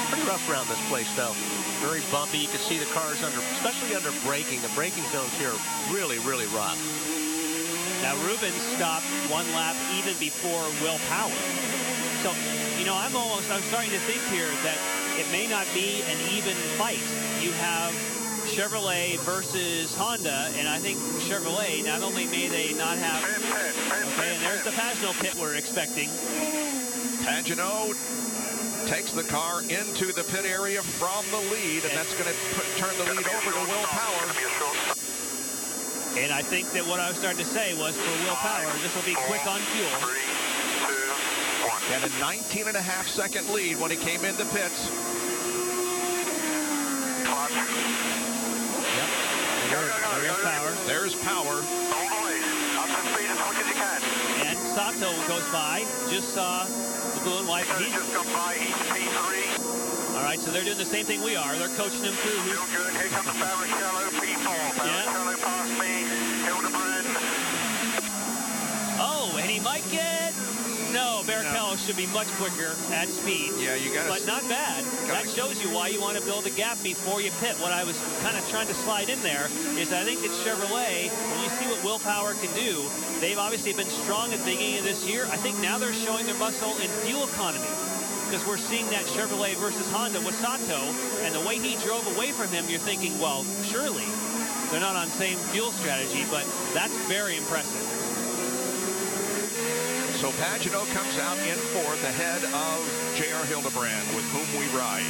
Pretty rough around this place, though. Very bumpy. You can see the cars especially under braking. The braking zones here are really, really rough. Now, Rubens stopped 1 lap even before Will Power. So, you know, I'm starting to think here that it may not be an even fight. You have Chevrolet versus Honda, and I think Chevrolet, not only may they not have... Okay, and there's the Pagenaud pit we're expecting. Pagenaud takes the car into the pit area from the lead, and that's going to turn the lead over to Will Power. And I think that what I was starting to say was for Will Power, this will be quick on fuel. And a 19.5-second lead when he came in the pits. Yep. There's Power. There's Power. And Sato goes by. Just saw the blue and white. Just come by. He's P3. All right, so they're doing the same thing we are. They're coaching him through. Still good. Here comes Barrichello, P4. Barrichello past me. Hildebrand. Oh, and he might get... No, Barrichello should be much quicker at speed. Yeah, you got to... But not bad. That shows you why you want to build a gap before you pit. What I was kind of trying to slide in there is I think that Chevrolet, when you see what Will Power can do, they've obviously been strong at the beginning of this year. I think now they're showing their muscle in fuel economy, because we're seeing that Chevrolet versus Honda with Sato, and the way he drove away from him, you're thinking, well, surely they're not on same fuel strategy, but that's very impressive. So Pagenaud comes out in 4th ahead of J.R. Hildebrand, with whom we ride.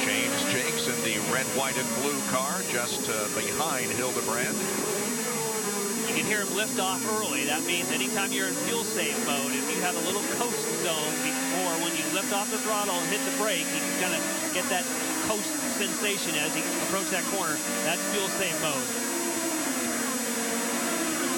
James Jakes in the red, white, and blue car just behind Hildebrand. You can hear him lift off early. That means anytime you're in fuel save mode, if you have a little coast zone before when you lift off the throttle and hit the brake, you can kind of get that coast sensation as you approach that corner. That's fuel save mode.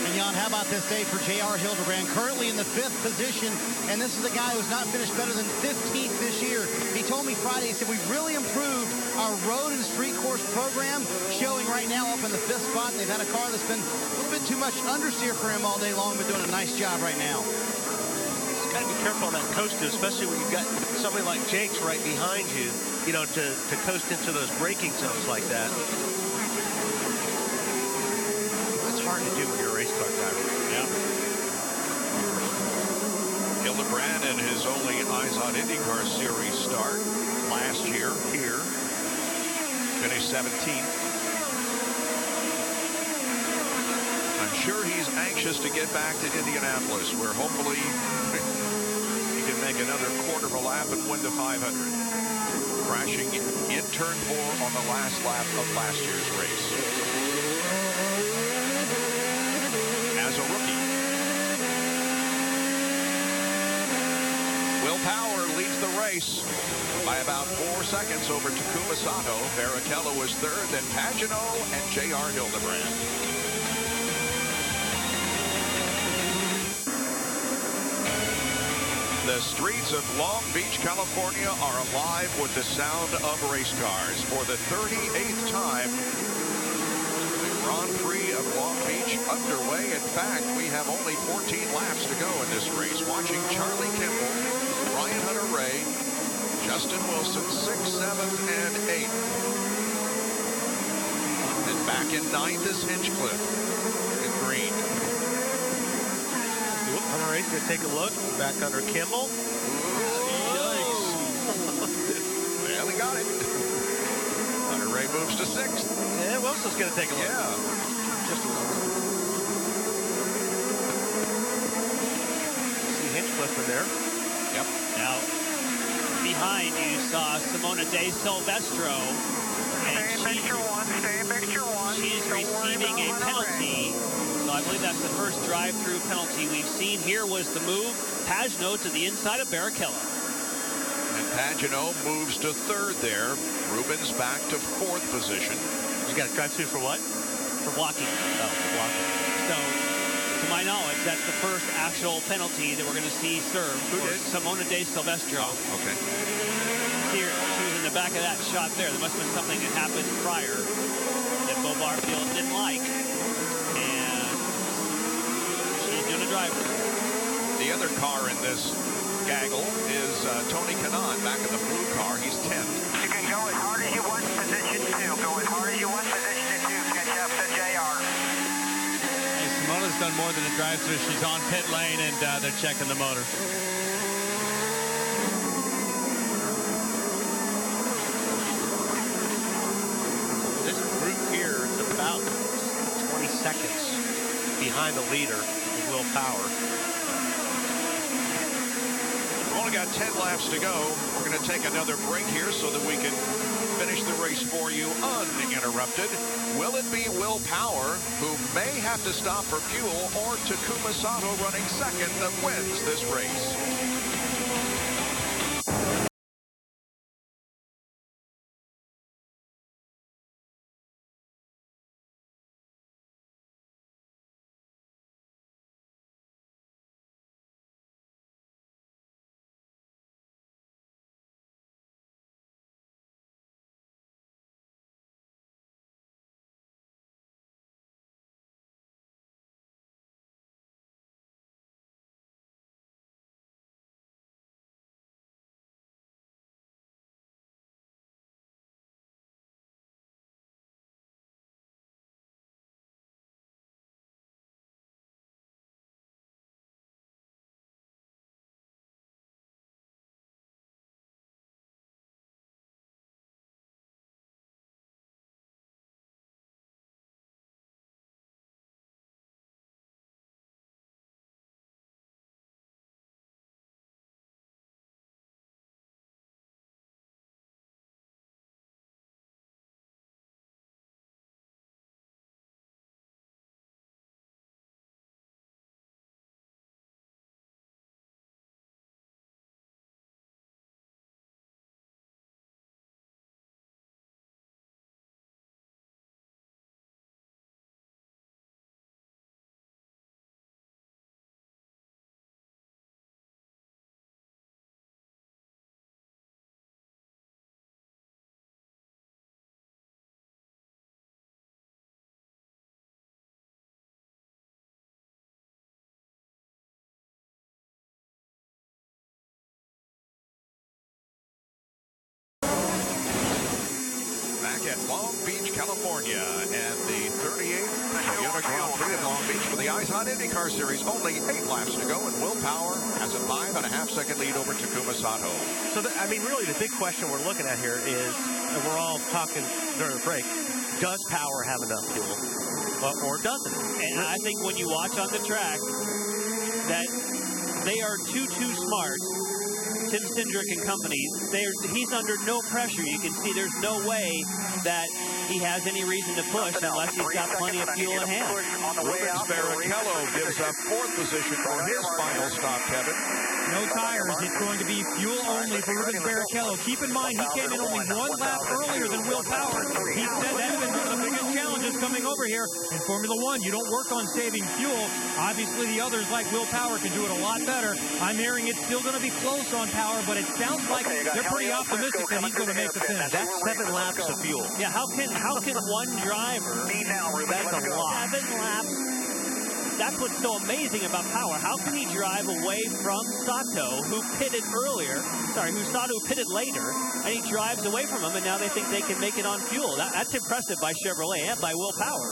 And Jan, how about this day for J.R. Hildebrand, currently in the 5th position, and this is a guy who's not finished better than 15th this year. He told me Friday, he said, we've really improved our road and street course program, showing right now up in the 5th spot. They've had a car that's been a little bit too much understeer for him all day long, but doing a nice job right now. Just got to be careful on that coast, especially when you've got somebody like Jakes right behind you, you know, to coast into those braking zones like that. That's hard to do when you're a race car driver. Yeah. Hildebrand in his only Eyes on IndyCar Series start last year here. Finished 17th. I'm sure he's anxious to get back to Indianapolis, where hopefully he can make another quarter of a lap and win the 500. Crashing in turn 4 on the last lap of last year's race. As a rookie. Will Power leads the race by about 4 seconds over Takuma Sato. Barrichello was third, then Pagenaud and J.R. Hildebrand. The streets of Long Beach, California are alive with the sound of race cars. For the 38th time, the Grand Prix of Long Beach underway. In fact, we have only 14 laps to go in this race. Watching Charlie Kimball, Ryan Hunter-Reay, Justin Wilson, 6th, 7th, and 8th. And back in 9th is Hinchcliffe in green. Hunter-Reay's going to take a look. Back under Kimball. Yikes. Well, he got it. Hunter-Reay moves to 6th. Yeah, Wilson's going to take a look. Yeah. Just a look. See Hinchcliffe in there. Yep. Now, behind you saw Simona De Silvestro. And she's receiving a penalty. So I believe that's the first drive-through penalty we've seen. Here was the move. Pagenaud to the inside of Barrichello. And Pagenaud moves to 3rd there. Rubens back to 4th position. You got a drive-through for what? For blocking. Oh, for blocking. So, to my knowledge, that's the first actual penalty that we're going to see served for Simona De Silvestro. Oh, okay. Here, she was in the back of that shot there. There must have been something that happened prior that Bo Barfield didn't like. Driver. The other car in this gaggle is Tony Kanaan back in the blue car. He's 10th. You can go as hard as you want in position 2. Go as hard as you want in position 2. Catch up to JR. Hey, Simona's done more than a drive-through. She's on pit lane, and they're checking the motor. This group here is about 20 seconds behind the leader. Will Power. We've only got 10 laps to go. We're going to take another break here so that we can finish the race for you uninterrupted. Will it be Will Power, who may have to stop for fuel, or Takuma Sato running 2nd that wins this race? At Long Beach, California, and the 38th Toyota Grand Prix of Long Beach for the Eyes on IndyCar Series. Only 8 laps to go, and Will Power has a 5.5-second lead over Takuma Sato. So, I mean, really, the big question we're looking at here is, and we're all talking during the break, does Power have enough fuel, or doesn't it? And I think when you watch on the track, that they are too smart. Tim Cindric and company, he's under no pressure. You can see there's no way that he has any reason to push unless he's got plenty of fuel in hand. Rubens Barrichello gives up 4th position for his final stop, Kevin. No tires. It's going to be fuel only for Rubens Barrichello. Keep in mind, he came in only 1 lap earlier than Will Power. He said that's been one of the biggest challenges coming over here. In Formula One, you don't work on saving fuel. Obviously, the others like Will Power can do it a lot better. I'm hearing it's still going to be close on Power, but it sounds like they're pretty optimistic that he's going to make the finish. That's 7 laps of fuel. Yeah, how can one driver, that's a lot. 7 laps, that's what's so amazing about Power. How can he drive away from Sato, who pitted later, and he drives away from him, and now they think they can make it on fuel. That's impressive by Chevrolet and by Will Power.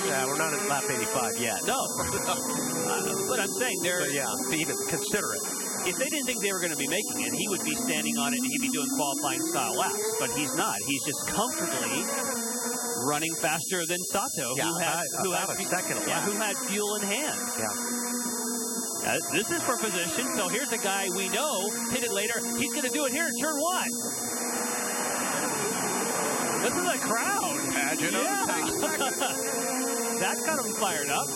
Yeah, we're not at lap 85 yet. No. But I'm saying they're... So, yeah, to even consider it. If they didn't think they were going to be making it, he would be standing on it and he'd be doing qualifying style laps. But he's not. He's just comfortably running faster than Sato, Yeah, who had fuel in hand. Yeah. This is for position. So here's a guy we know pitted later. He's going to do it here in turn 1. This is a crowd. Takes second. That got him fired up.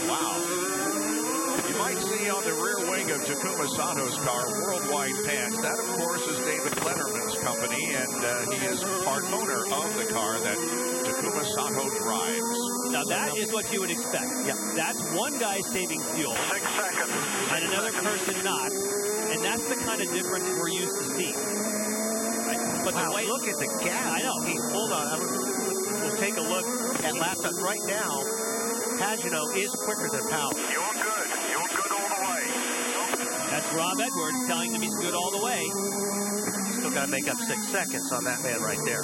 Wow. You might see on the rear wing of Takuma Sato's car worldwide pants. That, of course, is David Letterman's company, and he is part owner of the car that Takuma Sato drives. Now, that is what you would expect. Yeah. That's one guy saving fuel. 6 seconds. And another person not. And that's the kind of difference we're used to seeing. Right? But Wow, the way, look at the gap. I know. Hold on. We'll take a look at lap time. Right now, Pagano is quicker than Power. You're good. You're good all the way. That's Rob Edwards telling him he's good all the way. Still got to make up 6 seconds on that man right there.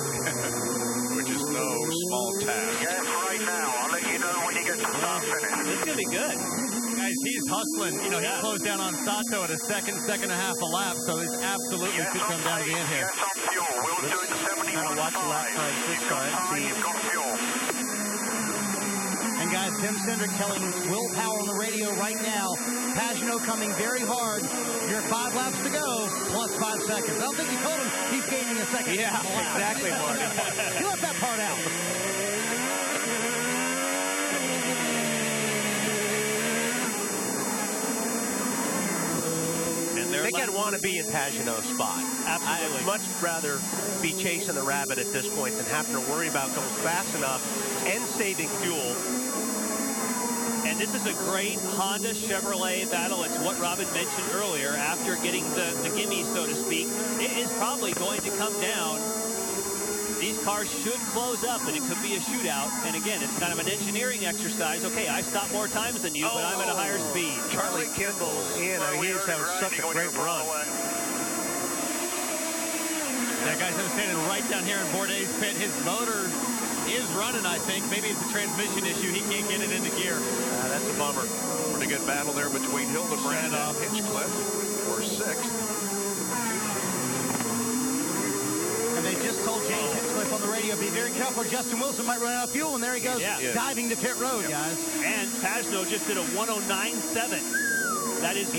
Which is no small task. Yes, right now. I'll let you know when you get to start finish. This is going to be good. Guys, he's hustling. You know, he closed down on Sato at a second and a half a lap, so this absolutely could come down to the end here. Yes, on fuel. We'll do it 71.5. Watch lap time this time. You've got fuel. And guys, Tim Cindric telling Will Power on the radio right now, Pagano coming very hard. You're 5 laps to go, plus 5 seconds. I don't think he told him he's gaining a second. Yeah, exactly, Marty. He left that part out. I think I'd want to be in Pagano's spot. Absolutely. I'd much rather be chasing the rabbit at this point than having to worry about going fast enough and saving fuel. And this is a great Honda Chevrolet battle. It's what Robin mentioned earlier. After getting the gimme, so to speak, it is probably going to come down. These cars should close up, and it could be a shootout. And again, it's kind of an engineering exercise. Okay, I stopped more times than you, but I'm at a higher speed. Charlie Kimball, he's having such a great run. Yeah, guys, I'm standing right down here in Bourdais' pit. His motor is running, I think. Maybe it's a transmission issue. He can't get it into gear. That's a bummer. Pretty good battle there between Hildebrand and Hinchcliffe for 6th. And they just told James Hinchcliffe on the radio, be very careful. Justin Wilson might run out of fuel, and there he goes, diving to pit road, guys. And Pagano just did a 109.7. That is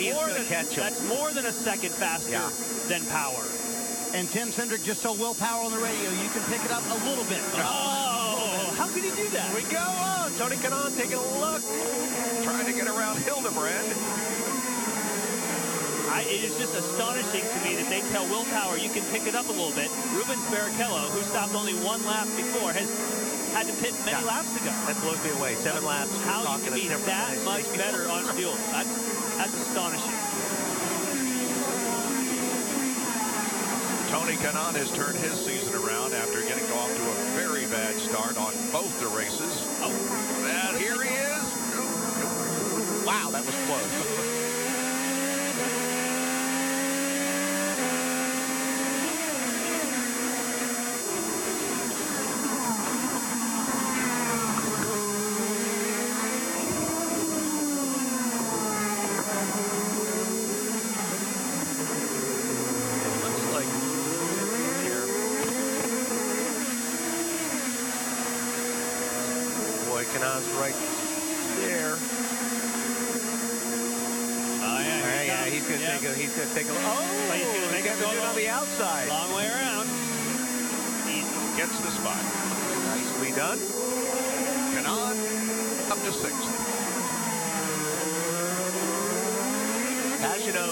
that's more than a second faster than Power. And Tim Cindric just told Will Power on the radio, you can pick it up a little bit. Oh, how can he do that? Here we go. Oh, Tony Kanaan taking a look. Trying to get around Hildebrand. It is just astonishing to me that they tell Will Power you can pick it up a little bit. Rubens Barrichello, who stopped only 1 lap before, has had to pit many laps ago. That blows me away. 7 laps. How you can be that much better on fuel? That's astonishing. Tony Kanaan has turned his season around after getting off to a very bad start on both the races. And here he is. Wow, that was close. Kanaan's right there. Oh, yeah. he's going to take a. He's going to take a. Oh, but he's going to make it go on the outside. Long way around. He gets the spot. Nicely done. Kanan up to 6th. Pagano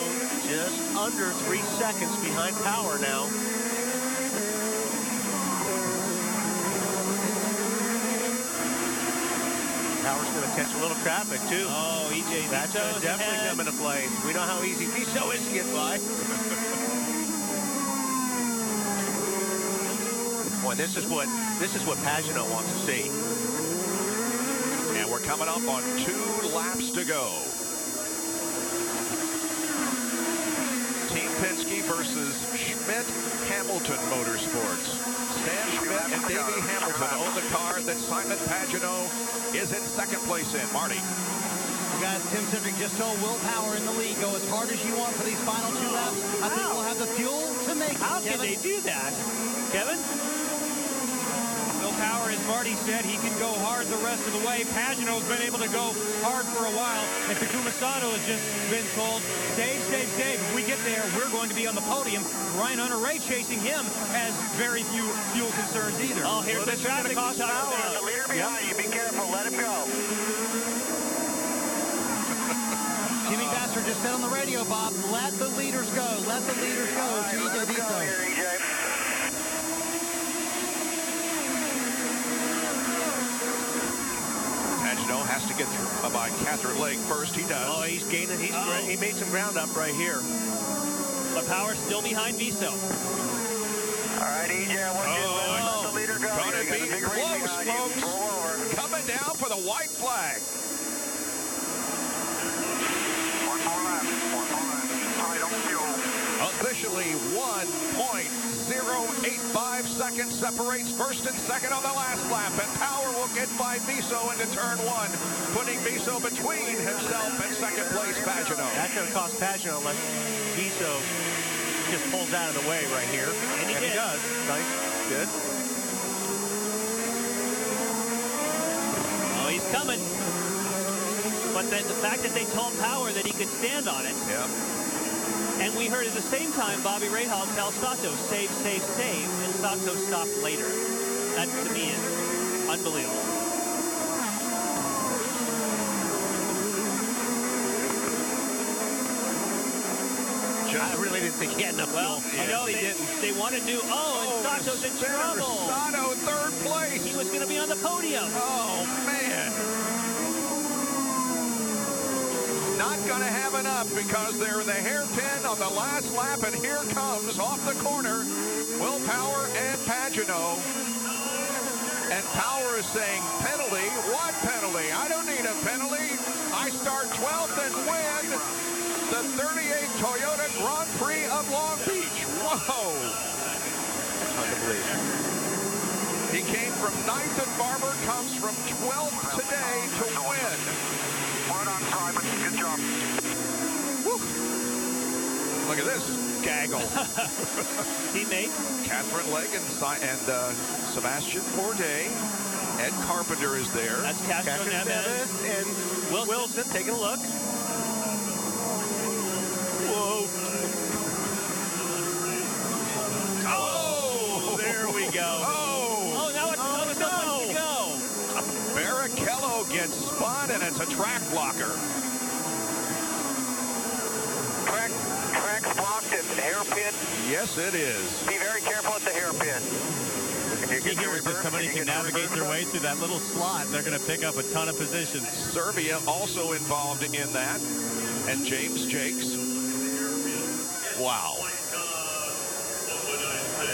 just under 3 seconds behind Power now. Power's going to catch a little traffic, too. Oh, EJ That's definitely come into play. We know how easy Viso is to get by. Boy, this is what Pagano wants to see. And we're coming up on 2 laps to go. Team Penske versus Schmidt-Hamilton Motorsports. Stan Schmidt and Davey Hamilton own the car that Simon Pagano is in 2nd place in. Marty. Guys, Tim Cindric just told Will Power in the lead, go as hard as you want for these final 2 laps. I think we'll have the fuel to make it. How can they do that? Kevin? Will Power, as Marty said, he can go hard the rest of the way. Pagano's been able to go hard for a while. And Takuma Sato has just been told, save, save, save. If we get there, we're going to be on the podium. Ryan Hunter-Reay chasing him has very few fuel concerns either. Oh, here's the traffic. There's a leader behind you. Be careful. Let him go. Jimmy Vasser just said on the radio, Bob, let the leaders go. Let the leaders go to EJ Viso. Pagano has to get through by Catherine Lake first. He does. Oh, he's gaining. He made some ground up right here. But Power's still behind Viso. All right, EJ, I want you to let the leader go. Gonna be close, folks. Coming down for the white flag. One more lap. Tight on fuel. Officially 1.085 seconds separates first and second on the last lap, and Power will get by Viso into turn 1, putting Viso between himself and 2nd place Pagano. That's going to cost Pagano unless Viso just pulls out of the way right here. And he does. Nice. Good. Oh, he's coming. But the fact that they told Power that he could stand on it. Yeah. And we heard at the same time Bobby Rahal tell Sato, save, save, save, and Sato stopped later. That, to me, is unbelievable. I really didn't think he had enough fuel. You know, they want to do, and Sato's in trouble. Sato, 3rd place. He was going to be on the podium. Oh, man. Not going to have enough because they're in the hairpin on the last lap, and here comes off the corner Will Power and Pagano. And Power is saying, penalty? What penalty? I don't need a penalty. I start 12th and win the 38 Toyota Grand Prix of Long Beach. Whoa. Hard to believe. He came from 9th at Barber, comes from 12th today to win. Well done, Simon. Good job. Woo. Look at this gaggle. Teammate. Catherine Legg and Sebastian Bourdais. Ed Carpenter is there. That's Castro Neves and Wilson. Taking a look. Whoa. Oh, there we go. Oh, now it's another place to go. Barrichello gets spun, and it's a track blocker. Track's blocked at the hairpin. Yes, it is. Be very careful at the hairpin. The key here is that somebody can navigate their way through that little slot. They're going to pick up a ton of positions. Serbia also involved in that. And James Jakes. Wow.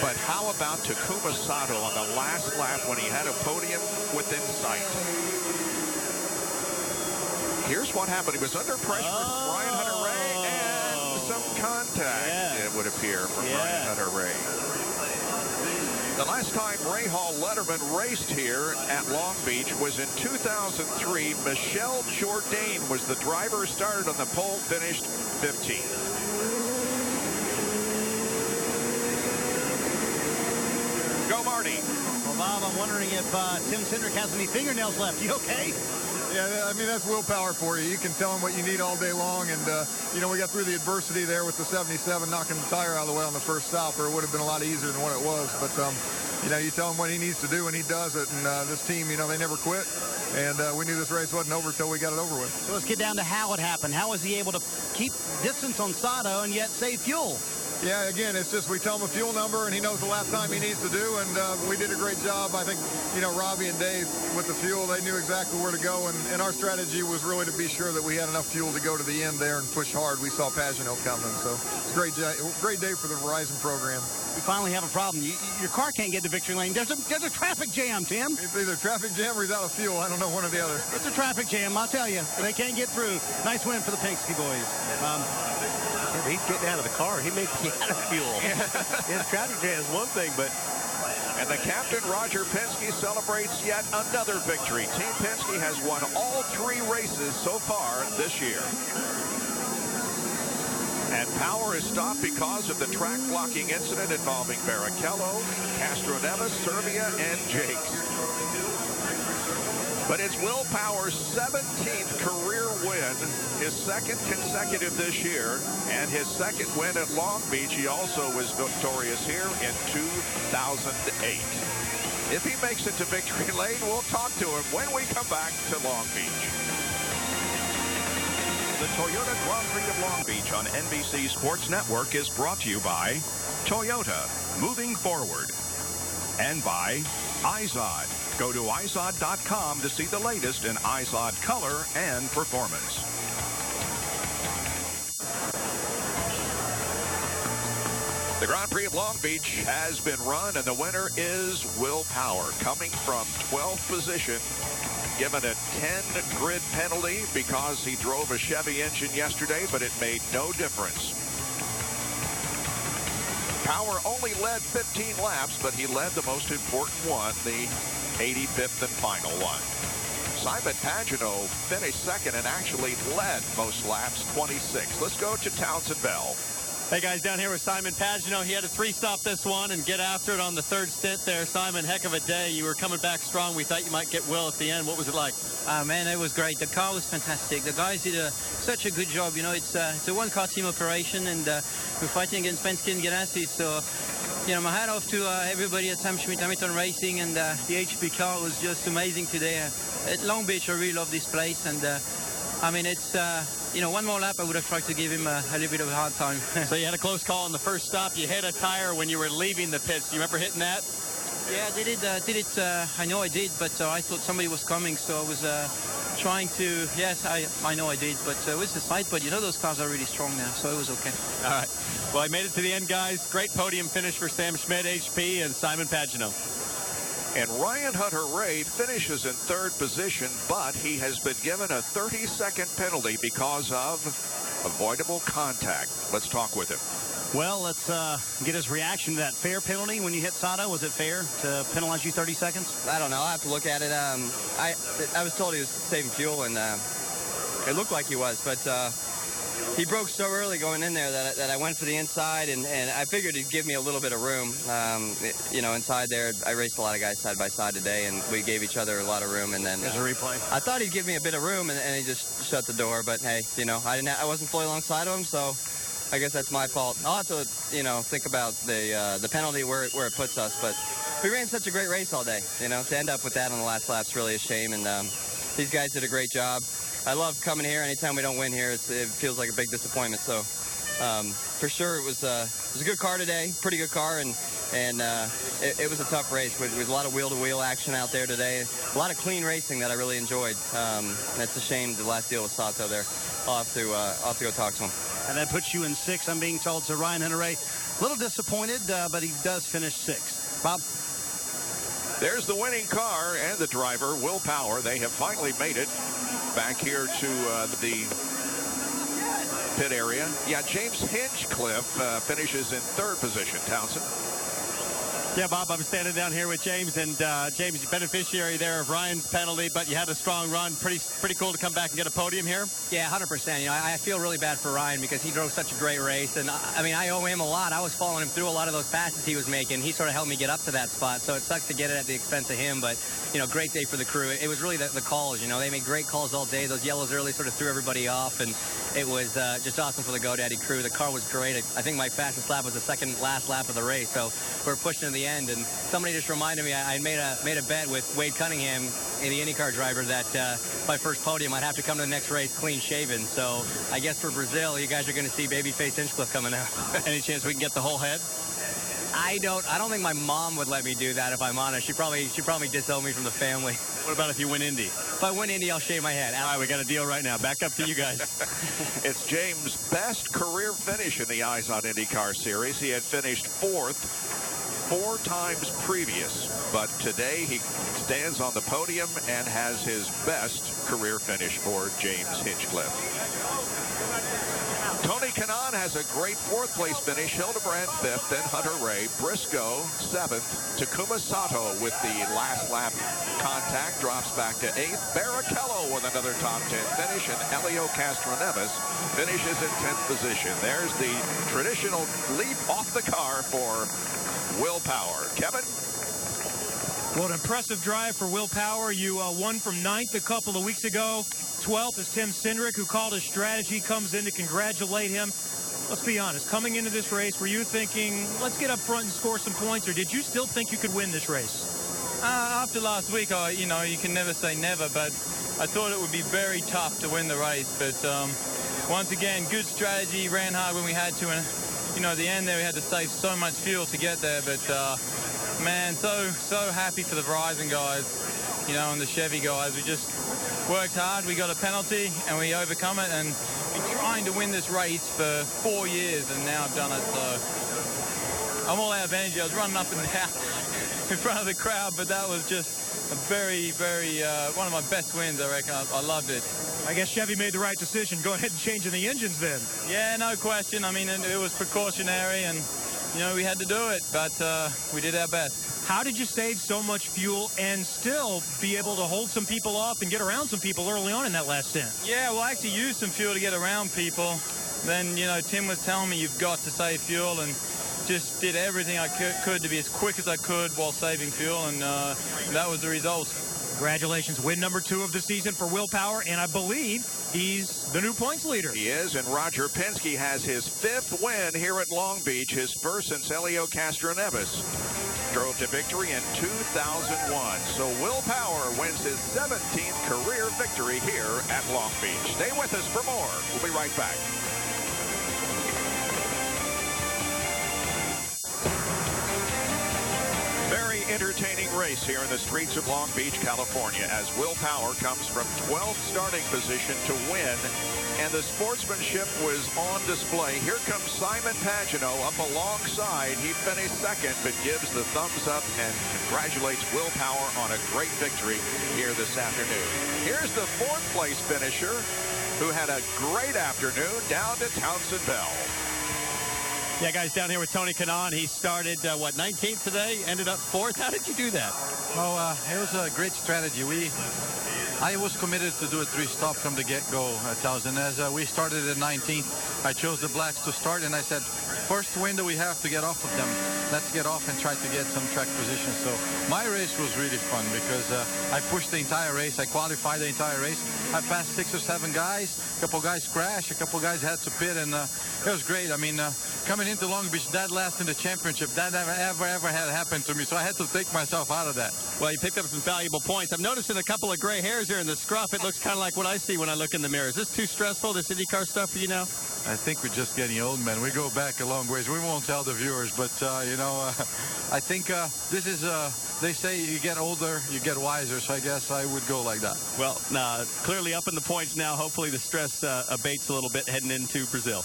But how about Takuma Sato on the last lap when he had a podium within sight? Here's what happened. He was under pressure from Ryan Hunter-Reay and some contact, it would appear, from Ryan Hunter-Reay. The last time Rahal Letterman raced here at Long Beach was in 2003. Michel Jourdain was the driver who started on the pole, finished 15th. Go, Marty. Well, Bob, I'm wondering if Tim Cindric has any fingernails left. You okay? Yeah, I mean, that's willpower for you. You can tell him what you need all day long. And, you know, we got through the adversity there with the 77, knocking the tire out of the way on the first stop, or it would have been a lot easier than what it was. But, you know, you tell him what he needs to do, and he does it. And this team, you know, they never quit. And we knew this race wasn't over until we got it over with. So let's get down to how it happened. How was he able to keep distance on Sato and yet save fuel? Yeah, again, it's just we tell him a fuel number, and he knows the lap time he needs to do, and we did a great job. I think, you know, Robbie and Dave with the fuel, they knew exactly where to go, and our strategy was really to be sure that we had enough fuel to go to the end there and push hard. We saw Pagano coming, so great day for the Verizon program. We finally have a problem. Your car can't get to victory lane. There's a traffic jam, Tim. It's either traffic jam or he's out of fuel. I don't know, one or the other. It's a traffic jam, I'll tell you. They can't get through. Nice win for the Penske boys. He's getting out of the car. He may be out of fuel. Yeah, traffic jam is one thing, but... And the captain, Roger Penske, celebrates yet another victory. Team Penske has won all 3 races so far this year. And power is stopped because of the track blocking incident involving Barrichello, Castro Neves, Serbia, and Jakes. But it's Will Power's 17th career win, his 2nd consecutive this year, and his 2nd win at Long Beach. He also was victorious here in 2008. If he makes it to victory lane, we'll talk to him when we come back to Long Beach. The Toyota Grand Prix of Long Beach on NBC Sports Network is brought to you by Toyota, moving forward, and by iZod. Go to iZod.com to see the latest in iZod color and performance. The Grand Prix of Long Beach has been run, and the winner is Will Power, coming from 12th position, given a 10-grid penalty because he drove a Chevy engine yesterday, but it made no difference. Power only led 15 laps, but he led the most important one, the 85th and final one. Simon Pagano finished 2nd and actually led most laps, 26. Let's go to Townsend Bell. Hey guys, down here with Simon Pagano. He had to 3-stop this one and get after it on the 3rd stint there. Simon, heck of a day. You were coming back strong. We thought you might get Will at the end. What was it like? Man, it was great. The car was fantastic. The guys did such a good job. You know, it's a one-car team operation, and we're fighting against Penske and Ganassi. So, you know, my hat off to everybody at Sam Schmidt Hamilton Racing, and the HP car was just amazing today. At Long Beach, I really love this place, and I mean, it's, you know, one more lap, I would have tried to give him a little bit of a hard time. So you had a close call on the first stop. You hit a tire when you were leaving the pits. Do you remember hitting that? Yeah, I did it. I know I did, but I thought somebody was coming, so I was trying to, yes, I know I did, but it was the side, but you know those cars are really strong now, so it was okay. All right. Well, I made it to the end, guys. Great podium finish for Sam Schmidt, HP, and Simon Pagano. And Ryan Hunter-Reay finishes in 3rd position, but he has been given a 30-second penalty because of avoidable contact. Let's talk with him. Well, let's get his reaction to that fair penalty when you hit Sato. Was it fair to penalize you 30 seconds? I don't know. I'll have to look at it. I was told he was saving fuel, and it looked like he was, but he broke so early going in there that I went for the inside, and I figured he'd give me a little bit of room. You know, inside there, I raced a lot of guys side by side today, and we gave each other a lot of room. And then there's a replay. I thought he'd give me a bit of room, and he just shut the door. But hey, you know, I wasn't fully alongside of him, so I guess that's my fault. I'll have to, you know, think about the penalty where it puts us. But we ran such a great race all day. You know, to end up with that on the last lap's really a shame. And these guys did a great job. I love coming here. Anytime we don't win here, it feels like a big disappointment. So for sure, it was a good car today, pretty good car, and it was a tough race with a lot of wheel-to-wheel action out there today. A lot of clean racing that I really enjoyed. That's a shame the last deal with Sato there. I'll have to go talk to him. And that puts you in 6th, I'm being told. So Ryan Hunter-Reay, a little disappointed, but he does finish 6th. Bob? There's the winning car and the driver, Will Power. They have finally made it back here to the pit area. Yeah, James Hinchcliffe finishes in 3rd position, Townsend. Yeah, Bob, I'm standing down here with James, and James, you beneficiary there of Ryan's penalty, but you had a strong run. Pretty cool to come back and get a podium here. Yeah, 100%. You know, I feel really bad for Ryan because he drove such a great race, and I mean, I owe him a lot. I was following him through a lot of those passes he was making. He sort of helped me get up to that spot, so it sucks to get it at the expense of him, but, you know, great day for the crew. It was really the calls, you know. They made great calls all day. Those yellows early sort of threw everybody off, and it was just awesome for the GoDaddy crew. The car was great. I think my fastest lap was the second last lap of the race, so we're pushing to the end, and somebody just reminded me I made a bet with Wade Cunningham, the IndyCar driver, that my first podium I'd have to come to the next race clean shaven. So I guess for Brazil, you guys are going to see babyface Hinchcliffe coming out. Any chance we can get the whole head? I don't think my mom would let me do that, if I'm honest. She'd probably disown me from the family. What about if you win Indy? If I win Indy, I'll shave my head. All right, we got a deal right now. Back up to you guys. It's James' best career finish in the Eyes on IndyCar series. He had finished 4th 4 times previous, but today he stands on the podium and has his best career finish for James Hinchcliffe. Tony Kanaan has a great 4th place finish. Hildebrand 5th, then Hunter Ray. Briscoe 7th. Takuma Sato with the last lap contact drops back to 8th. Barrichello with another top 10 finish, and Elio Castroneves finishes in 10th position. There's the traditional leap off the car for Will Power. Kevin? Well, an impressive drive for Will Power. You won from 9th a couple of weeks ago. 12th is Tim Cindric, who called his strategy, comes in to congratulate him. Let's be honest, coming into this race, were you thinking, let's get up front and score some points, or did you still think you could win this race? After last week, you know, you can never say never, but I thought it would be very tough to win the race. But once again, good strategy, ran hard when we had to, and you know, at the end there we had to save so much fuel to get there. But man, so happy for the Verizon guys, you know, and the Chevy guys. We just worked hard. We got a penalty and we overcome it, and been trying to win this race for 4 years, and now I've done it. So I'm all out of energy. I was running up and down in front of the crowd, but that was just a very, very one of my best wins, I reckon. I loved it. I guess Chevy made the right decision. Go ahead and change in the engines then. Yeah, no question. I mean, it was precautionary, and you know, we had to do it, but we did our best. How did you save so much fuel and still be able to hold some people off and get around some people early on in that last stint? Yeah, well, I actually used some fuel to get around people. Then, you know, Tim was telling me you've got to save fuel, and just did everything I could to be as quick as I could while saving fuel, and that was the result. Congratulations. Win number 2 of the season for Will Power, and I believe he's the new points leader. He is, and Roger Penske has his 5th win here at Long Beach, his first since Elio Castroneves drove to victory in 2001. So Will Power wins his 17th career victory here at Long Beach. Stay with us for more. We'll be right back. Very entertaining race here in the streets of Long Beach, California, as Will Power comes from 12th starting position to win, and the sportsmanship was on display. Here comes Simon Pagenaud up alongside. He finished 2nd, but gives the thumbs up and congratulates Will Power on a great victory here this afternoon. Here's the 4th place finisher, who had a great afternoon down to Townsend Bell. Yeah, guys, down here with Tony Kanaan. He started, 19th today, ended up 4th. How did you do that? Oh, it was a great strategy. I was committed to do a 3-stop from the get-go, Townsend. As we started at 19th, I chose the blacks to start, and I said, first window we have to get off of them. Let's get off and try to get some track position. So my race was really fun because I pushed the entire race. I qualified the entire race. I passed 6 or 7 guys. A couple guys crashed. A couple guys had to pit, and it was great. I mean, coming into Long Beach, dead last in the championship, that never, ever had happened to me. So I had to take myself out of that. Well, you picked up some valuable points. I'm noticing a couple of gray hairs here in the scruff. It looks kind of like what I see when I look in the mirror. Is this too stressful, this IndyCar stuff for you now? I think we're just getting old, man. We go back a long ways. We won't tell the viewers, but, you know, I think this is, they say you get older, you get wiser, so I guess I would go like that. Well, clearly up in the points now. Hopefully the stress abates a little bit heading into Brazil.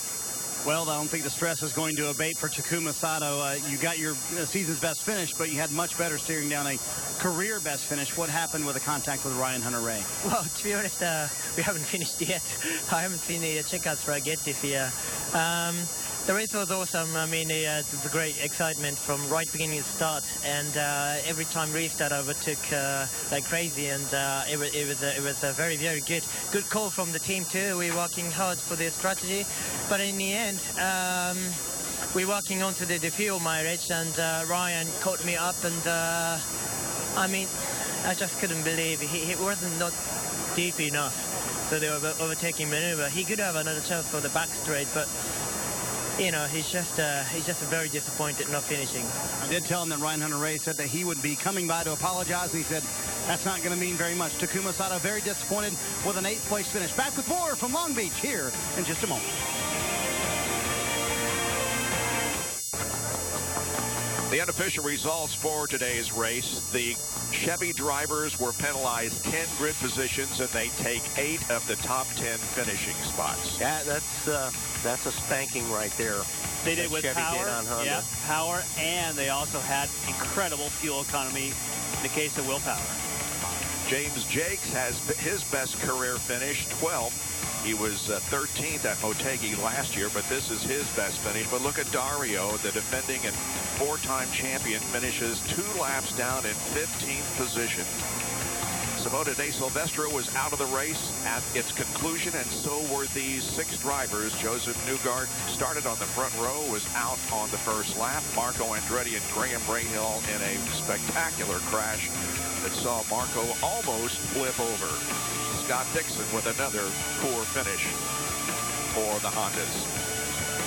Well, I don't think the stress is going to abate for Takuma Sato. You got your season's best finish, but you had much better steering down a career best finish. What happened with the contact with Ryan Hunter-Reay? Well, to be honest, we haven't finished yet. I haven't seen the checkouts for our gate diff here. The race was awesome. I mean, it was a great excitement from right beginning to start, and every time restart I overtook like crazy, and it was a very, very good call from the team too. We're working hard for this strategy, but in the end, we're working onto the fuel mileage, and Ryan caught me up, and I mean, I just couldn't believe he wasn't not deep enough, so they were overtaking maneuver. He could have another chance for the back straight, but you know, he's just very disappointed not finishing. I did tell him that Ryan Hunter-Reay said that he would be coming by to apologize, and he said that's not going to mean very much. Takuma Sato very disappointed with an 8th place finish. Back with more from Long Beach here in just a moment. The unofficial results for today's race: the Chevy drivers were penalized 10 grid positions, and they take 8 of the top 10 finishing spots. Yeah, that's a spanking right there. They did with Chevy power, did on Honda. yeah, power, and they also had incredible fuel economy in the case of willpower. James Jakes has his best career finish, 12th. He was 13th at Motegi last year, but this is his best finish. But look at Dario, the defending and 4-time champion, finishes 2 laps down in 15th position. Simona De Silvestro was out of the race at its conclusion, and so were these 6 drivers. Joseph Newgard started on the front row, was out on the first lap. Marco Andretti and Graham Rahal in a spectacular crash that saw Marco almost flip over. Scott Dixon with another poor finish for the Hondas.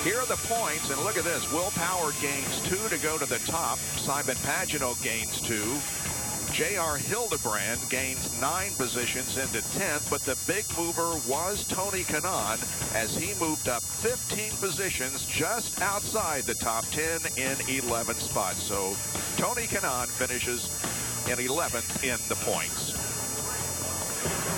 Here are the points, and look at this. Will Power gains 2 to go to the top. Simon Pagenaud gains 2. J.R. Hildebrand gains 9 positions into 10th, but the big mover was Tony Kanaan as he moved up 15 positions just outside the top 10 in 11 spots. So Tony Kanaan finishes in 11th in the points.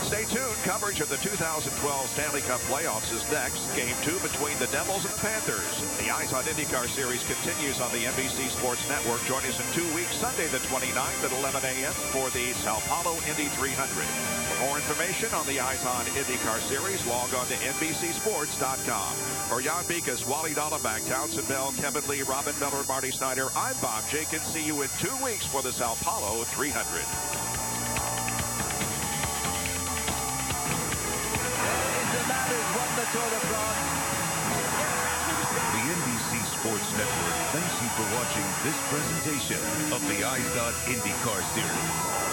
Stay tuned. Coverage of the 2012 Stanley Cup playoffs is next. Game 2 between the Devils and the Panthers. The Eyes on IndyCar series continues on the NBC Sports Network. Join us in 2 weeks, Sunday the 29th at 11 a.m. for the Sao Paulo Indy 300. For more information on the Eyes on IndyCar series, log on to NBCSports.com. For Jan Beekes, Wally Dallenbach, Townsend Bell, Kevin Lee, Robin Miller, Marty Snyder, I'm Bob Jenkins. See you in 2 weeks for the Sao Paulo 300. The NBC Sports Network thanks you for watching this presentation of the IZOD IndyCar Series.